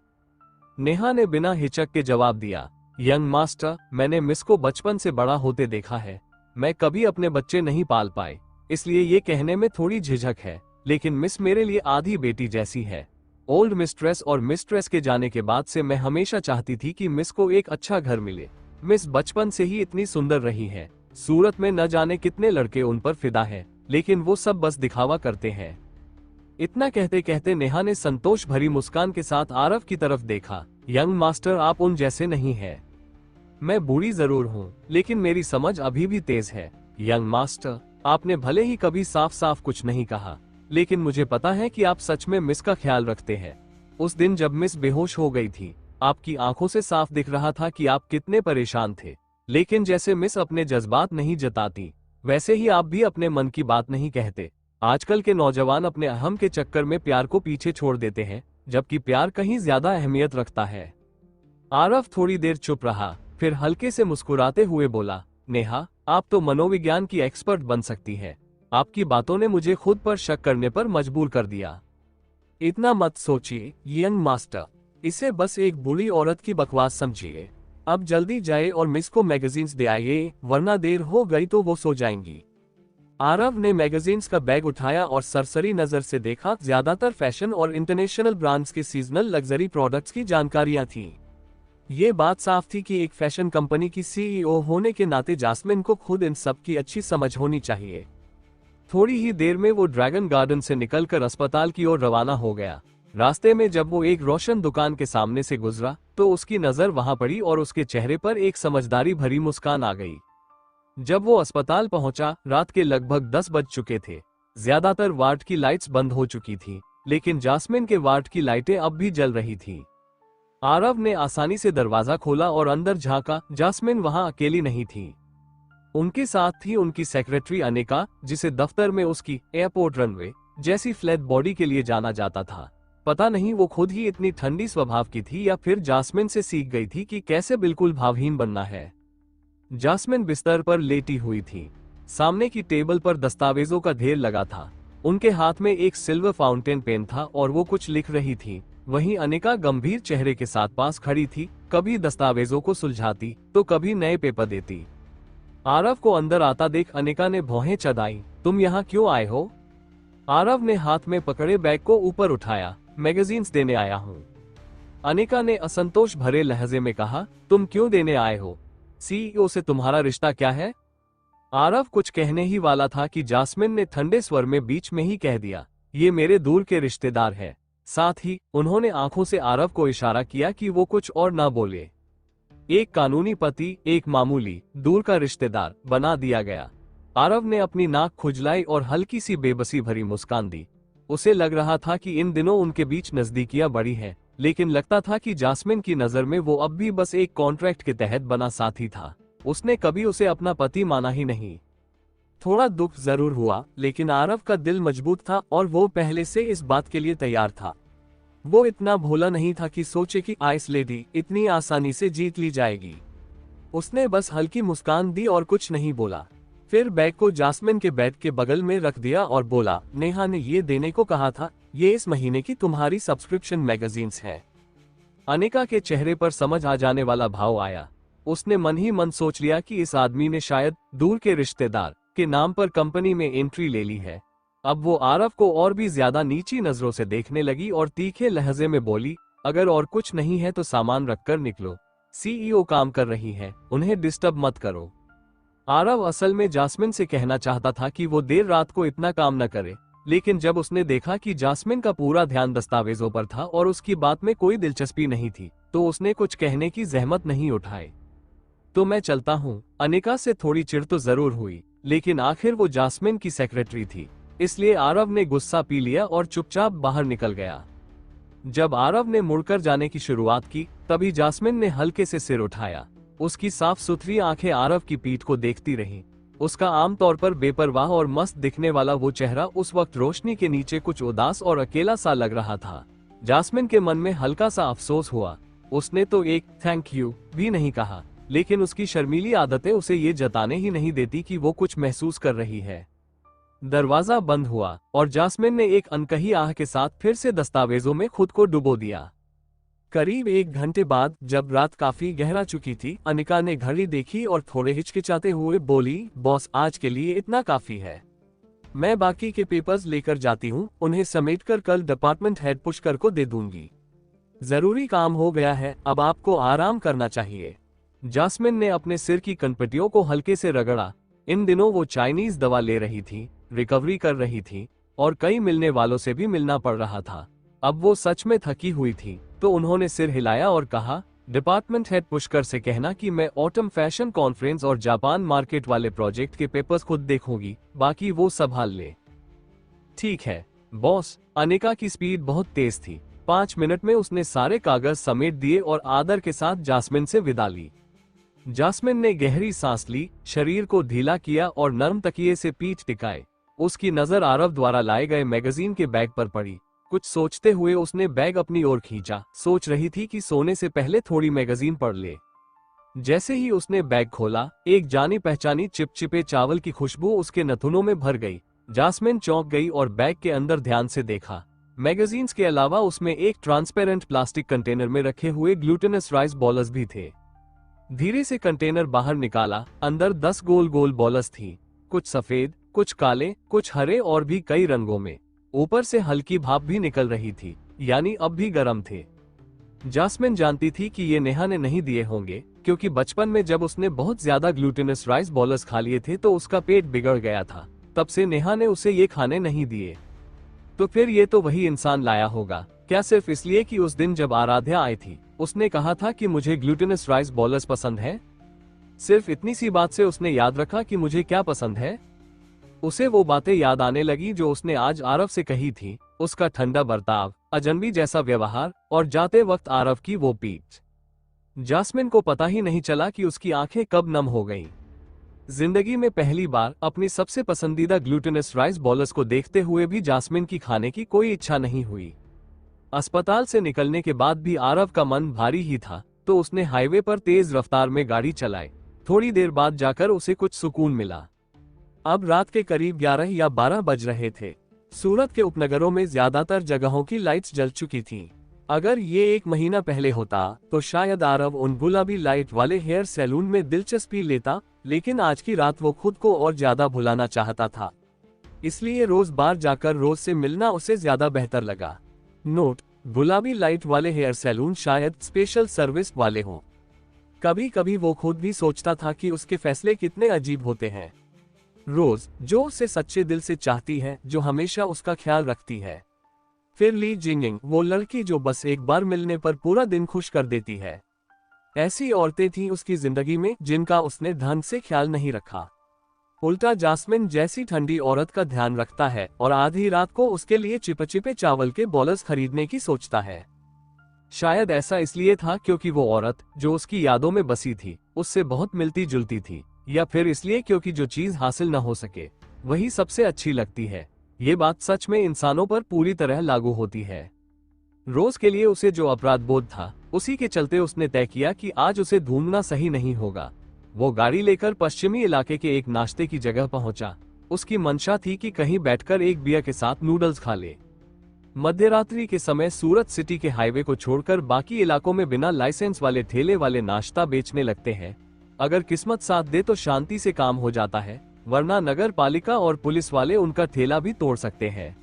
नेहा ने बिना हिचक के जवाब दिया, यंग मास्टर, मैंने मिस को बचपन से बड़ा होते देखा है। मैं कभी अपने बच्चे नहीं पाल पाए, इसलिए ये कहने में थोड़ी झिझक है, लेकिन मिस मेरे लिए आधी बेटी जैसी है। ओल्ड मिस्ट्रेस और मिस्ट्रेस के जाने के बाद से मैं हमेशा चाहती थी कि मिस को एक अच्छा घर मिले। मिस बचपन से ही इतनी सुंदर रही है, सूरत में न जाने कितने लड़के उन पर फिदा है, लेकिन वो सब बस दिखावा करते हैं। इतना कहते कहते नेहा ने संतोष भरी मुस्कान के साथ आरव की तरफ देखा। यंग मास्टर, आप उन जैसे नहीं है। मैं बूढ़ी जरूर हूँ, लेकिन मेरी समझ अभी भी तेज है। यंग मास्टर, आपने भले ही कभी साफ साफ कुछ नहीं कहा, लेकिन मुझे पता है कि आप सच में मिस का ख्याल रखते हैं। उस दिन जब मिस बेहोश हो गई थी, आपकी आंखों से साफ दिख रहा था कि आप कितने परेशान थे। लेकिन जैसे मिस अपने जज्बात नहीं जताती, वैसे ही आप भी अपने मन की बात नहीं कहते। आजकल के नौजवान अपने अहम के चक्कर में प्यार को पीछे छोड़ देते हैं, जबकि प्यार कहीं ज्यादा अहमियत रखता है। आरव थोड़ी देर चुप रहा, फिर हल्के से मुस्कुराते हुए बोला, नेहा, आप तो मनोविज्ञान की एक्सपर्ट बन सकती है। आपकी बातों ने मुझे खुद पर शक करने पर मजबूर कर दिया। इतना मत सोचिए यंग मास्टर, इसे बस एक बुरी औरत की बकवास समझिए। अब जल्दी जाए और मिस को मैगजीन्स दे आइए, वरना देर हो गई तो वो सो जाएंगी। आरव ने मैगजीन्स का बैग उठाया और सरसरी नजर से देखा। ज्यादातर फैशन और इंटरनेशनल ब्रांड्स के सीजनल लग्जरी प्रोडक्ट्स की जानकारियां थीं। ये बात साफ थी कि एक फैशन कंपनी की सीईओ होने के नाते जास्मिन को खुद इन सब की अच्छी समझ होनी चाहिए। थोड़ी ही देर में वो ड्रैगन गार्डन से निकलकर अस्पताल की ओर रवाना हो गया। रास्ते में जब वो एक रोशन दुकान के सामने से गुजरा, तो उसकी नजर वहां पड़ी और उसके चेहरे पर एक समझदारी भरी मुस्कान आ गई। जब वो अस्पताल पहुंचा, रात के लगभग 10 बज चुके थे। ज्यादातर वार्ड की लाइट्स बंद हो चुकी थी, लेकिन जास्मिन के वार्ड की लाइटें अब भी जल रही थी। आरव ने आसानी से दरवाजा खोला और अंदर झांका। जास्मिन वहां अकेली नहीं थी। उनके साथ थी उनकी सेक्रेटरी अनिका, जिसे दफ्तर में उसकी एयरपोर्ट रनवे जैसी फ्लैट बॉडी के लिए जाना जाता था। पता नहीं वो खुद ही इतनी ठंडी स्वभाव की थी या फिर जास्मिन से सीख गई थी कि कैसे बिल्कुल भावहीन बनना है। जास्मिन बिस्तर पर लेटी हुई थी। सामने की टेबल पर दस्तावेजों का ढेर लगा था। उनके हाथ में एक सिल्वर फाउंटेन पेन था और वो कुछ लिख रही थी। वहीं अनिका गंभीर चेहरे के साथ पास खड़ी थी, कभी दस्तावेजों को सुलझाती तो कभी नए पेपर देती। आरव को अंदर आता देख अनिका ने भौहें चढ़ाई। तुम यहाँ क्यों आए हो? आरव ने हाथ में पकड़े बैग को ऊपर उठाया। मैगजीन्स देने आया हूँ। अनिका ने असंतोष भरे लहजे में कहा, तुम क्यों देने आए हो? सीईओ से तुम्हारा रिश्ता क्या है? आरव कुछ कहने ही वाला था कि जास्मिन ने ठंडे स्वर में बीच में ही कह दिया, ये मेरे दूर के रिश्तेदार है। साथ ही उन्होंने आंखों से आरव को इशारा किया कि वो कुछ और ना बोले। एक कानूनी पति, एक मामूली दूर का रिश्तेदार बना दिया गया। आरव ने अपनी नाक खुजलाई और हल्की सी बेबसी भरी मुस्कान दी। उसे लग रहा था कि इन दिनों उनके बीच नजदीकियां बढ़ी हैं, लेकिन लगता था कि जास्मिन की नजर में वो अब भी बस एक कॉन्ट्रैक्ट के तहत बना साथी था। उसने कभी उसे अपना पति माना ही नहीं। थोड़ा दुख जरूर हुआ, लेकिन आरव का दिल मजबूत था और वो पहले से इस बात के लिए तैयार था। वो इतना भोला नहीं था कि सोचे कि आइस लेडी इतनी आसानी से जीत ली जाएगी। उसने बस हल्की मुस्कान दी और कुछ नहीं बोला। फिर बैग को जास्मिन के बेड के बगल में रख दिया और बोला, नेहा ने ये देने को कहा था, ये इस महीने की तुम्हारी सब्सक्रिप्शन मैगजीन्स है। अनिका के चेहरे पर समझ आ जाने वाला भाव आया। उसने मन ही मन सोच लिया कि इस आदमी ने शायद दूर के रिश्तेदार के नाम पर कंपनी में एंट्री ले ली है। अब वो आरव को और भी ज्यादा नीची नजरों से देखने लगी और तीखे लहजे में बोली, अगर और कुछ नहीं है तो सामान रखकर निकलो। सीईओ काम कर रही है, उन्हें डिस्टर्ब मत करो। आरव असल में जास्मिन से कहना चाहता था कि वो देर रात को इतना काम न करे, लेकिन जब उसने देखा कि जास्मिन का पूरा ध्यान दस्तावेजों पर था और उसकी बात में कोई दिलचस्पी नहीं थी, तो उसने कुछ कहने की जहमत नहीं उठाई। तो मैं चलता हूँ। अनिका से थोड़ी चिढ़ तो जरूर हुई, लेकिन आखिर वो जास्मिन की सेक्रेटरी थी, इसलिए आरव ने गुस्सा पी लिया और चुपचाप बाहर निकल गया। जब आरव ने मुड़कर जाने की शुरुआत की, तभी जास्मिन ने हल्के से सिर उठाया। उसकी साफ सुथरी आंखें आरव की पीठ को देखती रहीं। उसका आमतौर पर बेपरवाह और मस्त दिखने वाला वो चेहरा उस वक्त रोशनी के नीचे कुछ उदास और अकेला सा लग रहा था। जास्मिन के मन में हल्का सा अफसोस हुआ। उसने तो एक थैंक यू भी नहीं कहा, लेकिन उसकी शर्मीली आदतें उसे ये जताने ही नहीं देती कि वो कुछ महसूस कर रही है। दरवाजा बंद हुआ और जास्मिन ने एक अनकही आह के साथ फिर से दस्तावेजों में खुद को डुबो दिया। करीब 1 घंटे बाद, जब रात काफी गहरा चुकी थी, अनिका ने घड़ी देखी और थोड़े हिचकिचाते हुए बोली, बॉस आज के लिए इतना काफी है। मैं बाकी के पेपर्स लेकर जाती हूँ, उन्हें समेटकर कल डिपार्टमेंट हेड पुष्कर को दे दूंगी। जरूरी काम हो गया है, अब आपको आराम करना चाहिए। जास्मिन ने अपने सिर की कनपटियों को हल्के से रगड़ा। इन दिनों वो चाइनीज दवा ले रही थी, रिकवरी कर रही थी, और कई मिलने वालों से भी मिलना पड़ रहा था। अब वो सच में थकी हुई थी, तो उन्होंने सिर हिलाया और कहा, डिपार्टमेंट हेड पुष्कर से कहना कि मैं ऑटम फैशन कॉन्फ्रेंस और जापान मार्केट वाले प्रोजेक्ट के पेपर्स खुद देखूंगी, बाकी वो संभाल ले। ठीक है बॉस। अनिका की स्पीड बहुत तेज थी। 5 मिनट में उसने सारे कागज समेट दिए और आदर के साथ जास्मिन से विदा ली। जास्मिन ने गहरी सांस ली, शरीर को ढीला किया और नरम तकिए से पीठ टिकाए। उसकी नजर आरव द्वारा लाए गए मैगजीन के बैग पर पड़ी। कुछ सोचते हुए उसने बैग अपनी ओर खींचा। सोच रही थी कि सोने से पहले थोड़ी मैगजीन पढ़ ले। जैसे ही उसने बैग खोला, एक जानी पहचानी चिपचिपे चावल की खुशबू उसके नथुनों में भर गई। जास्मिन चौंक गई और बैग के अंदर ध्यान से देखा। मैगजीन्स के अलावा उसमें एक ट्रांसपेरेंट प्लास्टिक कंटेनर में रखे हुए ग्लूटेनस राइस बॉल्स भी थे। धीरे से कंटेनर बाहर निकाला। अंदर 10 गोल गोल बॉल्स थी, कुछ सफेद, कुछ काले, कुछ हरे और भी कई रंगों में। ऊपर से हल्की भाप भी निकल रही थी, यानी अब भी गर्म थे। जास्मिन जानती थी कि ये नेहा ने नहीं दिए होंगे, क्योंकि बचपन में जब उसने बहुत ज्यादा ग्लूटेनस राइस बॉल्स खा लिए थे तो उसका पेट बिगड़ गया था। तब से नेहा ने उसे ये खाने नहीं दिए। तो फिर ये तो वही इंसान लाया होगा। क्या सिर्फ इसलिए कि उस दिन जब आराध्या आई थी उसने कहा था कि मुझे ग्लूटेनस राइस बॉल्स पसंद है? सिर्फ इतनी सी बात से उसने याद रखा कि मुझे क्या पसंद है। उसे वो बातें याद आने लगी जो उसने आज आरव से कही थी। उसका ठंडा बर्ताव, अजनबी जैसा व्यवहार और जाते वक्त आरव की वो पीठ। जास्मिन को पता ही नहीं चला कि उसकी आंखें कब नम हो गईं। जिंदगी में पहली बार अपनी सबसे पसंदीदा ग्लूटेनस राइस बॉल्स को देखते हुए भी जास्मिन की खाने की कोई इच्छा नहीं हुई। अस्पताल से निकलने के बाद भी आरव का मन भारी ही था, तो उसने हाईवे पर तेज रफ्तार में गाड़ी चलाई। थोड़ी देर बाद जाकर उसे कुछ सुकून मिला। अब रात के करीब 11 या 12 बज रहे थे। सूरत के उपनगरों में ज्यादातर जगहों की लाइट्स जल चुकी थीं। अगर ये 1 महीना पहले होता तो शायद आरव उन गुलाबी लाइट वाले हेयर सैलून में दिलचस्पी लेता, लेकिन आज की रात वो खुद को और ज्यादा भुलाना चाहता था। इसलिए रोज बार जाकर रोज से मिलना उसे ज्यादा बेहतर लगा। नोट: गुलाबी लाइट वाले हेयर सैलून शायद स्पेशल सर्विस वाले हों। कभी कभी वो खुद भी सोचता था कि उसके फैसले कितने अजीब होते हैं। रोज, जो उसे सच्चे दिल से चाहती है, जो हमेशा उसका ख्याल रखती है। फिर ली जिंगिंग, वो लड़की जो बस एक बार मिलने पर पूरा दिन खुश कर देती है। ऐसी औरतें थीं उसकी जिंदगी में जिनका उसने ढंग से ख्याल नहीं रखा। उल्टा जास्मिन जैसी ठंडी औरत का ध्यान रखता है और आधी रात को उसके लिए चिपचिपे चावल के बॉल्स खरीदने की सोचता है। शायद ऐसा इसलिए था क्योंकि वो औरत जो उसकी यादों में बसी थी उससे बहुत मिलती जुलती थी, या फिर इसलिए क्योंकि जो चीज हासिल न हो सके वही सबसे अच्छी लगती है। ये बात सच में इंसानों पर पूरी तरह लागू होती है। रोज के लिए उसे जो अपराध बोध था, उसी के चलते उसने तय किया कि आज उसे ढूंढना सही नहीं होगा। वो गाड़ी लेकर पश्चिमी इलाके के एक नाश्ते की जगह पहुंचा। उसकी मंशा थी कि कहीं बैठकर एक बियर के साथ नूडल्स खा ले। मध्यरात्रि के समय सूरत सिटी के हाईवे को छोड़कर बाकी इलाकों में बिना लाइसेंस वाले ठेले वाले नाश्ता बेचने लगते हैं। अगर किस्मत साथ दे तो शांति से काम हो जाता है, वरना नगर पालिका और पुलिस वाले उनका ठेला भी तोड़ सकते हैं।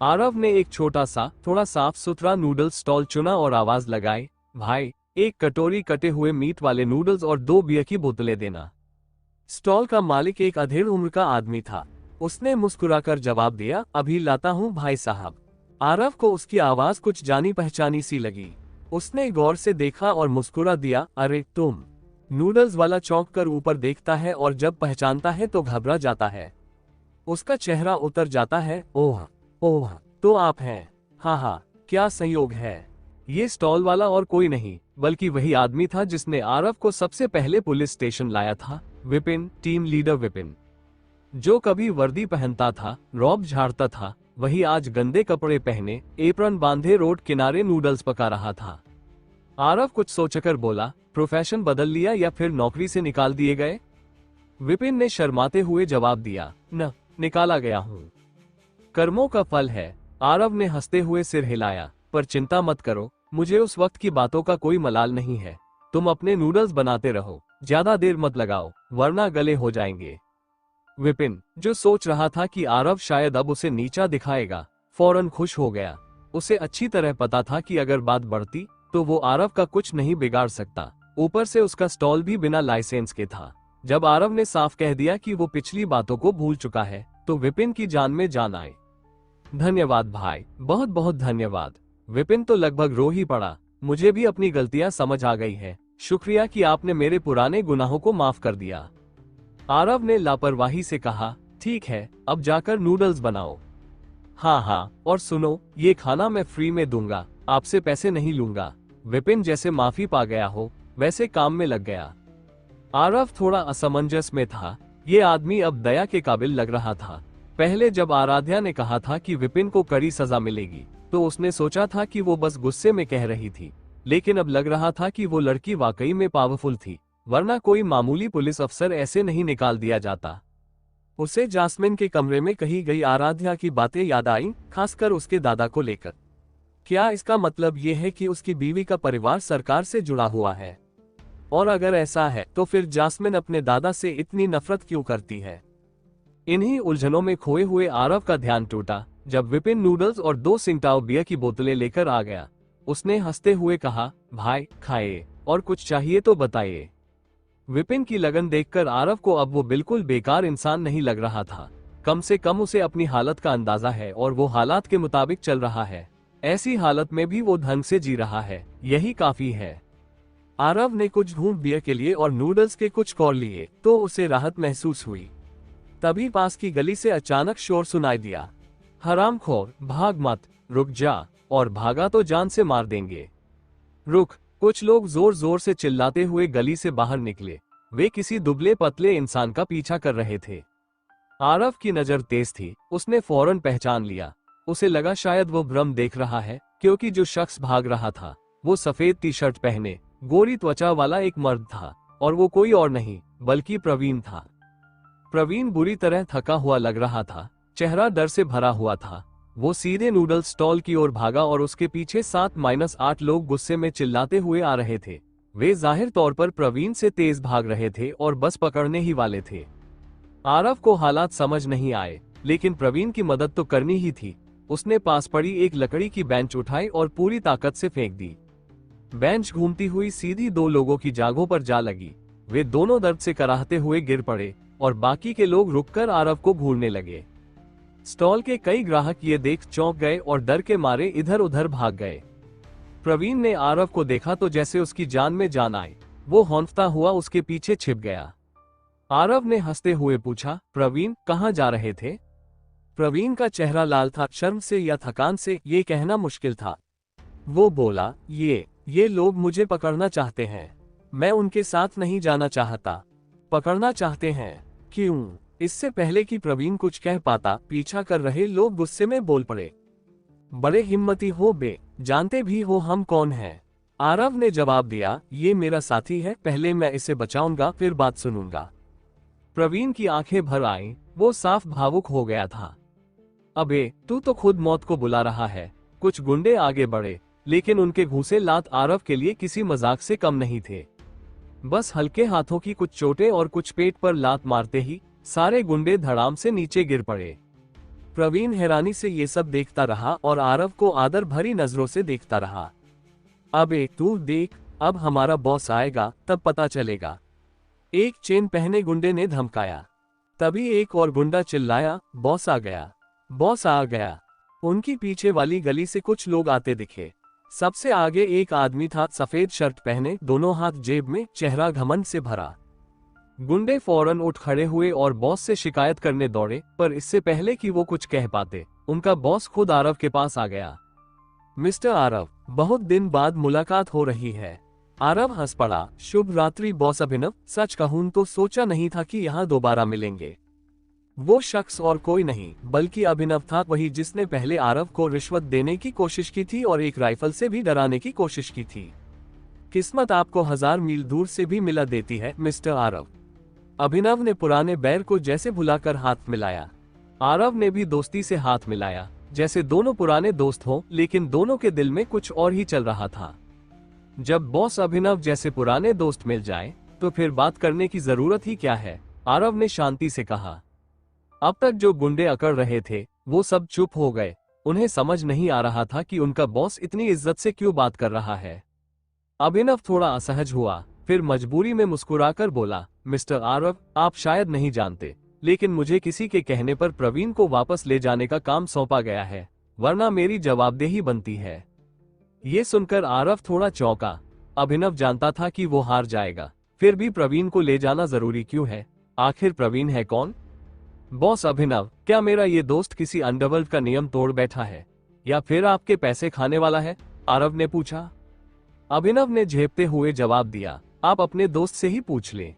आरव ने एक छोटा सा, थोड़ा साफ सुथरा नूडल्स स्टॉल चुना और आवाज लगाई, भाई, एक कटोरी कटे हुए मीट वाले नूडल्स और 2 बियर की बोतलें देना। स्टॉल का मालिक एक अधेड़ उम्र का आदमी था। उसने मुस्कुराकर जवाब दिया, अभी लाता हूँ भाई साहब। आरव को उसकी आवाज कुछ जानी पहचानी सी लगी। उसने गौर से देखा और मुस्कुरा दिया, अरे तुम। नूडल्स वाला चौंक कर ऊपर देखता है और जब पहचानता है तो घबरा जाता है। उसका चेहरा उतर जाता है। ओह ओह, तो आप हैं। हाँ हाँ, क्या संयोग है। ये स्टॉल वाला और कोई नहीं बल्कि वही आदमी था जिसने आरव को सबसे पहले पुलिस स्टेशन लाया था। Vipin, team leader Vipin. जो कभी वर्दी पहनता था, रौब झाड़ता था, वही आज गंदे कपड़े पहने, एप्रन बांधे रोड किनारे नूडल्स पका रहा था। आरव कुछ सोचकर बोला, प्रोफेशन बदल लिया या फिर नौकरी से निकाल दिए गए? विपिन ने शर्माते हुए जवाब दिया, न, निकाला गया हूँ। कर्मों का फल है। आरव ने हंसते हुए सिर हिलाया, पर चिंता मत करो, मुझे उस वक्त की बातों का कोई मलाल नहीं है। तुम अपने नूडल्स बनाते रहो, ज्यादा देर मत लगाओ, वरना गले हो जाएंगे। विपिन, जो सोच रहा था कि आरव शायद अब उसे नीचा दिखाएगा, फौरन खुश हो गया। उसे अच्छी तरह पता था कि अगर बात बढ़ती तो वो आरव का कुछ नहीं बिगाड़ सकता। ऊपर से उसका स्टॉल भी बिना लाइसेंस के था। जब आरव ने साफ कह दिया कि वो पिछली बातों को भूल चुका है, तो विपिन की जान में जान आई। धन्यवाद भाई, बहुत बहुत धन्यवाद। विपिन तो लगभग रो ही पड़ा। मुझे भी अपनी गलतियां समझ आ गई है। शुक्रिया कि आपने मेरे पुराने गुनाहों को माफ कर दिया। आरव ने लापरवाही से कहा, ठीक है, अब जाकर नूडल्स बनाओ। हाँ हाँ, और सुनो, ये खाना मैं फ्री में दूंगा, आपसे पैसे नहीं लूंगा। विपिन जैसे माफी पा गया हो वैसे काम में लग गया। आरव थोड़ा असमंजस में था। ये आदमी अब दया के काबिल लग रहा था। पहले जब आराध्या ने कहा था कि विपिन को कड़ी सजा मिलेगी, तो उसने सोचा था कि वो बस गुस्से में कह रही थी, लेकिन अब लग रहा था कि वो लड़की वाकई में पावरफुल थी, वरना कोई मामूली पुलिस अफसर ऐसे नहीं निकाल दिया जाता। उसे जास्मिन के कमरे में कही गई आराध्या की बातें याद आई, खासकर उसके दादा को लेकर। क्या इसका मतलब ये है कि उसकी बीवी का परिवार सरकार से जुड़ा हुआ है? और अगर ऐसा है तो फिर जास्मिन अपने दादा से इतनी नफरत क्यों करती है? इन्हीं उलझनों में खोए हुए आरव का ध्यान टूटा जब विपिन नूडल्स और 2 सिंगटाओ बियर की बोतलें लेकर आ गया। उसने हंसते हुए कहा, भाई खाइए, और कुछ चाहिए तो बताइए। विपिन की लगन देखकर आरव को अब वो बिल्कुल बेकार इंसान नहीं लग रहा था। कम से कम उसे अपनी हालत का अंदाजा है और वो हालात के मुताबिक चल रहा है। ऐसी हालत में भी वो ढंग से जी रहा है, यही काफी है। आरव ने कुछ घूंट बियर के लिए और नूडल्स के कुछ कौर लिए तो उसे राहत महसूस हुई। तभी पास की गली से अचानक शोर सुनाई दिया, हरामखोर, भाग मत, रुक जा, और भागा तो जान से मार देंगे। रुक! कुछ लोग जोर जोर से चिल्लाते हुए गली से बाहर निकले। वे किसी दुबले पतले इंसान का पीछा कर रहे थे। आरव की नजर तेज थी, उसने फौरन पहचान लिया। उसे लगा शायद वो भ्रम देख रहा है, क्योंकि जो शख्स भाग रहा था वो सफेद टी शर्ट पहने, गोरी त्वचा वाला एक मर्द था, और वो कोई और नहीं बल्कि प्रवीण था। प्रवीण बुरी तरह थका हुआ लग रहा था, चेहरा डर से भरा हुआ था। वो सीधे नूडल स्टॉल की ओर भागा और उसके पीछे 7-8 लोग गुस्से में चिल्लाते हुए आ रहे थे। वे जाहिर तौर पर प्रवीण से तेज भाग रहे थे और बस पकड़ने ही वाले थे। आरव को हालात समझ नहीं आए, लेकिन प्रवीण की मदद तो करनी ही थी। उसने पास पड़ी एक लकड़ी की बेंच उठाई और पूरी ताकत से फेंक दी। बेंच घूमती हुई सीधी 2 लोगों की जांघों पर जा लगी। वे दोनों दर्द से कराहते हुए गिर पड़े और बाकी के लोग रुककर आरव को घूरने लगे। स्टॉल के कई ग्राहक ये देख चौंक गए और डर के मारे इधर उधर भाग गए। प्रवीण ने आरव को देखा तो जैसे उसकी जान में जान आई। वो हौंफता हुआ उसके पीछे छिप गया। आरव ने हंसते हुए पूछा, प्रवीण, कहाँ जा रहे थे? प्रवीण का चेहरा लाल था, शर्म से या थकान से ये कहना मुश्किल था। वो बोला, ये लोग मुझे पकड़ना चाहते हैं। मैं उनके साथ नहीं जाना चाहता। पकड़ना चाहते हैं? क्यों? इससे पहले कि प्रवीण कुछ कह पाता, पीछा कर रहे लोग गुस्से में बोल पड़े, बड़े हिम्मती हो बे, जानते भी हो हम कौन हैं? आरव ने जवाब दिया, ये मेरा साथी है, पहले मैं इसे बचाऊंगा फिर बात सुनूंगा। प्रवीण की आंखें भर आईं, वो साफ भावुक हो गया था। अबे, तू तो खुद मौत को बुला रहा है। कुछ गुंडे आगे बढ़े, लेकिन उनके घूंसे लात आरव के लिए किसी मजाक से कम नहीं थे। बस हल्के हाथों की कुछ चोटें और कुछ पेट पर लात मारते ही सारे गुंडे धड़ाम से नीचे गिर पड़े। प्रवीण हैरानी से ये सब देखता रहा और आरव को आदर भरी नजरों से देखता रहा। अबे तू देख, अब हमारा बॉस आएगा तब पता चलेगा, एक चेन पहने गुंडे ने धमकाया। तभी एक और गुंडा चिल्लाया, बॉस आ गया, बॉस आ गया। उनकी पीछे वाली गली से कुछ लोग आते दिखे। सबसे आगे एक आदमी था, सफेद शर्ट पहने, दोनों हाथ जेब में, चेहरा घमंड से भरा। गुंडे फौरन उठ खड़े हुए और बॉस से शिकायत करने दौड़े, पर इससे पहले कि वो कुछ कह पाते, उनका बॉस खुद आरव के पास आ गया। मिस्टर आरव, बहुत दिन बाद मुलाकात हो रही है। आरव हंस पड़ा, शुभ रात्रि बॉस अभिनव। सच कहूं तो सोचा नहीं था कि यहाँ दोबारा मिलेंगे। वो शख्स और कोई नहीं बल्कि अभिनव था, वही जिसने पहले आरव को रिश्वत देने की कोशिश की थी और एक राइफल से भी डराने की कोशिश की थी। किस्मत आपको 1000 मील दूर से भी मिला देती है मिस्टर आरव। अभिनव ने पुराने बैर को जैसे भुलाकर हाथ मिलाया। आरव ने भी दोस्ती से हाथ मिलाया, जैसे दोनों पुराने दोस्त हों, लेकिन दोनों के दिल में कुछ और ही चल रहा था। जब बॉस अभिनव जैसे पुराने दोस्त मिल जाए तो फिर बात करने की जरूरत ही क्या है, आरव ने शांति से कहा। अब तक जो गुंडे अकड़ रहे थे वो सब चुप हो गए। उन्हें समझ नहीं आ रहा था कि उनका बॉस इतनी इज्जत से क्यों बात कर रहा है। अभिनव थोड़ा असहज हुआ, फिर मजबूरी में मुस्कुराकर बोला, मिस्टर आरव, आप शायद नहीं जानते, लेकिन मुझे किसी के कहने पर प्रवीण को वापस ले जाने का काम सौंपा गया है, वरना मेरी जवाबदेही बनती है। ये सुनकर आरव थोड़ा चौंका। अभिनव जानता था कि वो हार जाएगा, फिर भी प्रवीण को ले जाना जरूरी क्यों है? आखिर प्रवीण है कौन? बॉस अभिनव, क्या मेरा ये दोस्त किसी अंडरवर्ल्ड का नियम तोड़ बैठा है या फिर आपके पैसे खाने वाला है? आरव ने पूछा। अभिनव ने झेपते हुए जवाब दिया, आप अपने दोस्त से ही पूछ लें।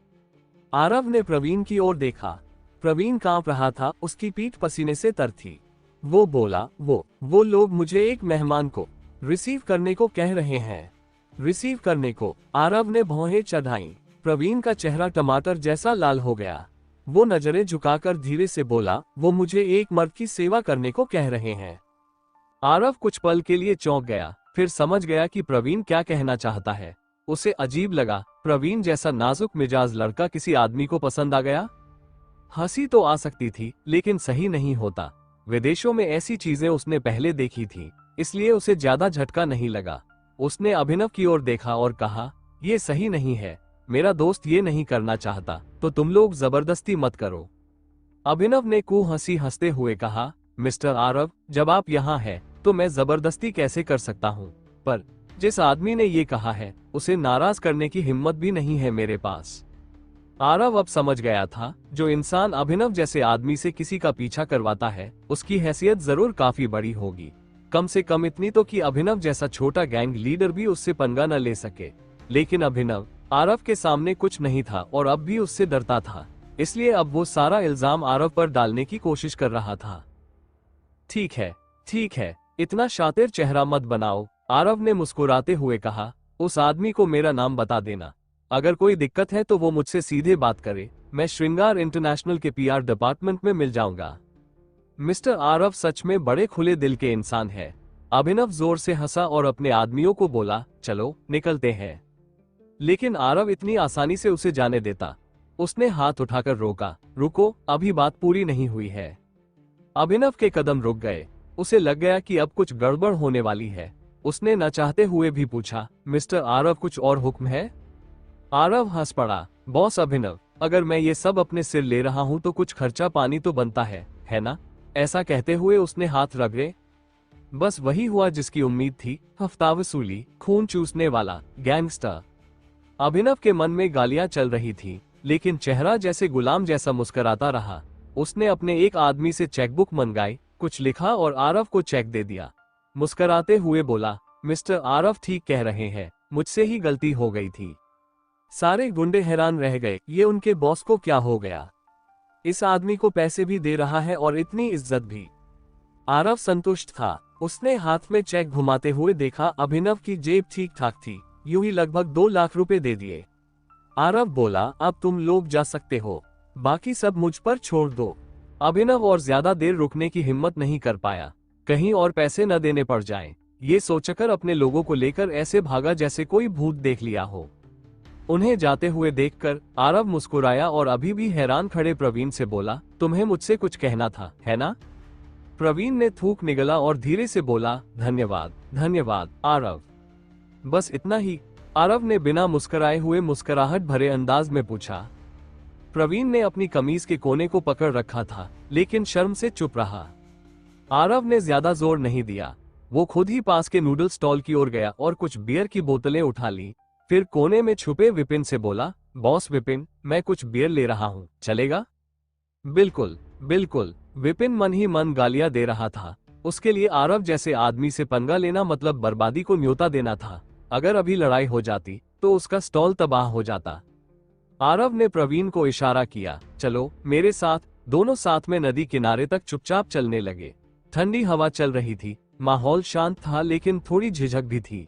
आरव ने प्रवीण की ओर देखा। प्रवीण कांप रहा था, उसकी पीठ पसीने से तर थी। वो बोला, वो लोग मुझे एक मेहमान को रिसीव करने को कह रहे हैं। रिसीव करने को? आरव ने भौहें चढ़ाई। प्रवीण का चेहरा टमाटर जैसा लाल हो गया। वो नजरें झुकाकर धीरे से बोला, वो मुझे एक मर्द की सेवा करने को कह रहे हैं। आरव कुछ पल के लिए चौंक गया, फिर समझ गया कि प्रवीण क्या कहना चाहता है। उसे अजीब लगा, प्रवीण जैसा नाजुक मिजाज लड़का किसी आदमी को पसंद आ गया। हंसी तो आ सकती थी, लेकिन सही नहीं होता। विदेशों में ऐसी चीजें उसने पहले देखी थी, इसलिए उसे ज्यादा झटका नहीं लगा। उसने अभिनव की ओर देखा और कहा, ये सही नहीं है, मेरा दोस्त ये नहीं करना चाहता, तो तुम लोग जबरदस्ती मत करो। अभिनव ने हंसी हंसते हुए कहा, मिस्टर आरव, जब आप यहाँ हैं, तो मैं जबरदस्ती कैसे कर सकता हूँ? पर जिस आदमी ने ये कहा है, उसे नाराज करने की हिम्मत भी नहीं है मेरे पास। आरव अब समझ गया था, जो इंसान अभिनव जैसे आदमी से किसी का पीछा करवाता है, उसकी हैसियत जरूर काफी बड़ी होगी। कम से कम इतनी तो कि अभिनव जैसा छोटा गैंग लीडर भी उससे पंगा न ले सके। लेकिन अभिनव आरव के सामने कुछ नहीं था और अब भी उससे डरता था, इसलिए अब वो सारा इल्जाम आरव पर डालने की कोशिश कर रहा था। ठीक है, इतना शातिर चेहरा मत बनाओ, आरव ने मुस्कुराते हुए कहा। उस आदमी को मेरा नाम बता देना। अगर कोई दिक्कत है तो वो मुझसे सीधे बात करे, मैं श्रृंगार इंटरनेशनल के पीआर डिपार्टमेंट में मिल जाऊंगा। मिस्टर आरव सच में बड़े खुले दिल के इंसान है। अभिनव जोर से हंसा और अपने आदमियों को बोला, चलो निकलते हैं। लेकिन आरव इतनी आसानी से उसे जाने देता? उसने हाथ उठाकर रोका, रुको, अभी बात पूरी नहीं हुई है। अभिनव के कदम रुक गए। उसे लग गया कि अब कुछ गड़बड़ होने वाली है। उसने न चाहते हुए भी पूछा, मिस्टर आरव, कुछ और हुक्म है? आरव हंस पड़ा, बॉस अभिनव, अगर मैं ये सब अपने सिर ले रहा हूं तो कुछ खर्चा पानी तो बनता है ना? ऐसा कहते हुए उसने हाथ रगड़े। बस वही हुआ जिसकी उम्मीद थी, हफ्ता वसूली, खून चूसने वाला गैंगस्टर। अभिनव के मन में गालियां चल रही थी, लेकिन चेहरा जैसे गुलाम जैसा मुस्कुराता रहा। उसने अपने एक आदमी से चेकबुक मंगाई, कुछ लिखा और आरव को चेक दे दिया। मुस्कुराते हुए बोला, मिस्टर आरव ठीक कह रहे हैं, मुझसे ही गलती हो गई थी। सारे गुंडे हैरान रह गए, ये उनके बॉस को क्या हो गया? इस आदमी को पैसे भी दे रहा है और इतनी इज्जत भी। आरव संतुष्ट था। उसने हाथ में चेक घुमाते हुए देखा, अभिनव की जेब ठीक ठाक थी, यूं ही लगभग 2 लाख रुपए दे दिए। आरव बोला, अब तुम लोग जा सकते हो, बाकी सब मुझ पर छोड़ दो। अभिनव और ज्यादा देर रुकने की हिम्मत नहीं कर पाया, कहीं और पैसे न देने पड़ जाएं। ये सोचकर अपने लोगों को लेकर ऐसे भागा जैसे कोई भूत देख लिया हो। उन्हें जाते हुए देखकर आरव मुस्कुराया और अभी भी हैरान खड़े प्रवीण से बोला, तुम्हें मुझसे कुछ कहना था, है ना? प्रवीण ने थूक निगला और धीरे से बोला, धन्यवाद आरव। बस इतना ही? आरव ने बिना मुस्कुराए हुए मुस्कुराहट भरे अंदाज में पूछा। प्रवीण ने अपनी कमीज के कोने को पकड़ रखा था, लेकिन शर्म से चुप रहा। आरव ने ज्यादा जोर नहीं दिया। वो खुद ही पास के नूडल स्टॉल की ओर गया और कुछ बियर की बोतलें उठा ली। फिर कोने में छुपे विपिन से बोला, बॉस विपिन, मैं कुछ बियर ले रहा हूँ, चलेगा? बिल्कुल। विपिन मन ही मन गालियां दे रहा था। उसके लिए आरव जैसे आदमी से पंगा लेना मतलब बर्बादी को न्योता देना था। अगर अभी लड़ाई हो जाती तो उसका स्टॉल तबाह हो जाता। आरव ने प्रवीण को इशारा किया, चलो मेरे साथ। दोनों साथ में नदी किनारे तक चुपचाप चलने लगे। ठंडी हवा चल रही थी, माहौल शांत था, लेकिन थोड़ी झिझक भी थी।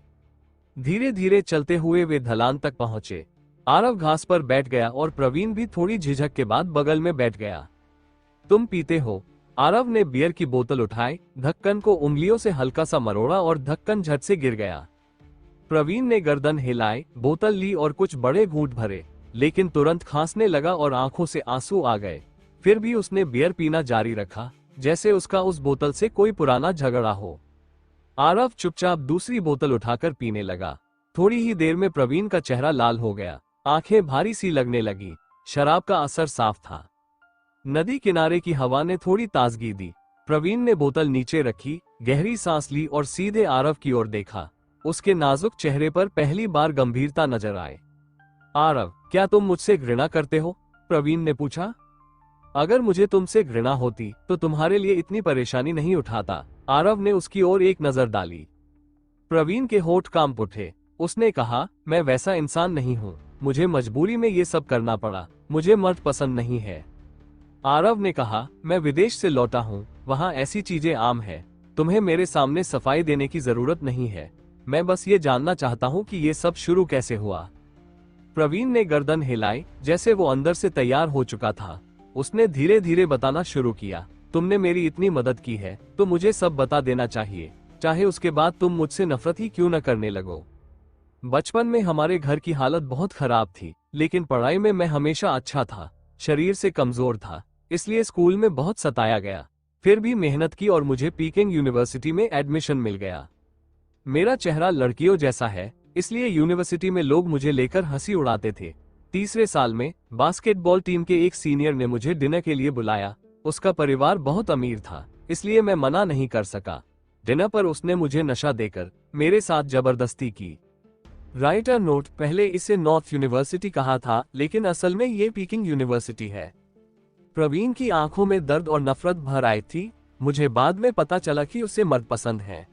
धीरे धीरे चलते हुए वे ढलान तक पहुंचे। आरव घास पर बैठ गया और प्रवीण भी थोड़ी झिझक के बाद बगल में बैठ गया। तुम पीते हो? आरव ने बियर की बोतल उठाई, ढक्कन को उंगलियों से हल्का सा मरोड़ा और ढक्कन झट से गिर गया। प्रवीण ने गर्दन हिलाई, बोतल ली और कुछ बड़े घूंट भरे, लेकिन तुरंत खांसने लगा और आंखों से आंसू आ गए। फिर भी उसने बियर पीना जारी रखा, जैसे उसका उस बोतल से कोई पुराना झगड़ा हो। आरव चुपचाप दूसरी बोतल उठाकर पीने लगा। थोड़ी ही देर में प्रवीण का चेहरा लाल हो गया, आंखें भारी सी लगने लगी। शराब का असर साफ था। नदी किनारे की हवा ने थोड़ी ताजगी दी। प्रवीण ने बोतल नीचे रखी, गहरी सांस ली और सीधे आरव की ओर देखा। उसके नाजुक चेहरे पर पहली बार गंभीरता नजर आए। आरव, क्या तुम मुझसे घृणा करते हो? प्रवीण ने पूछा। अगर मुझे तुमसे घृणा होती तो तुम्हारे लिए इतनी परेशानी नहीं उठाता। आरव ने उसकी ओर एक नजर डाली। प्रवीण के होंठ कांप उठे। उसने कहा, मैं वैसा इंसान नहीं हूँ, मुझे मजबूरी में ये सब करना पड़ा। मुझे मर्द पसंद नहीं है। आरव ने कहा, मैं विदेश से लौटा हूँ, वहाँ ऐसी चीजें आम है। तुम्हें मेरे सामने सफाई देने की जरूरत नहीं है। मैं बस ये जानना चाहता हूँ कि ये सब शुरू कैसे हुआ। प्रवीण ने गर्दन हिलाई, जैसे वो अंदर से तैयार हो चुका था। उसने धीरे धीरे बताना शुरू किया। तुमने मेरी इतनी मदद की है तो मुझे सब बता देना चाहिए, चाहे उसके बाद तुम मुझसे नफरत ही क्यों न करने लगो। बचपन में हमारे घर की हालत बहुत खराब थी, लेकिन पढ़ाई में मैं हमेशा अच्छा था। शरीर से कमजोर था, इसलिए स्कूल में बहुत सताया गया। फिर भी मेहनत की और मुझे पीकिंग यूनिवर्सिटी में एडमिशन मिल गया। मेरा चेहरा लड़कियों जैसा है, इसलिए यूनिवर्सिटी में लोग मुझे लेकर हंसी उड़ाते थे। तीसरे साल में बास्केटबॉल टीम के एक सीनियर ने मुझे डिनर के लिए बुलाया। उसका परिवार बहुत अमीर था, इसलिए मैं मना नहीं कर सका। डिनर पर उसने मुझे नशा देकर मेरे साथ जबरदस्ती की। राइटर नोट, पहले इसे नॉर्थ यूनिवर्सिटी कहा था, लेकिन असल में ये पीकिंग यूनिवर्सिटी है। प्रवीण की आंखों में दर्द और नफरत भर आई थी। मुझे बाद में पता चला कि उसे मर्द पसंद है।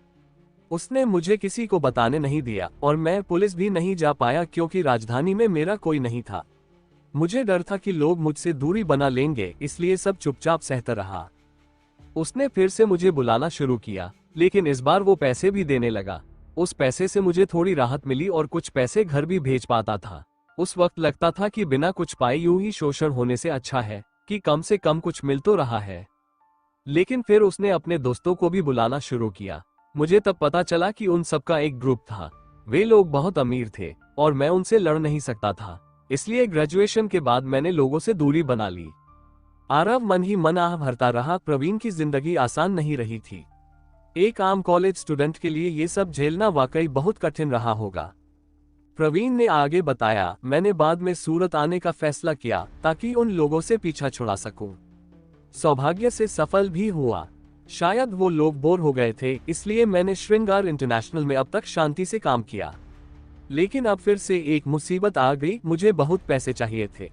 उसने मुझे किसी को बताने नहीं दिया और मैं पुलिस भी नहीं जा पाया क्योंकि राजधानी में मेरा कोई नहीं था। मुझे डर था कि लोग मुझसे दूरी बना लेंगे, इसलिए सब चुपचाप सहता रहा। उसने फिर से मुझे बुलाना शुरू किया, लेकिन इस बार वो पैसे भी देने लगा। उस पैसे से मुझे थोड़ी राहत मिली और कुछ पैसे घर भी भेज पाता था। उस वक्त लगता था कि बिना कुछ पाए यूं ही शोषण होने से अच्छा है कि कम से कम कुछ मिल तो रहा है। लेकिन फिर उसने अपने दोस्तों को भी बुलाना शुरू किया। मुझे तब पता चला कि उन सबका एक ग्रुप था। वे लोग बहुत अमीर थे और मैं उनसे लड़ नहीं सकता था, इसलिए ग्रेजुएशन के बाद मैंने लोगों से दूरी बना ली। आरव मन ही मन आह भरता रहा। प्रवीण की जिंदगी आसान नहीं रही थी। एक आम कॉलेज स्टूडेंट के लिए ये सब झेलना वाकई बहुत कठिन रहा होगा। प्रवीण ने आगे बताया, मैंने बाद में सूरत आने का फैसला किया ताकि उन लोगों से पीछा छुड़ा सकूं। सौभाग्य से सफल भी हुआ। शायद वो लोग बोर हो गए थे, इसलिए मैंने श्रृंगार इंटरनेशनल में अब तक शांति से काम किया। लेकिन अब फिर से एक मुसीबत आ गई, मुझे बहुत पैसे चाहिए थे।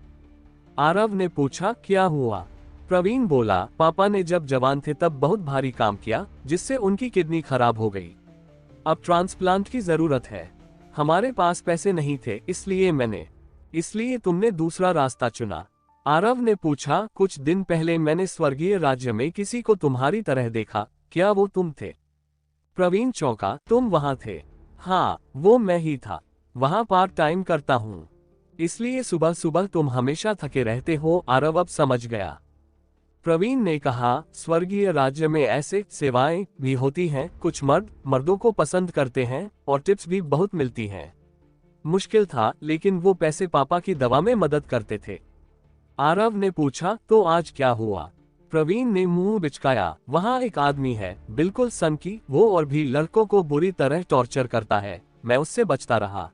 आरव ने पूछा, क्या हुआ? प्रवीण बोला, पापा ने जब जवान थे तब बहुत भारी काम किया, जिससे उनकी किडनी खराब हो गई। अब ट्रांसप्लांट की जरूरत है। हमारे पास पैसे नहीं थे, इसलिए तुमने दूसरा रास्ता चुना। आरव ने पूछा, कुछ दिन पहले मैंने स्वर्गीय राज्य में किसी को तुम्हारी तरह देखा, क्या वो तुम थे? प्रवीण चौंका, तुम वहां थे? हाँ, वो मैं ही था। वहां पार्ट टाइम करता हूँ, इसलिए सुबह सुबह तुम हमेशा थके रहते हो। आरव अब समझ गया। प्रवीण ने कहा, स्वर्गीय राज्य में ऐसे सेवाएं भी होती हैं। कुछ मर्दों को पसंद करते हैं और टिप्स भी बहुत मिलती हैं। मुश्किल था, लेकिन वो पैसे पापा की दवा में मदद करते थे। आरव ने पूछा, तो आज क्या हुआ? प्रवीण ने मुंह बिचकाया, वहाँ एक आदमी है, बिल्कुल सनकी, वो और भी लड़कों को बुरी तरह टॉर्चर करता है। मैं उससे बचता रहा,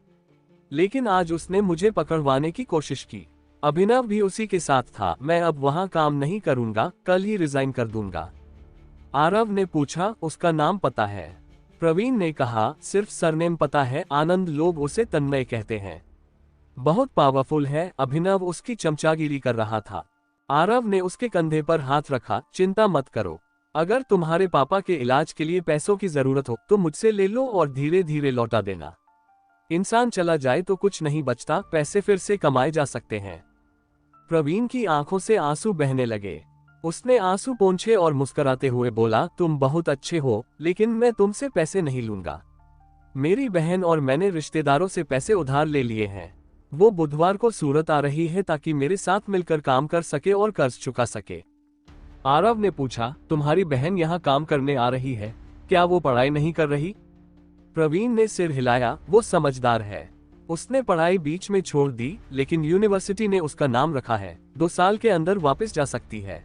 लेकिन आज उसने मुझे पकड़वाने की कोशिश की। अभिनव भी उसी के साथ था। मैं अब वहाँ काम नहीं करूंगा, कल ही रिजाइन कर दूंगा। आरव ने पूछा, उसका नाम पता है? प्रवीण ने कहा, सिर्फ सरनेम पता है, आनंद, लोग उसे तन्मय कहते हैं। बहुत पावरफुल है। अभिनव उसकी चमचागिरी कर रहा था। आरव ने उसके कंधे पर हाथ रखा, चिंता मत करो। अगर तुम्हारे पापा के इलाज के लिए पैसों की जरूरत हो तो मुझसे ले लो और धीरे धीरे लौटा देना। इंसान चला जाए तो कुछ नहीं बचता, पैसे फिर से कमाए जा सकते हैं। प्रवीण की आंखों से आंसू बहने लगे। उसने आंसू पोंछे और मुस्कुराते हुए बोला, तुम बहुत अच्छे हो, लेकिन मैं तुमसे पैसे नहीं लूंगा। मेरी बहन और मैंने रिश्तेदारों से पैसे उधार ले लिए हैं। वो बुधवार को सूरत आ रही है ताकि मेरे साथ मिलकर काम कर सके और कर्ज चुका सके। आरव ने पूछा, तुम्हारी बहन यहाँ काम करने आ रही है, क्या वो पढ़ाई नहीं कर रही? प्रवीण ने सिर हिलाया, वो समझदार है। उसने पढ़ाई बीच में छोड़ दी, लेकिन यूनिवर्सिटी ने उसका नाम रखा है, 2 साल के अंदर वापस जा सकती है।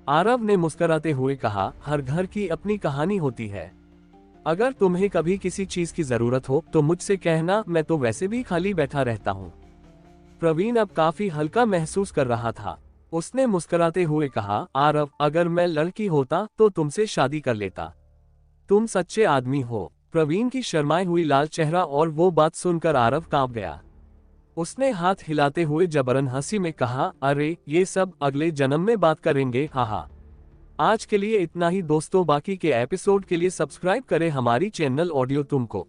आरव ने मुस्कुराते हुए कहा, हर घर की अपनी कहानी होती है। अगर तुम्हें कभी किसी चीज की जरूरत हो तो मुझसे कहना, मैं तो वैसे भी खाली बैठा रहता हूँ। प्रवीण अब काफी हल्का महसूस कर रहा था। उसने मुस्कुराते हुए कहा, आरव, अगर मैं लड़की होता तो तुमसे शादी कर लेता। तुम सच्चे आदमी हो। प्रवीण की शर्माई हुई लाल चेहरा और वो बात सुनकर आरव कांप गया। उसने हाथ हिलाते हुए जबरन हंसी में कहा, अरे ये सब अगले जन्म में बात करेंगे, हाहा। आज के लिए इतना ही दोस्तों, बाकी के एपिसोड के लिए सब्सक्राइब करें हमारी चैनल ऑडियो तुमको।